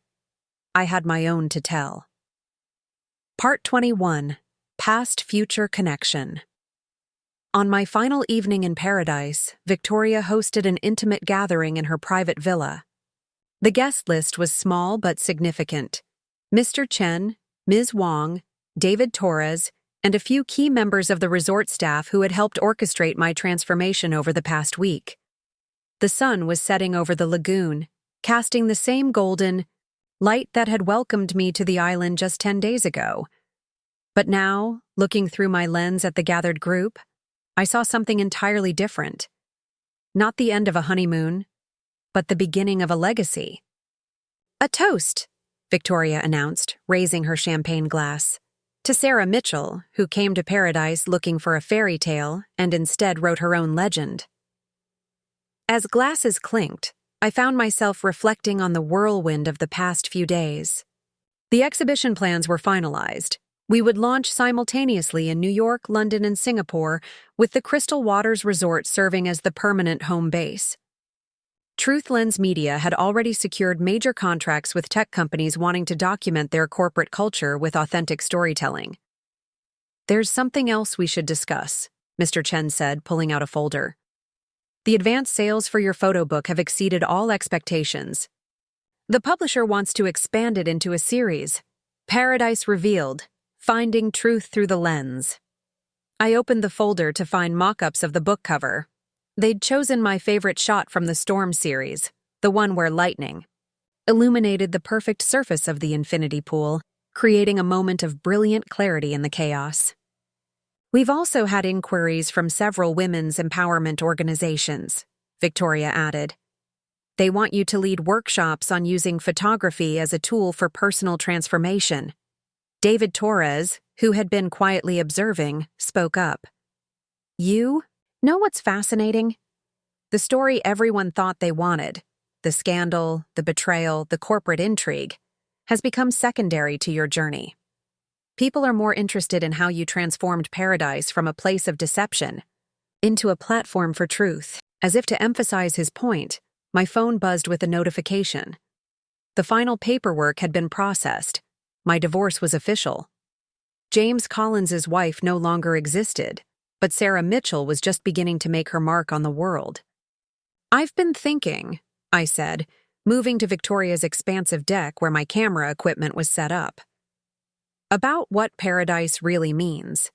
I had my own to tell. Part 21. Past-Future Connection. On my final evening in paradise, Victoria hosted an intimate gathering in her private villa. The guest list was small but significant. Mr. Chen, Ms. Wang, David Torres, and a few key members of the resort staff who had helped orchestrate my transformation over the past week. The sun was setting over the lagoon, casting the same golden light that had welcomed me to the island just 10 days ago. But now, looking through my lens at the gathered group, I saw something entirely different. Not the end of a honeymoon, but the beginning of a legacy. "A toast," Victoria announced, raising her champagne glass. "To Sarah Mitchell, who came to paradise looking for a fairy tale and instead wrote her own legend." As glasses clinked, I found myself reflecting on the whirlwind of the past few days. The exhibition plans were finalized. We would launch simultaneously in New York, London, and Singapore, with the Crystal Waters Resort serving as the permanent home base. Truth Lens Media had already secured major contracts with tech companies wanting to document their corporate culture with authentic storytelling. "There's something else we should discuss," Mr. Chen said, pulling out a folder. The advance sales for your photo book have exceeded all expectations. The publisher wants to expand it into a series. Paradise Revealed, Finding Truth Through the Lens. I opened the folder to find mock-ups of the book cover. They'd chosen my favorite shot from the Storm series, the one where lightning illuminated the perfect surface of the infinity pool, creating a moment of brilliant clarity in the chaos. We've also had inquiries from several women's empowerment organizations, Victoria added. They want you to lead workshops on using photography as a tool for personal transformation. David Torres, who had been quietly observing, spoke up. You know what's fascinating? The story everyone thought they wanted, the scandal, the betrayal, the corporate intrigue, has become secondary to your journey. People are more interested in how you transformed Paradise from a place of deception into a platform for truth. As if to emphasize his point, my phone buzzed with a notification. The final paperwork had been processed. My divorce was official. James Collins's wife no longer existed, but Sarah Mitchell was just beginning to make her mark on the world. I've been thinking, I said, moving to Victoria's expansive deck where my camera equipment was set up, about what paradise really means.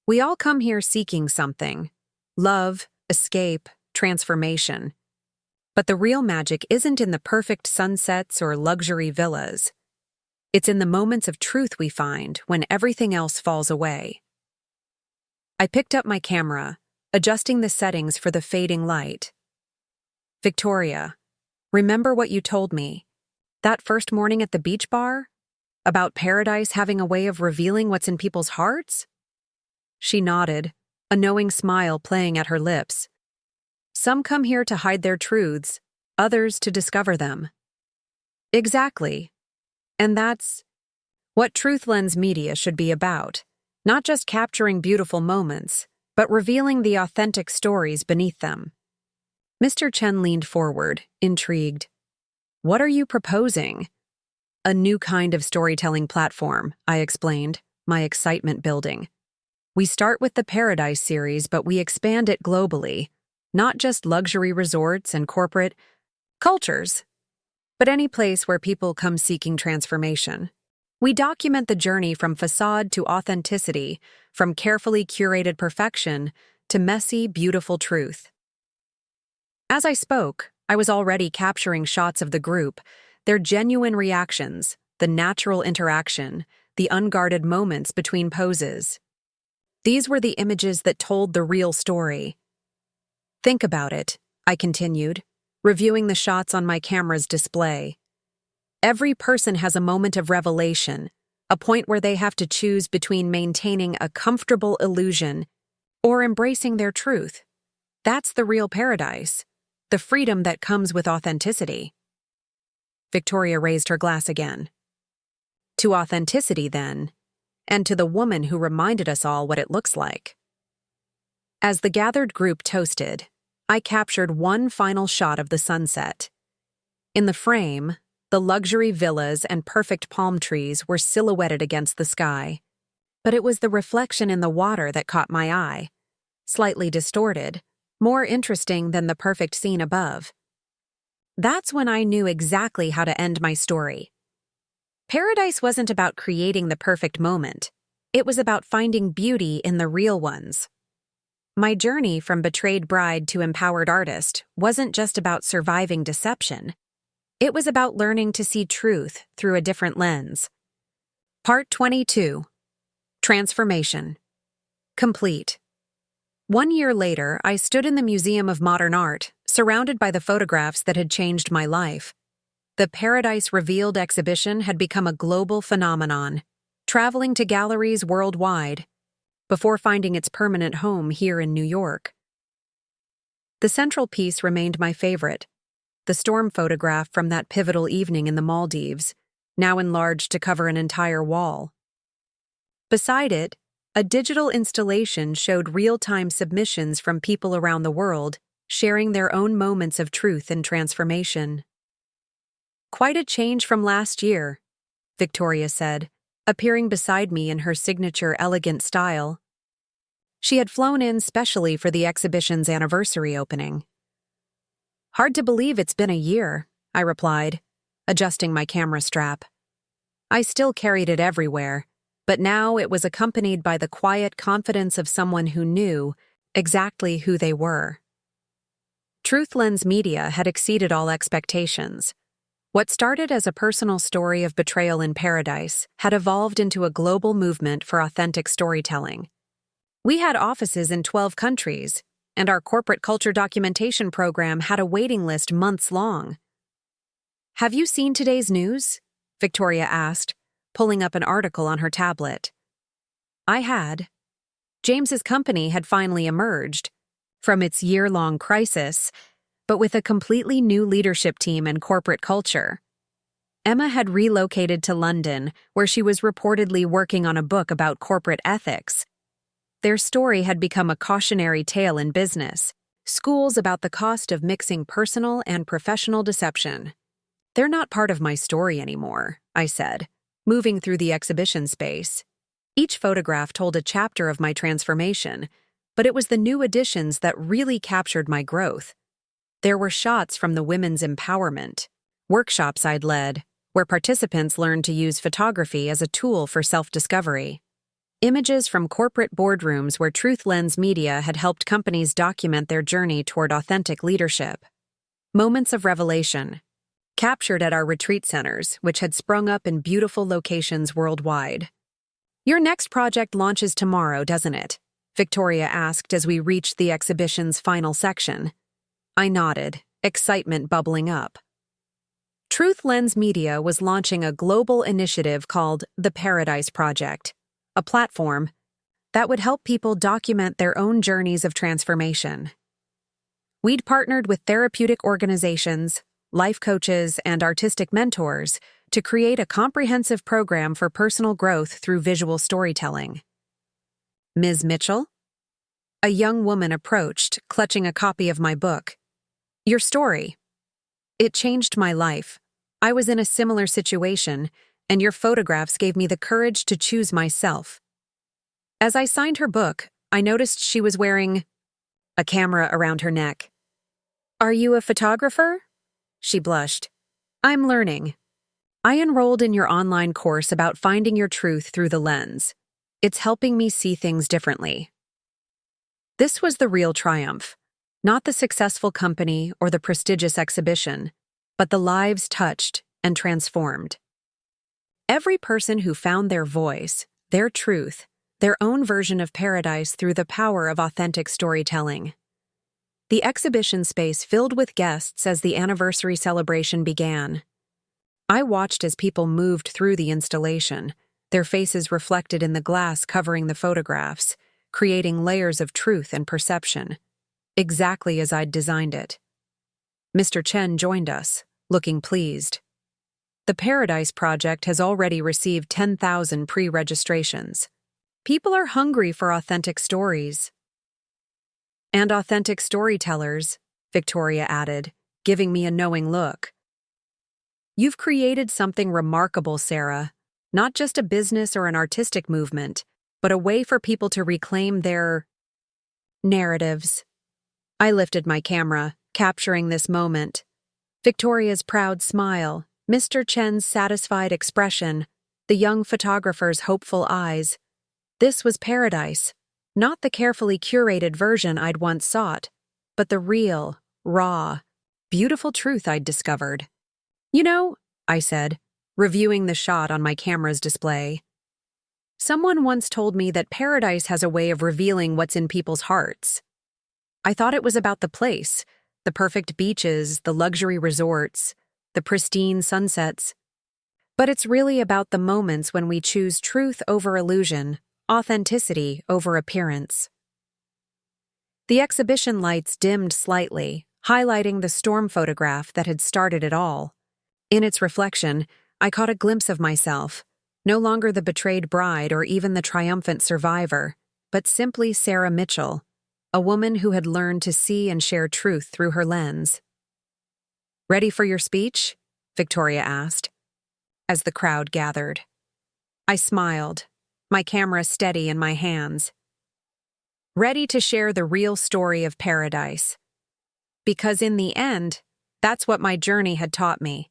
We all come here seeking something: love, escape, transformation. But the real magic isn't in the perfect sunsets or luxury villas. It's in the moments of truth we find when everything else falls away. I picked up my camera, adjusting the settings for the fading light. Victoria, remember what you told me? That first morning at the beach bar? About paradise having a way of revealing what's in people's hearts? She nodded, a knowing smile playing at her lips. Some come here to hide their truths, others to discover them. Exactly. And that's what Truth Lens Media should be about, not just capturing beautiful moments, but revealing the authentic stories beneath them. Mr. Chen leaned forward, intrigued. What are you proposing? A new kind of storytelling platform, I explained, my excitement building. We start with the Paradise series, but we expand it globally, not just luxury resorts and corporate cultures, but any place where people come seeking transformation. We document the journey from facade to authenticity, from carefully curated perfection to messy, beautiful truth. As I spoke, I was already capturing shots of the group, their genuine reactions, the natural interaction, the unguarded moments between poses. These were the images that told the real story. Think about it, I continued, reviewing the shots on my camera's display. Every person has a moment of revelation, a point where they have to choose between maintaining a comfortable illusion or embracing their truth. That's the real paradise, the freedom that comes with authenticity. Victoria raised her glass again. To authenticity, then, and to the woman who reminded us all what it looks like. As the gathered group toasted, I captured one final shot of the sunset. In the frame, the luxury villas and perfect palm trees were silhouetted against the sky, but it was the reflection in the water that caught my eye, slightly distorted, more interesting than the perfect scene above. That's when I knew exactly how to end my story. Paradise wasn't about creating the perfect moment. It was about finding beauty in the real ones. My journey from betrayed bride to empowered artist wasn't just about surviving deception. It was about learning to see truth through a different lens. Part 22. Transformation. Complete. 1 year later, I stood in the Museum of Modern Art, surrounded by the photographs that had changed my life. The Paradise Revealed exhibition had become a global phenomenon, traveling to galleries worldwide, before finding its permanent home here in New York. The central piece remained my favorite, the storm photograph from that pivotal evening in the Maldives, now enlarged to cover an entire wall. Beside it, a digital installation showed real-time submissions from people around the world, sharing their own moments of truth and transformation. Quite a change from last year, Victoria said, appearing beside me in her signature elegant style. She had flown in specially for the exhibition's anniversary opening. Hard to believe it's been a year, I replied, adjusting my camera strap. I still carried it everywhere, but now it was accompanied by the quiet confidence of someone who knew exactly who they were. Truth Lens Media had exceeded all expectations. What started as a personal story of betrayal in paradise had evolved into a global movement for authentic storytelling. We had offices in 12 countries, and our corporate culture documentation program had a waiting list months long. "Have you seen today's news?" Victoria asked, pulling up an article on her tablet. I had. James's company had finally emerged from its year-long crisis, but with a completely new leadership team and corporate culture. Emma had relocated to London, where she was reportedly working on a book about corporate ethics. Their story had become a cautionary tale in business, schools about the cost of mixing personal and professional deception. "They're not part of my story anymore," I said, moving through the exhibition space. Each photograph told a chapter of my transformation, but it was the new additions that really captured my growth. There were shots from the women's empowerment, workshops I'd led, where participants learned to use photography as a tool for self-discovery. Images from corporate boardrooms where Truth Lens Media had helped companies document their journey toward authentic leadership. Moments of revelation, captured at our retreat centers, which had sprung up in beautiful locations worldwide. "Your next project launches tomorrow, doesn't it?" Victoria asked as we reached the exhibition's final section. I nodded, excitement bubbling up. Truth Lens Media was launching a global initiative called the Paradise Project, a platform that would help people document their own journeys of transformation. We'd partnered with therapeutic organizations, life coaches, and artistic mentors to create a comprehensive program for personal growth through visual storytelling. "Ms. Mitchell?" A young woman approached, clutching a copy of my book. "Your story. It changed my life. I was in a similar situation, and your photographs gave me the courage to choose myself." As I signed her book, I noticed she was wearing a camera around her neck. "Are you a photographer?" She blushed. "I'm learning. I enrolled in your online course about finding your truth through the lens. It's helping me see things differently." This was the real triumph, not the successful company or the prestigious exhibition, but the lives touched and transformed. Every person who found their voice, their truth, their own version of paradise through the power of authentic storytelling. The exhibition space filled with guests as the anniversary celebration began. I watched as people moved through the installation, their faces reflected in the glass covering the photographs, creating layers of truth and perception, exactly as I'd designed it. Mr. Chen joined us, looking pleased. The Paradise Project has already received 10,000 pre-registrations. People are hungry for authentic stories. "And authentic storytellers," Victoria added, giving me a knowing look. "You've created something remarkable, Sarah. Not just a business or an artistic movement, but a way for people to reclaim their narratives." I lifted my camera, capturing this moment. Victoria's proud smile, Mr. Chen's satisfied expression, the young photographer's hopeful eyes. This was paradise, not the carefully curated version I'd once sought, but the real, raw, beautiful truth I'd discovered. "You know," I said, reviewing the shot on my camera's display, "someone once told me that paradise has a way of revealing what's in people's hearts. I thought it was about the place, the perfect beaches, the luxury resorts, the pristine sunsets. But it's really about the moments when we choose truth over illusion, authenticity over appearance." The exhibition lights dimmed slightly, highlighting the storm photograph that had started it all. In its reflection, I caught a glimpse of myself, no longer the betrayed bride or even the triumphant survivor, but simply Sarah Mitchell, a woman who had learned to see and share truth through her lens. "Ready for your speech?" Victoria asked, as the crowd gathered. I smiled, my camera steady in my hands. "Ready to share the real story of paradise." Because in the end, that's what my journey had taught me.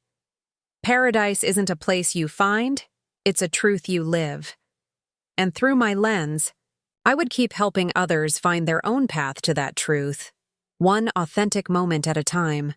Paradise isn't a place you find, it's a truth you live. And through my lens, I would keep helping others find their own path to that truth, one authentic moment at a time.